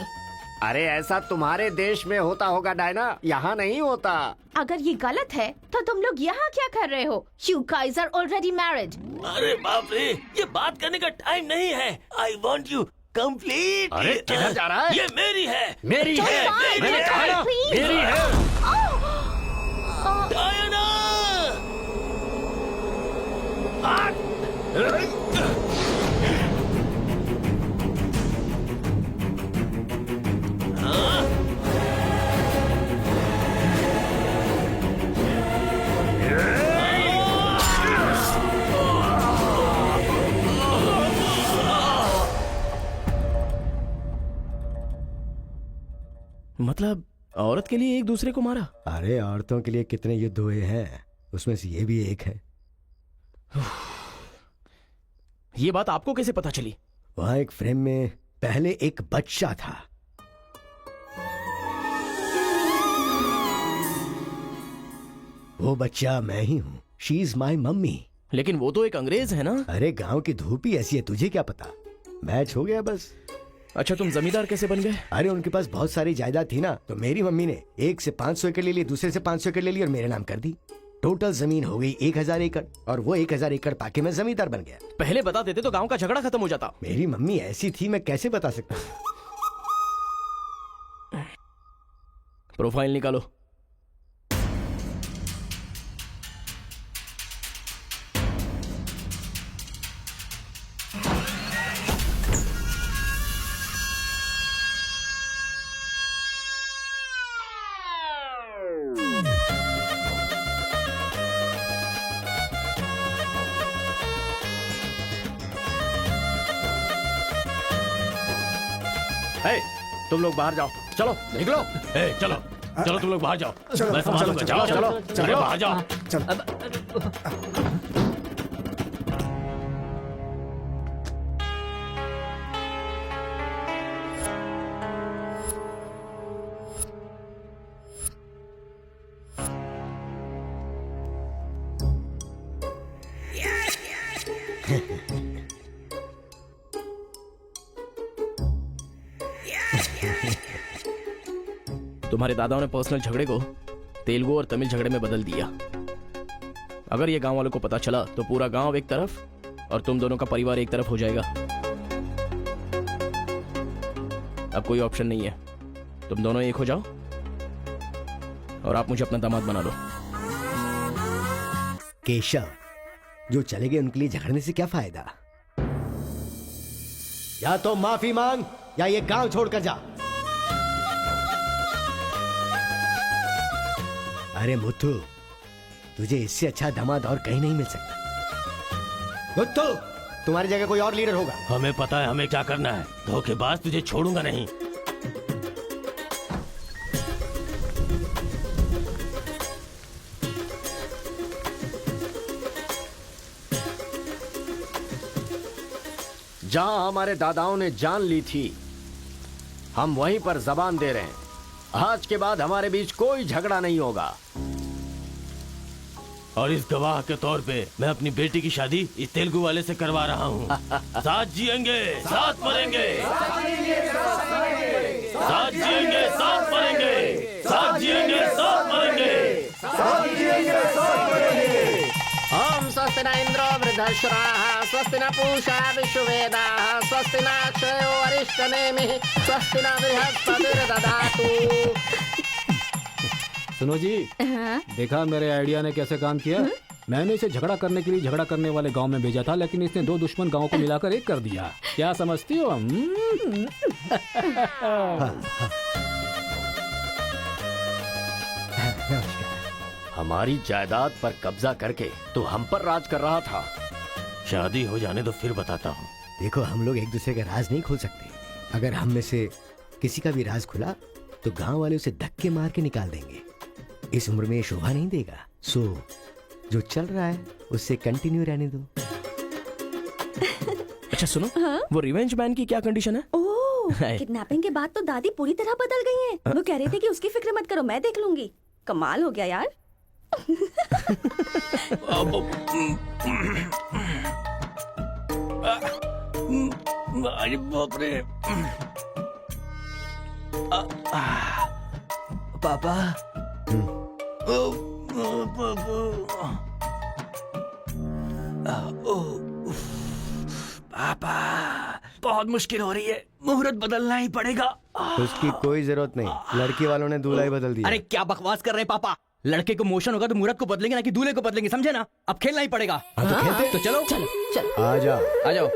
अरे ऐसा तुम्हारे देश में होता होगा डायना, यहाँ नहीं होता। अगर ये गलत है तो तुम लोग यहाँ क्या कर रहे हो? You guys are already married. अरे बाप रे, ये बात करने का टाइम नहीं है। I want you complete. अरे किधर जा रहा है? ये मेरी है। मेरी Don't है। fight. मैंने कहा ना, Please. मेरी है। डायना! मतलब औरत के लिए एक दूसरे को मारा? अरे औरतों के लिए कितने युद्ध हुए हैं, उसमें से ये भी एक है। ये बात आपको कैसे पता चली? वहां एक फ्रेम में पहले एक बच्चा था। वो बच्चा मैं ही हूँ। She is my mummy. लेकिन वो तो एक अंग्रेज है ना? अरे गांव की धूप ही ऐसी है, तुझे क्या पता। मैच हो गया बस। अच्छा, तुम जमींदार कैसे बन गए? अरे उनके पास बहुत सारी जायदाद थी ना, तो मेरी मम्मी ने एक से 500 एकड़ ले ली, दूसरे से 500 एकड़ ले ली और मेरे नाम कर दी। टोटल जमीन हो गई 1000 एकड़ और वो 1000 एकड़ पाके मैं जमींदार बन गया। पहले बता देते तो गांव का झगड़ा खत्म हो जाता। मेरी मम्मी ऐसी थी, मैं कैसे बता सकता हूँ। प्रोफाइल निकालो। तुम लोग बाहर जाओ, चलो निकलो। चलो चलो तुम लोग बाहर जाओ, मैं संभालूंगा। चलो चलो चलो बाहर जाओ। तुम्हारे दादाओं ने पर्सनल झगड़े को तेलुगु और तमिल झगड़े में बदल दिया। अगर ये गांव वालों को पता चला तो पूरा गांव एक तरफ और तुम दोनों का परिवार एक तरफ हो जाएगा। अब कोई ऑप्शन नहीं है, तुम दोनों एक हो जाओ और आप मुझे अपना दामाद बना लो। केशव, जो चले गए उनके लिए झगड़ने से क्या फायदा। या तो माफी मांग या ये गांव छोड़कर जा। अरे मुत्तू, तुझे इससे अच्छा दामाद और कहीं नहीं मिल सकता। मुत्तू, तुम्हारी जगह कोई और लीडर होगा। हमें पता है हमें क्या करना है। धोखेबाज, तुझे छोड़ूंगा नहीं। जहां हमारे दादाओं ने जान ली थी, हम वहीं पर जबान दे रहे हैं। आज के बाद हमारे बीच कोई झगड़ा नहीं होगा। और इस गवाह के तौर पे मैं अपनी बेटी की शादी इस तेलुगु वाले से करवा रहा हूँ। साथ जिएंगे, साथ मरेंगे, साथ जिएंगे, साथ मरेंगे, साथ जिएंगे, साथ मरेंगे, साथ जिएंगे, साथ मरेंगे। ओम स्वस्ति न इंद्रो वृद्धश्राः, स्वस्ति न पूषा विश्ववेदाः, स्वस्ति न अक्षयो अरिष्टनेमिः, स्वस्ति न बृहस्पतिर्दधातु। सुनो जी, देखा मेरे आइडिया ने कैसे काम किया। मैंने इसे झगड़ा करने के लिए झगड़ा करने वाले गांव में भेजा था, लेकिन इसने दो दुश्मन गांवों को मिलाकर एक कर दिया। क्या समझती हो? हमारी जायदाद पर कब्जा करके तो हम पर राज कर रहा था। शादी हो जाने तो फिर बताता हूँ। देखो, हम लोग एक दूसरे का राज नहीं खोल सकते। अगर हम में से किसी का भी राज खुला तो गांव वाले उसे धक्के मार के निकाल देंगे। इस उम्र में ये शोभा नहीं देगा। सो जो चल रहा है उससे कंटिन्यू रहने दो। अच्छा सुनो, वो रिवेंज मैन की क्या कंडीशन है? ओह, किडनैपिंग के बाद तो दादी पूरी तरह बदल गई हैं। वो कह रहे थे कि उसकी फिक्र मत करो, मैं देख लूंगी। कमाल हो गया यार। अरे बाप रे। पापा, पापा, बहुत मुश्किल हो रही है। मुहूर्त बदलना ही पड़ेगा। उसकी कोई जरूरत नहीं, लड़की वालों ने दूल्हा ही बदल दिया। अरे क्या बकवास कर रहे हैं पापा। लड़के को मोशन होगा तो मुहूर्त को बदलेंगे ना कि दूल्हे को बदलेंगे, समझे ना? अब खेलना ही पड़ेगा। तो खेलते। तो चलो चलो चलो। आ जाओ। आ जाओ।